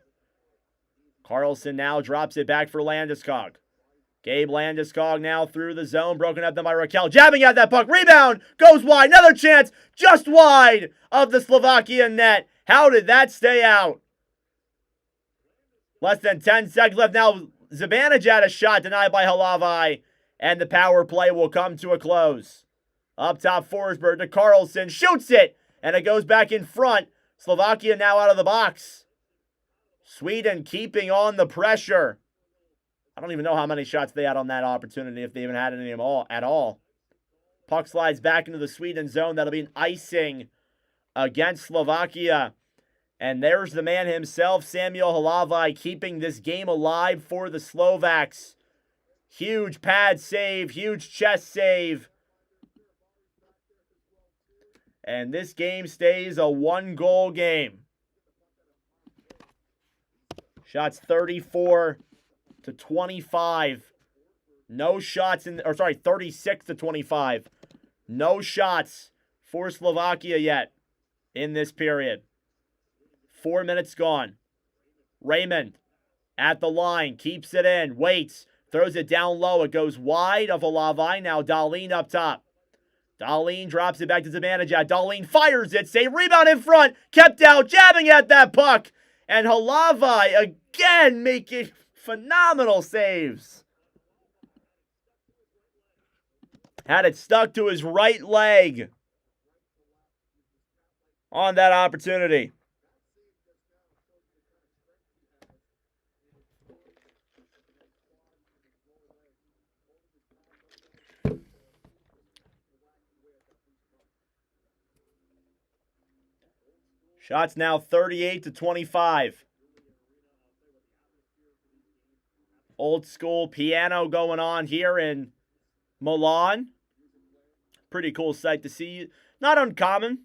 B: Carlson now drops it back for Landeskog. Gabe Landeskog now through the zone. Broken up then by Raquel. Jabbing at that puck. Rebound. Goes wide. Another chance. Just wide of the Slovakian net. How did that stay out? Less than 10 seconds left. Now Zibanejad a shot denied by Halavai. And the power play will come to a close. Up top, Forsberg to Carlson. Shoots it. And it goes back in front. Slovakia now out of the box. Sweden keeping on the pressure. I don't even know how many shots they had on that opportunity, if they even had any at all. Puck slides back into the Sweden zone. That'll be an icing against Slovakia. And there's the man himself, Samuel Halavai, keeping this game alive for the Slovaks. Huge pad save, huge chest save. And this game stays a one-goal game. Shots 34-25. No shots 36-25. No shots for Slovakia yet in this period. 4 minutes gone. Raymond at the line, keeps it in, waits, throws it down low. It goes wide of Halavai. Now Dahlin up top. Dahlin drops it back to Zibanejad. Dahlin fires it. Save, rebound in front. Kept out, jabbing at that puck. And Halavai again making phenomenal saves. Had it stuck to his right leg on that opportunity. Shots now 38-25. Old school piano going on here in Milan. Pretty cool sight to see. Not uncommon.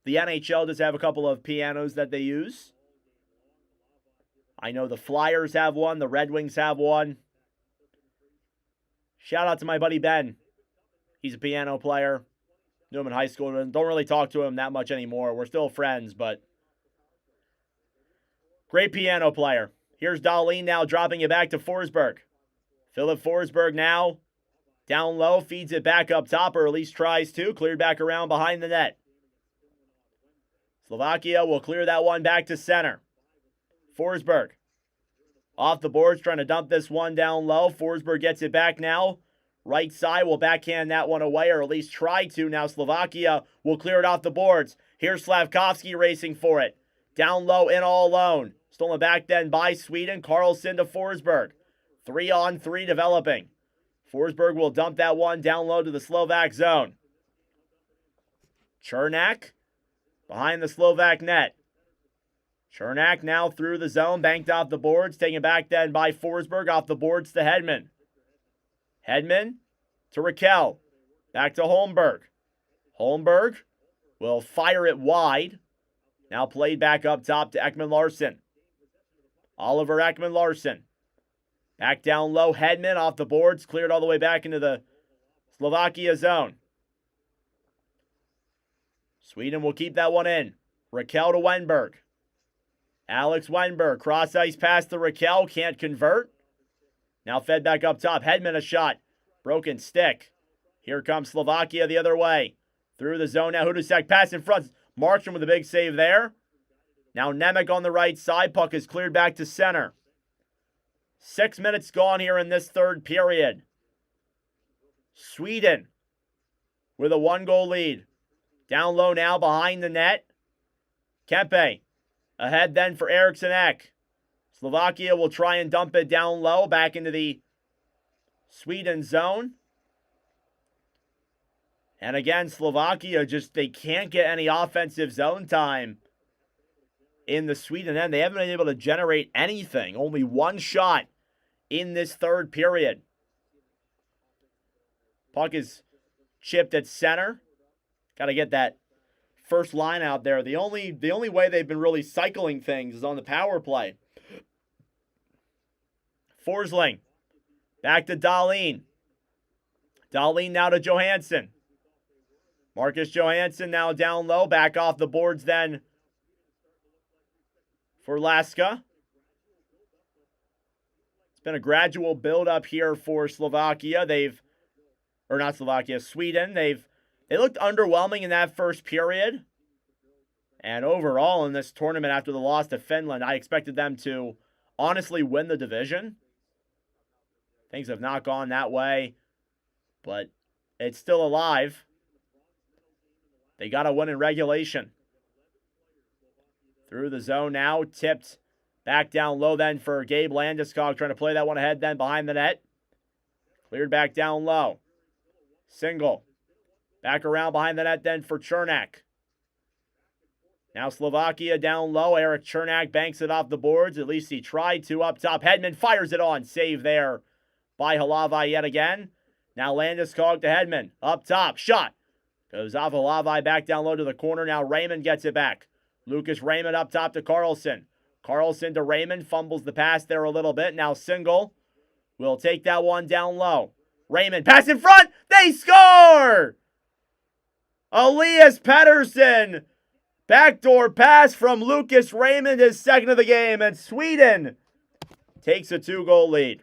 B: The NHL does have a couple of pianos that they use. I know the Flyers have one. The Red Wings have one. Shout out to my buddy Ben. He's a piano player. Knew him in high school. Don't really talk to him that much anymore. We're still friends, but great piano player. Here's Dahlin now dropping it back to Forsberg. Philip Forsberg now down low, feeds it back up top, or at least tries to. Cleared back around behind the net. Slovakia will clear that one back to center. Forsberg off the boards, trying to dump this one down low. Forsberg gets it back now. Right side will backhand that one away, or at least try to. Now Slovakia will clear it off the boards. Here's Slavkovsky racing for it. Down low in all alone. Stolen back then by Sweden. Carlson to Forsberg. 3-on-3 developing. Forsberg will dump that one down low to the Slovak zone. Chernak behind the Slovak net. Chernak now through the zone, banked off the boards. Taken back then by Forsberg, off the boards to Hedman. Hedman to Raquel. Back to Holmberg. Holmberg will fire it wide. Now played back up top to Ekman-Larsson. Oliver Ekman-Larsson. Back down low. Hedman off the boards. Cleared all the way back into the Slovakia zone. Sweden will keep that one in. Raquel to Wenberg. Alex Wenberg, cross ice pass to Raquel, can't convert. Now fed back up top. Hedman a shot. Broken stick. Here comes Slovakia the other way. Through the zone now. Hudusek pass in front. Markstrom with a big save there. Now Nemec on the right side. Puck is cleared back to center. 6 minutes gone here in this third period. Sweden with a 1-goal lead. Down low now behind the net. Kempe ahead then for Eriksson Ek. Slovakia will try and dump it down low back into the Sweden zone. And again, Slovakia they can't get any offensive zone time in the Sweden end. They haven't been able to generate anything. Only one shot in this third period. Puck is chipped at center. Got to get that first line out there. The only way they've been really cycling things is on the power play. Forsling. Back to Dahlin. Dahlin now to Johansson. Marcus Johansson now down low. Back off the boards then for Laska. It's been a gradual build-up here for Slovakia. Sweden. They looked underwhelming in that first period. And overall in this tournament after the loss to Finland, I expected them to honestly win the division. Things have not gone that way, but it's still alive. They got to win in regulation. Through the zone now, tipped back down low then for Gabe Landeskog, trying to play that one ahead then behind the net. Cleared back down low. Single. Back around behind the net then for Chernak. Now Slovakia down low. Eric Chernak banks it off the boards. At least he tried to up top. Hedman fires it on. Save there by Halavai yet again. Now Landeskog to Hedman. Up top. Shot. Goes off Halavai back down low to the corner. Now Raymond gets it back. Lucas Raymond up top to Carlson. Carlson to Raymond. Fumbles the pass there a little bit. Now Single will take that one down low. Raymond pass in front. They score! Elias Patterson. Backdoor pass from Lucas Raymond, his second of the game. And Sweden takes a 2-goal lead.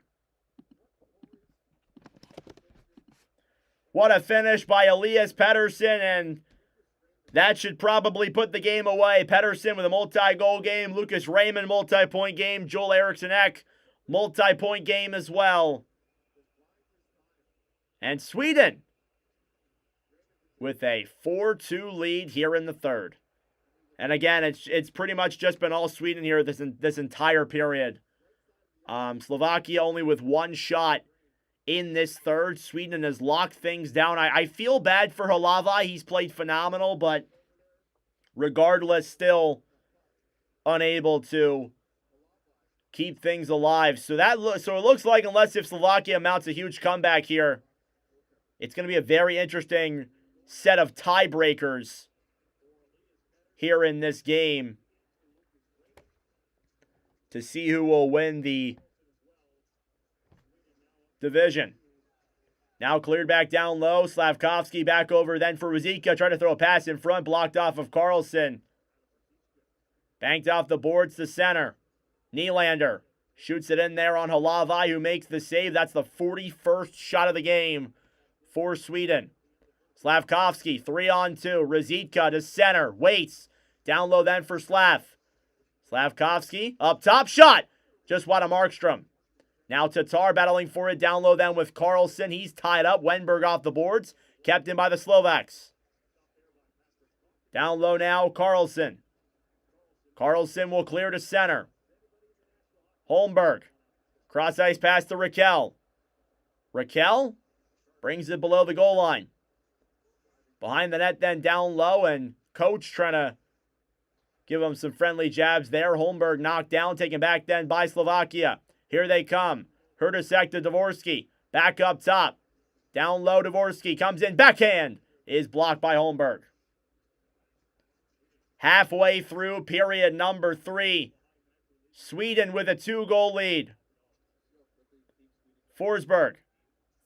B: What a finish by Elias Patterson, and that should probably put the game away. Patterson with a multi-goal game. Lucas Raymond, multi-point game. Joel Eriksson Ek, multi-point game as well. And Sweden with a 4-2 lead here in the third. And again, it's pretty much just been all Sweden here this entire period. Slovakia only with one shot in this third. Sweden has locked things down. I feel bad for Halavai. He's played phenomenal, but regardless, still unable to keep things alive. So it looks like unless if Slovakia mounts a huge comeback here, it's going to be a very interesting set of tiebreakers here in this game to see who will win the division. Now cleared back down low. Slavkovsky back over then for Ruzicka. Tried to throw a pass in front. Blocked off of Carlson. Banked off the boards to center. Nylander shoots it in there on Halavai, who makes the save. That's the 41st shot of the game for Sweden. Slavkovsky, 3-on-2. Ruzicka to center. Waits. Down low then for Slavkovsky. Up top. Shot. Just wide of Markstrom. Now Tatar battling for it down low then with Carlson. He's tied up. Wenberg off the boards. Kept in by the Slovaks. Down low now, Carlson. Carlson will clear to center. Holmberg. Cross ice pass to Raquel. Raquel brings it below the goal line. Behind the net then down low, and coach trying to give him some friendly jabs there. Holmberg knocked down, taken back then by Slovakia. Here they come. Hrdusek to Dvorsky. Back up top. Down low, Dvorsky comes in. Backhand is blocked by Holmberg. Halfway through period number 3. Sweden with a 2-goal lead. Forsberg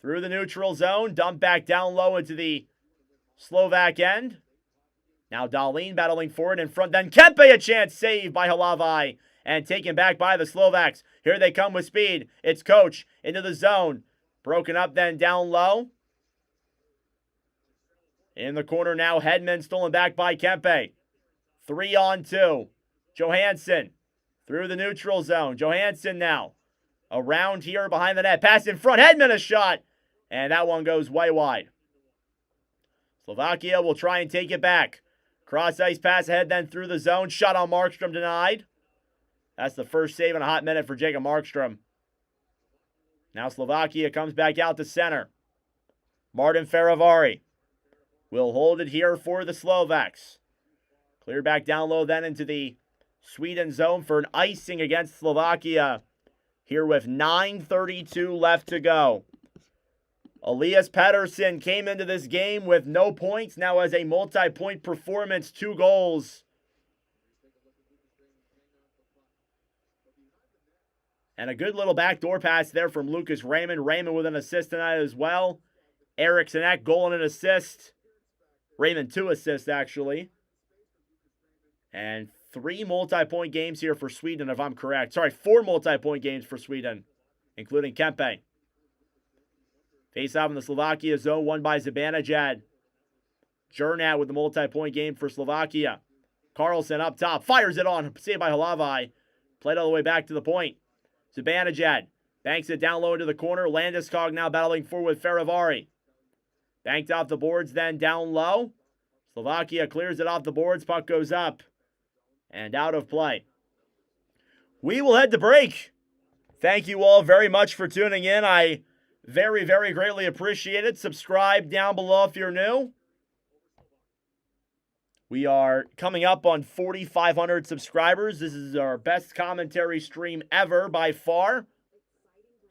B: through the neutral zone. Dumped back down low into the Slovak end. Now Dahlin battling forward in front. Then Kempe, a chance saved by Halavai and taken back by the Slovaks. Here they come with speed. It's Coach into the zone. Broken up then down low. In the corner now, Hedman stolen back by Kempe. 3-on-2. Johansson through the neutral zone. Johansson now around here behind the net. Pass in front. Hedman a shot. And that one goes way wide. Slovakia will try and take it back. Cross ice pass ahead then through the zone. Shot on Markstrom denied. That's the first save in a hot minute for Jacob Markstrom. Now Slovakia comes back out to center. Martin Feravari will hold it here for the Slovaks. Clear back down low then into the Sweden zone for an icing against Slovakia. Here with 9:32 left to go. Elias Patterson came into this game with no points. Now has a multi-point performance, 2 goals. And a good little backdoor pass there from Lucas Raymond. Raymond with an assist tonight as well. Eriksson Ek, goal and an assist. Raymond 2 assists, actually. And 3 multi-point games here for Sweden, if I'm correct. Sorry, 4 multi-point games for Sweden, including Kempe. Face-off in the Slovakia zone, won by Zibanejad. Jernat with the multi-point game for Slovakia. Carlson up top, fires it on, saved by Halavai. Played all the way back to the point. Zibanejad banks it down low into the corner. Landeskog now battling forward with Feravari. Banked off the boards, then down low. Slovakia clears it off the boards. Puck goes up and out of play. We will head to break. Thank you all very much for tuning in. I very, very greatly appreciate it. Subscribe down below if you're new. We are coming up on 4,500 subscribers. This is our best commentary stream ever by far.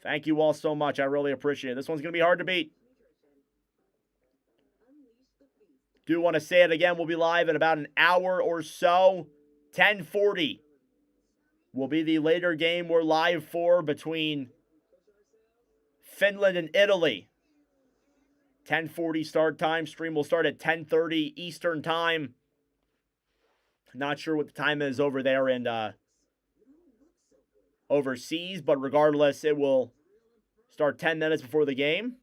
B: Thank you all so much. I really appreciate it. This one's going to be hard to beat. Do want to say it again. We'll be live in about an hour or so. 10:40 will be the later game we're live for between Finland and Italy. 10:40 start time. Stream will start at 10:30 Eastern time. Not sure what the time is over there in overseas, but regardless, it will start 10 minutes before the game.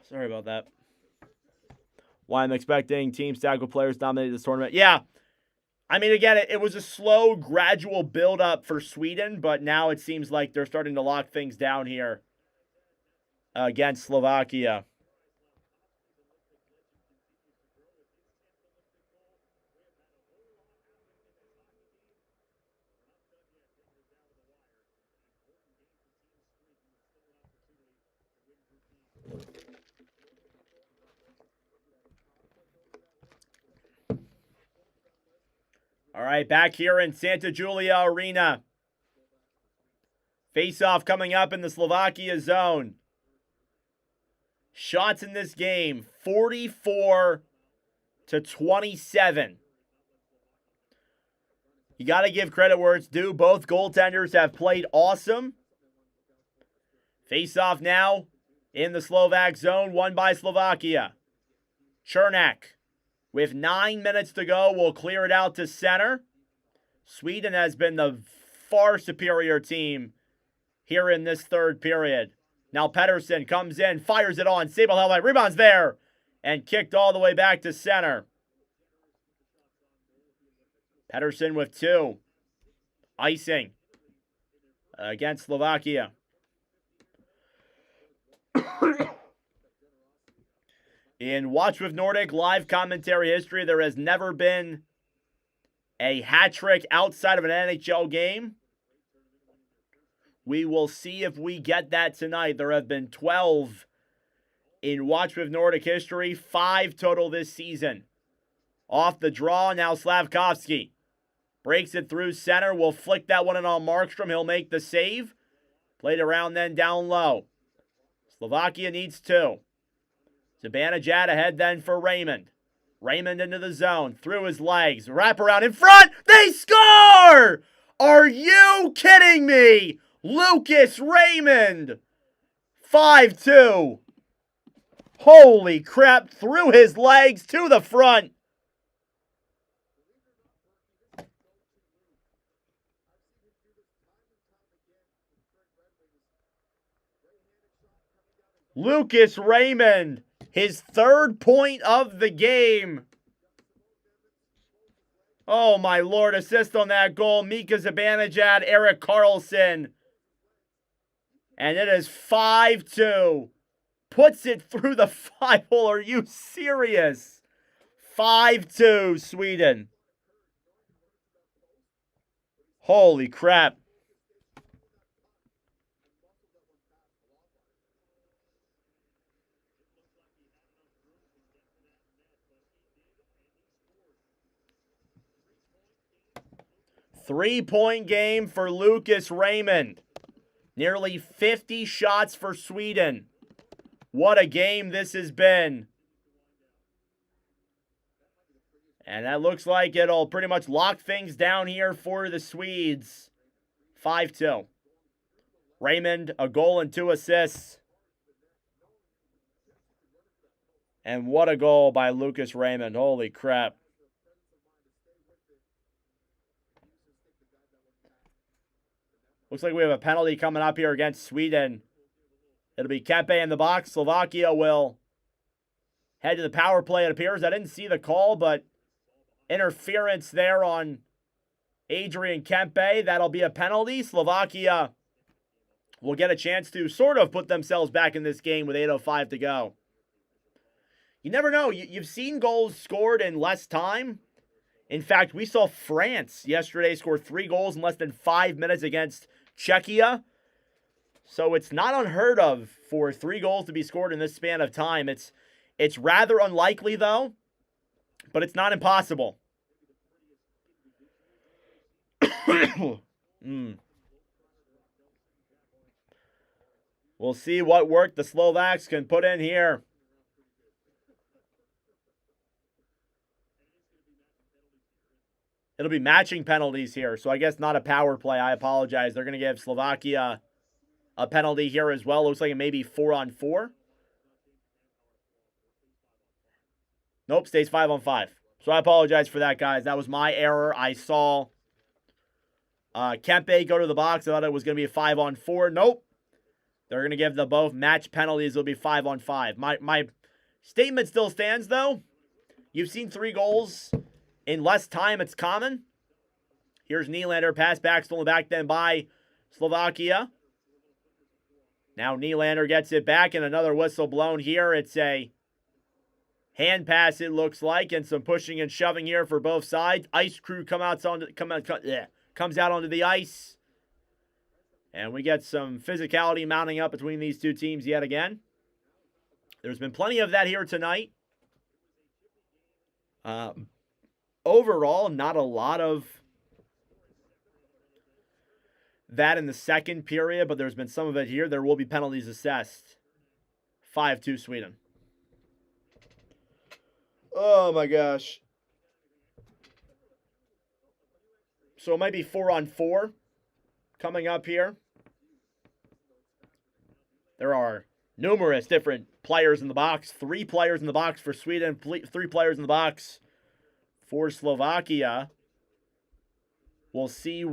B: Sorry about that. Why I'm expecting team stack with players dominated this tournament. Yeah. I mean, again, it was a slow, gradual build-up for Sweden, but now it seems like they're starting to lock things down here against Slovakia. All right, back here in Santa Julia Arena. Face-off coming up in the Slovakia zone. Shots in this game, 44-27. You got to give credit where it's due. Both goaltenders have played awesome. Face-off now in the Slovak zone, won by Slovakia. Chernak, with 9 minutes to go, will clear it out to center. Sweden has been the far superior team here in this third period. Now Patterson comes in, fires it on. Sable Helllight rebounds there and kicked all the way back to center. Patterson with 2. Icing against Slovakia. In Watch with Nordic live commentary history, there has never been a hat trick outside of an NHL game. We will see if we get that tonight. There have been 12 in Watch with Nordic history, 5 total this season. Off the draw, now Slavkovsky breaks it through center. Will flick that one in on Markstrom. He'll make the save. Played around then down low. Slovakia needs 2. Zibanejad ahead then for Raymond. Raymond into the zone, through his legs, wrap around in front. They score! Are you kidding me? Lucas Raymond, 5-2. Holy crap, through his legs to the front. Lucas Raymond, his 3rd point of the game. Oh my lord, assist on that goal. Mika Zibanejad, Eric Carlson. And it is 5-2. Puts it through the 5-hole. Are you serious? 5-2, Sweden. Holy crap. Three-point game for Lucas Raymond. Nearly 50 shots for Sweden. What a game this has been. And that looks like it'll pretty much lock things down here for the Swedes. 5-2. Raymond, a goal and 2 assists. And what a goal by Lucas Raymond. Holy crap. Looks like we have a penalty coming up here against Sweden. It'll be Kempe in the box. Slovakia will head to the power play, it appears. I didn't see the call, but interference there on Adrian Kempe. That'll be a penalty. Slovakia will get a chance to sort of put themselves back in this game with 8:05 to go. You never know. You've seen goals scored in less time. In fact, we saw France yesterday score 3 goals in less than 5 minutes against Czechia. So it's not unheard of for 3 goals to be scored in this span of time. It's rather unlikely, though, but it's not impossible. We'll see what work the Slovaks can put in here. It'll be matching penalties here, so I guess not a power play. I apologize. They're going to give Slovakia a penalty here as well. Looks like it may be 4-on-4. Nope, stays 5-on-5. So I apologize for that, guys. That was my error. I saw Kempe go to the box. I thought it was going to be a 5-on-4. Nope. They're going to give them both match penalties. It'll be 5-on-5. My statement still stands, though. You've seen 3 goals in less time. It's common. Here's Nylander. Pass back. Stolen back then by Slovakia. Now Nylander gets it back, and another whistle blown here. It's a hand pass, it looks like, and some pushing and shoving here for both sides. Ice crew comes out onto the ice. And we get some physicality mounting up between these two teams yet again. There's been plenty of that here tonight. Overall, not a lot of that in the second period, but there's been some of it here. There will be penalties assessed. 5-2 Sweden. Oh my gosh. So it might be 4-on-4 coming up here. There are numerous different players in the box. 3 players in the box for Sweden. 3 players in the box for Slovakia. We'll see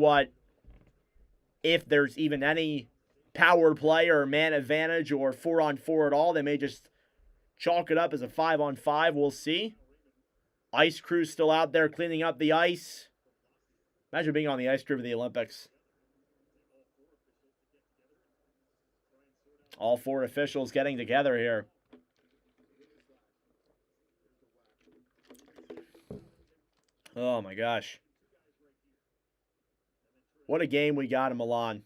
B: if there's even any power play or man advantage or 4-on-4 at all. They may just chalk it up as a 5-on-5. We'll see. Ice crew's still out there cleaning up the ice. Imagine being on the ice crew for the Olympics. All 4 officials getting together here. Oh my gosh. What a game we got in Milan.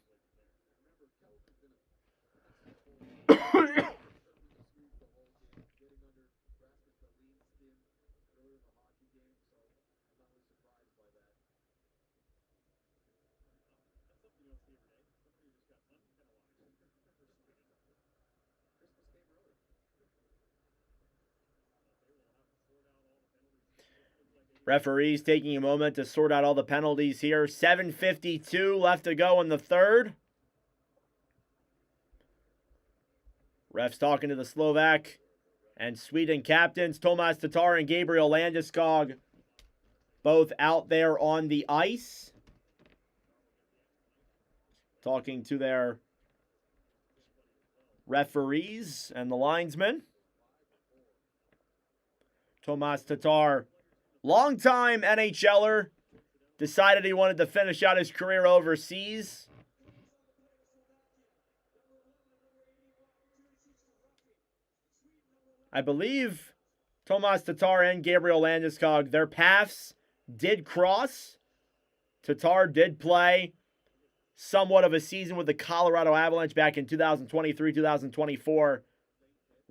B: Referees taking a moment to sort out all the penalties here. 7:52 left to go in the third. Refs talking to the Slovak and Sweden captains Tomas Tatar and Gabriel Landeskog, both out there on the ice, talking to their referees and the linesmen. Tomas Tatar, longtime NHLer, decided he wanted to finish out his career overseas. I believe Tomas Tatar and Gabriel Landeskog, their paths did cross. Tatar did play somewhat of a season with the Colorado Avalanche back in 2023-2024.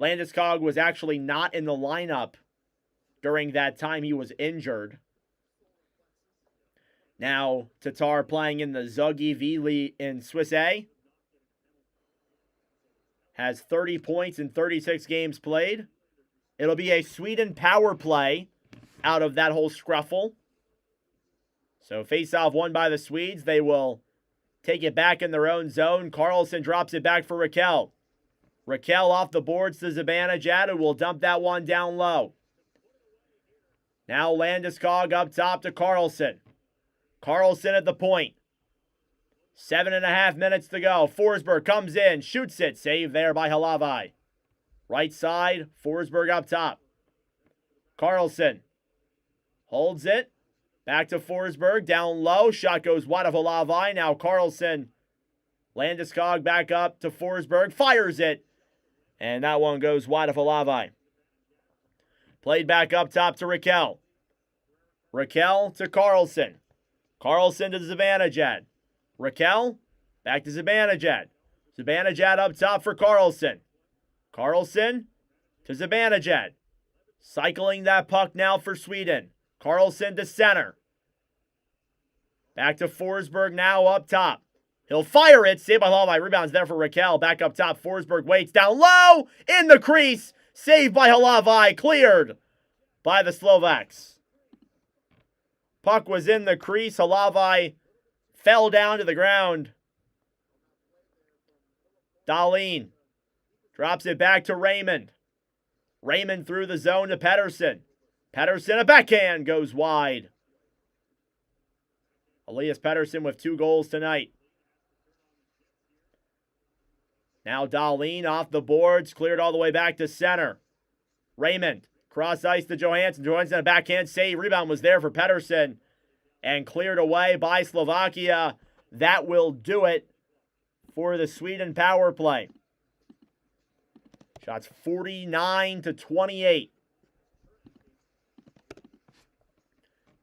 B: Landeskog was actually not in the lineup during that time. He was injured. Now, Tatar playing in the Zuggy V in Swiss A. Has 30 points in 36 games played. It'll be a Sweden power play out of that whole scruffle. So face-off won by the Swedes. They will take it back in their own zone. Carlson drops it back for Raquel. Raquel off the boards to Zibanejad, who will dump that one down low. Now Landeskog up top to Carlson. Carlson at the point. 7.5 minutes to go. Forsberg comes in, shoots it. Save there by Halavai. Right side, Forsberg up top. Carlson holds it. Back to Forsberg, down low. Shot goes wide of Halavai. Now Carlson. Landeskog back up to Forsberg. Fires it. And that one goes wide of Halavai. Played back up top to Raquel. Raquel to Carlson. Carlson to Zibanejad. Raquel, back to Zibanejad. Zibanejad up top for Carlson. Carlson to Zibanejad. Cycling that puck now for Sweden. Carlson to center. Back to Forsberg now up top. He'll fire it. Saved by Halavai. Rebounds there for Raquel. Back up top. Forsberg waits down low. In the crease. Saved by Halavai. Cleared by the Slovaks. Puck was in the crease. Halavai fell down to the ground. Dahlin drops it back to Raymond. Raymond through the zone to Patterson. Patterson, a backhand, goes wide. Elias Patterson with 2 goals tonight. Now Dahlin off the boards, cleared all the way back to center. Raymond, cross ice to Johansson. Johansson, a backhand save. Rebound was there for Patterson and cleared away by Slovakia. That will do it for the Sweden power play. Shots 49-28.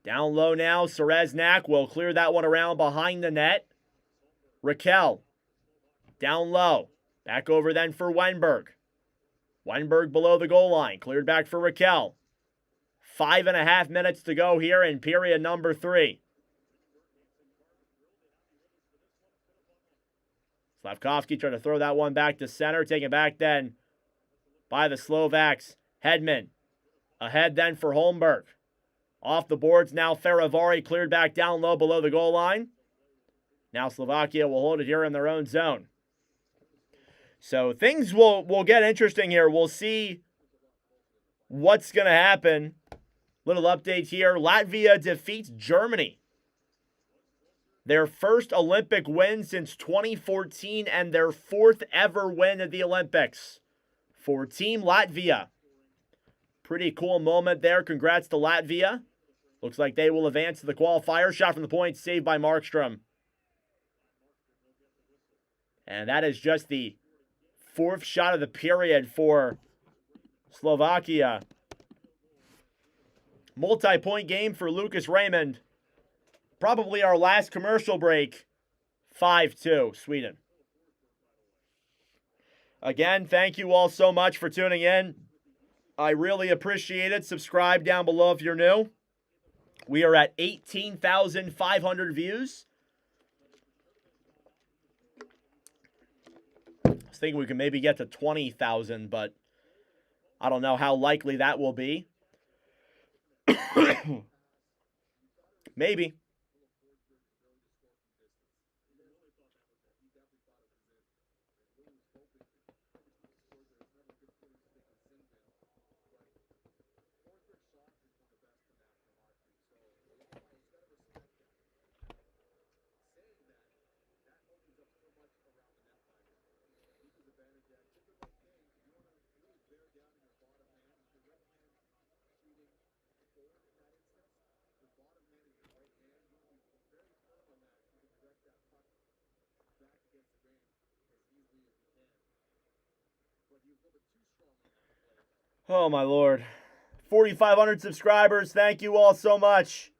B: Down low now, Sereznak will clear that one around behind the net. Raquel, down low. Back over then for Weinberg. Weinberg below the goal line. Cleared back for Raquel. 5.5 minutes to go here in period number 3. Slavkovsky tried to throw that one back to center. Taken back then by the Slovaks. Hedman. Ahead then for Holmberg. Off the boards now, Faravari cleared back down low below the goal line. Now Slovakia will hold it here in their own zone. So things will get interesting here. We'll see what's going to happen. Little update here. Latvia defeats Germany. Their first Olympic win since 2014 and their 4th ever win at the Olympics for Team Latvia. Pretty cool moment there. Congrats to Latvia. Looks like they will advance to the qualifier. Shot from the point, saved by Markstrom. And that is just the 4th shot of the period for Slovakia. Multi-point game for Lucas Raymond. Probably our last commercial break. 5-2, Sweden. Again, thank you all so much for tuning in. I really appreciate it. Subscribe down below if you're new. We are at 18,500 views. I was thinking we can maybe get to 20,000, but I don't know how likely that will be. Maybe. Oh, my Lord. 4,500 subscribers. Thank you all so much.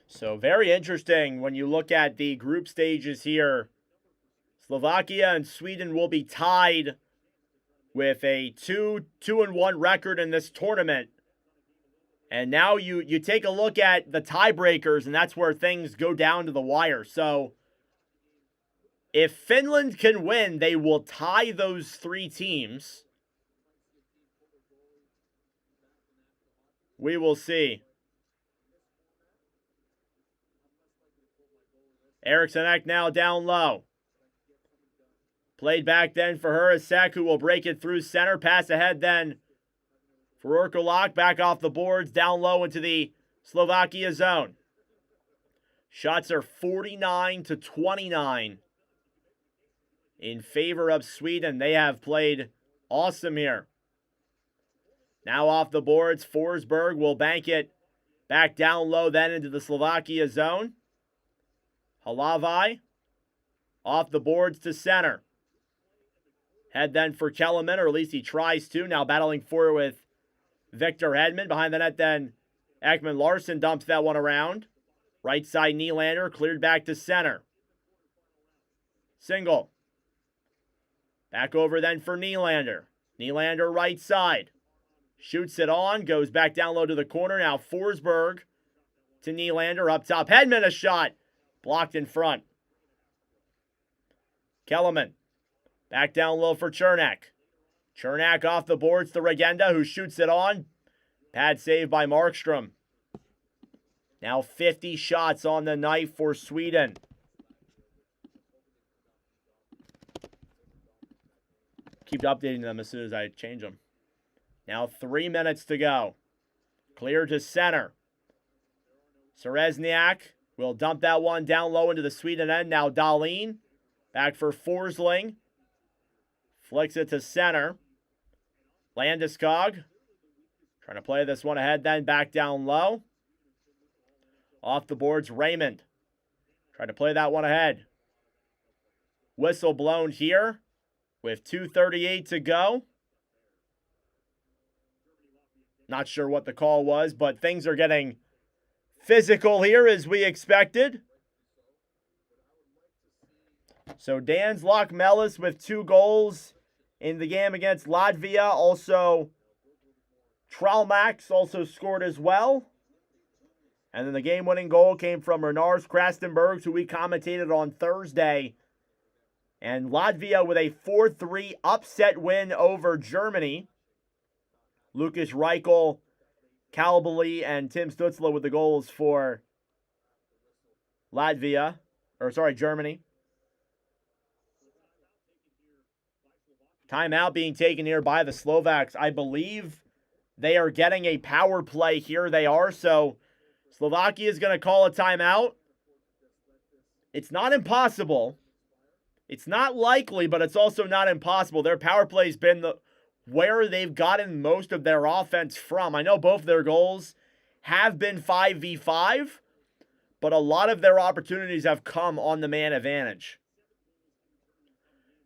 B: So very interesting when you look at the group stages here. Slovakia and Sweden will be tied with a 2-1 record in this tournament. And now you take a look at the tiebreakers, and that's where things go down to the wire. So if Finland can win, they will tie those three teams. We will see. Eriksson now down low. Played back then for Hurasek, who will break it through center. Pass ahead then for Orkolak. Back off the boards, down low into the Slovakia zone. Shots are 49-29 in favor of Sweden. They have played awesome here. Now off the boards, Forsberg will bank it back down low then into the Slovakia zone. Halavai off the boards to center. Head then for Kellerman, or at least he tries to. Now battling for it with Victor Hedman. Behind the net then Ekman Larsson dumps that one around. Right side Nylander cleared back to center. Single. Back over then for Nylander. Nylander right side. Shoots it on. Goes back down low to the corner. Now Forsberg to Nylander. Up top. Hedman a shot. Blocked in front. Kellerman. Back down low for Chernak. Chernak off the boards to Regenda, who shoots it on. Pad save by Markstrom. Now 50 shots on the night for Sweden. Keep updating them as soon as I change them. Now 3 minutes to go. Clear to center. Serezniak will dump that one down low into the Sweden end. Now Dahlin. Back for Forsling. Flicks it to center. Landeskog. Trying to play this one ahead then. Back down low. Off the boards, Raymond. Trying to play that one ahead. Whistle blown here with 2:38 to go. Not sure what the call was, but things are getting physical here as we expected. So Dan's Lockmelis with 2 goals in the game against Latvia. Also, Traumax also scored as well. And then the game-winning goal came from Renars Krastenbergs, who we commentated on Thursday. And Latvia with a 4-3 upset win over Germany. Lucas Reichel, Kalbali, and Tim Stutzla with the goals for Germany. Timeout being taken here by the Slovaks. I believe they are getting a power play here. They are, so Slovakia is going to call a timeout. It's not impossible. It's not likely, but it's also not impossible. Their power play has been where they've gotten most of their offense from. I know both of their goals have been 5v5, but a lot of their opportunities have come on the man advantage.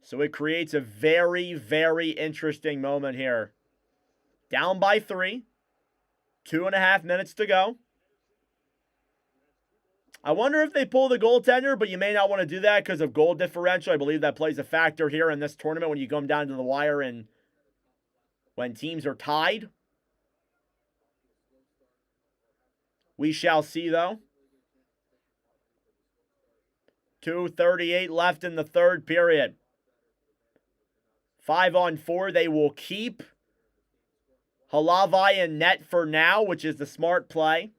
B: So it creates a very, very interesting moment here. Down by 3. 2.5 minutes to go. I wonder if they pull the goaltender, but you may not want to do that because of goal differential. I believe that plays a factor here in this tournament when you come down to the wire and when teams are tied. We shall see, though. 2:38 left in the third period. 5-on-4, they will keep Halavai in net for now, which is the smart play.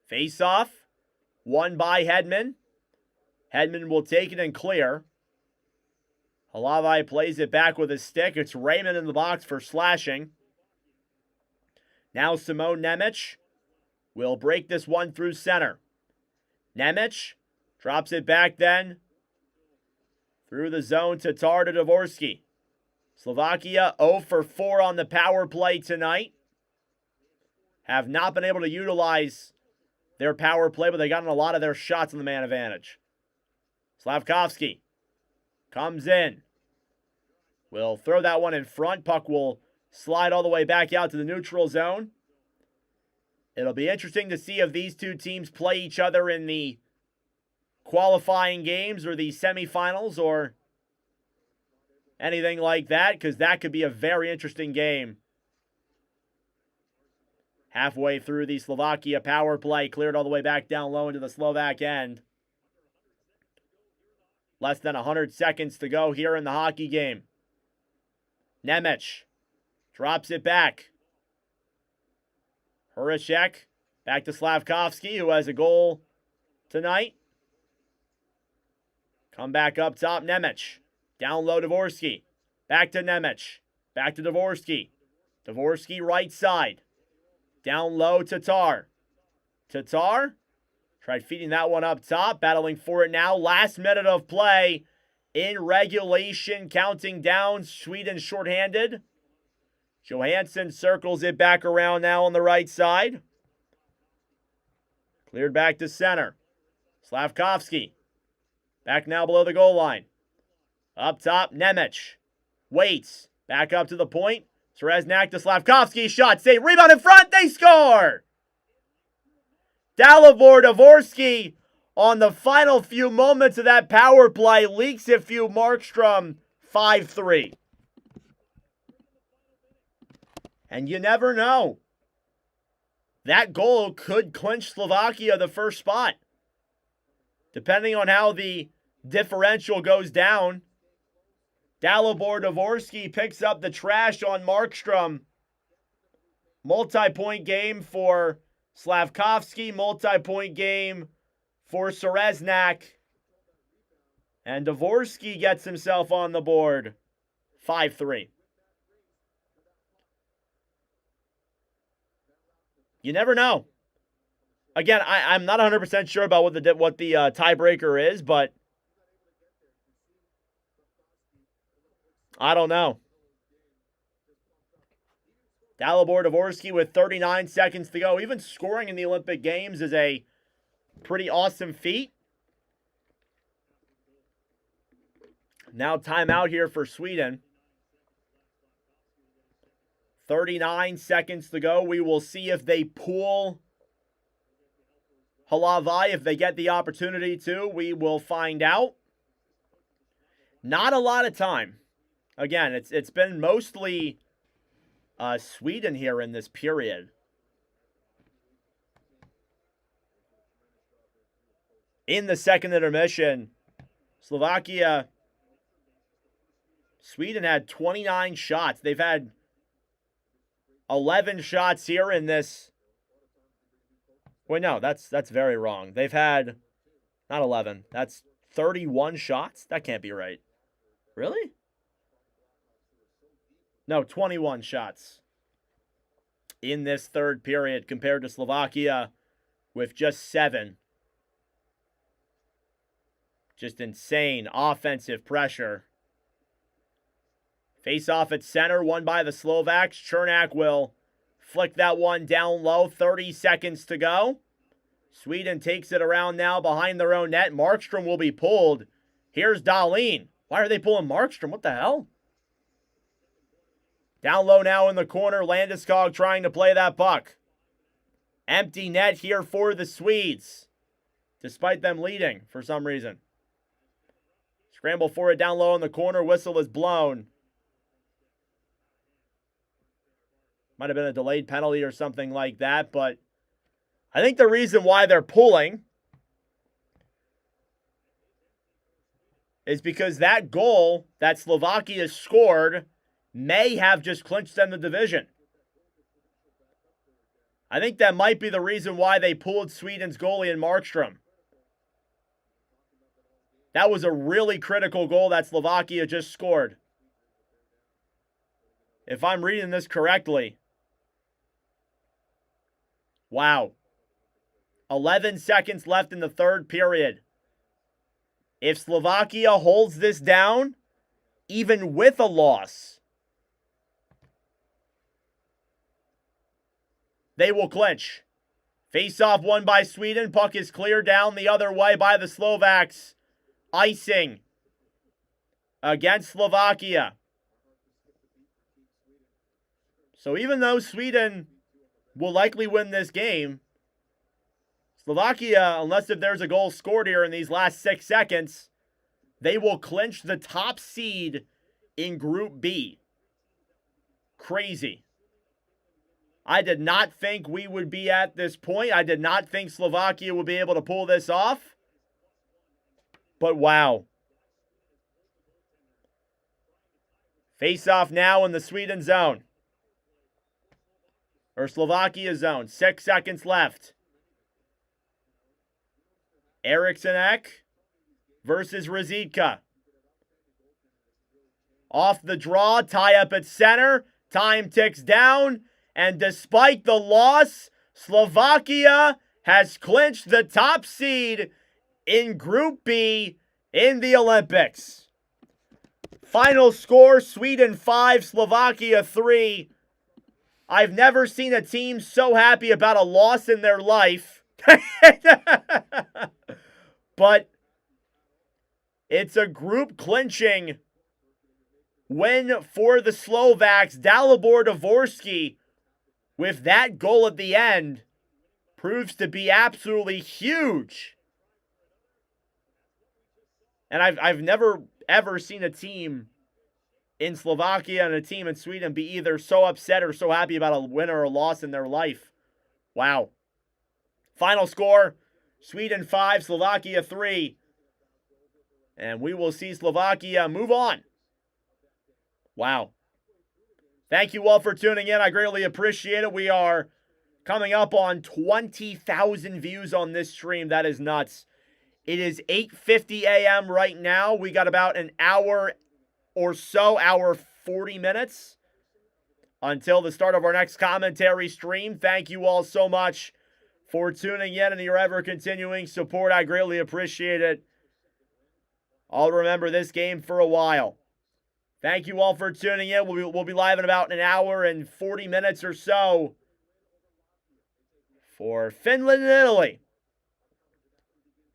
B: Face-off, won by Hedman. Hedman will take it and clear. Halavai plays it back with his stick. It's Raymond in the box for slashing. Now Simone Nemec will break this one through center. Nemec drops it back then through the zone to Tatar to Dvorsky. Slovakia 0 for 4 on the power play tonight. Have not been able to utilize their power play, but they got in a lot of their shots on the man advantage. Slavkovsky comes in. Will throw that one in front. Puck will slide all the way back out to the neutral zone. It'll be interesting to see if these two teams play each other in the qualifying games or the semifinals or anything like that, because that could be a very interesting game. Halfway through the Slovakia power play, cleared all the way back down low into the Slovak end. Less than 100 seconds to go here in the hockey game. Nemec drops it back. Horacek back to Slavkovsky, who has a goal tonight. Come back up top, Nemec. Down low, Dvorsky. Back to Nemec. Back to Dvorsky. Dvorsky right side. Down low, Tatar. Tatar tried feeding that one up top. Battling for it now. Last minute of play in regulation. Counting down. Sweden shorthanded. Johansson circles it back around now on the right side. Cleared back to center. Slavkovsky. Back now below the goal line. Up top, Nemec. Waits. Back up to the point. Sereznak to Slavkovsky. Shot saved. Rebound in front. They score! Dalibor Dvorsky on the final few moments of that power play leaks it through Markstrom. 5-3. And you never know. That goal could clinch Slovakia the first spot. Depending on how the differential goes down. Dalibor Dvorsky picks up the trash on Markstrom. Multi-point game for Slavkovsky. Multi-point game for Sereznak. And Dvorsky gets himself on the board. 5-3. You never know. Again, I'm not 100% sure about what the tiebreaker is, but I don't know. Dalibor Dvorsky with 39 seconds to go. Even scoring in the Olympic Games is a pretty awesome feat. Now timeout here for Sweden. 39 seconds to go. We will see if they pull Halavai. If they get the opportunity to, we will find out. Not a lot of time. Again, it's been mostly Sweden here in this period. In the second intermission, Sweden had 29 shots. They've had 11 shots here in this. Wait, no, that's very wrong. They've had, not 11, that's 31 shots? That can't be right. Really? No, 21 shots in this third period compared to Slovakia with just 7. Just insane offensive pressure. Face off at center, won by the Slovaks. Chernak will flick that one down low. 30 seconds to go. Sweden takes it around now behind their own net. Markstrom will be pulled. Here's Dahlin. Why are they pulling Markstrom? What the hell? Down low now in the corner. Landeskog trying to play that puck. Empty net here for the Swedes, despite them leading for some reason. Scramble for it down low in the corner. Whistle is blown. Might have been a delayed penalty or something like that, but I think the reason why they're pulling is because that goal that Slovakia scored may have just clinched them the division. I think that might be the reason why they pulled Sweden's goalie in Markstrom. That was a really critical goal that Slovakia just scored. If I'm reading this correctly. Wow. 11 seconds left in the third period. If Slovakia holds this down, even with a loss, they will clinch. Face-off won by Sweden. Puck is cleared down the other way by the Slovaks. Icing against Slovakia. So even though Sweden will likely win this game, Slovakia, unless if there's a goal scored here in these last 6 seconds, they will clinch the top seed in Group B. Crazy. I did not think we would be at this point. I did not think Slovakia would be able to pull this off. But wow. Face-off now in the Sweden zone. Or Slovakia zone. 6 seconds left. Eriksson versus Ruzicka. Off the draw, tie up at center. Time ticks down. And despite the loss, Slovakia has clinched the top seed in Group B in the Olympics. Final score, Sweden 5, Slovakia 3. I've never seen a team so happy about a loss in their life. But it's a group clinching win for the Slovaks. Dalibor Dvorsky, with that goal at the end, proves to be absolutely huge. And I've never, ever seen a team in Slovakia and a team in Sweden be either so upset or so happy about a win or a loss in their life. Wow. Final score, Sweden 5, Slovakia 3. And we will see Slovakia move on. Wow. Thank you all for tuning in. I greatly appreciate it. We are coming up on 20,000 views on this stream. That is nuts. It is 8:50 a.m. right now. We got about an hour or so, hour 40 minutes until the start of our next commentary stream. Thank you all so much for tuning in and your ever-continuing support. I greatly appreciate it. I'll remember this game for a while. Thank you all for tuning in. We'll be live in about an hour and 40 minutes or so for Finland and Italy.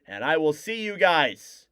B: And I will see you guys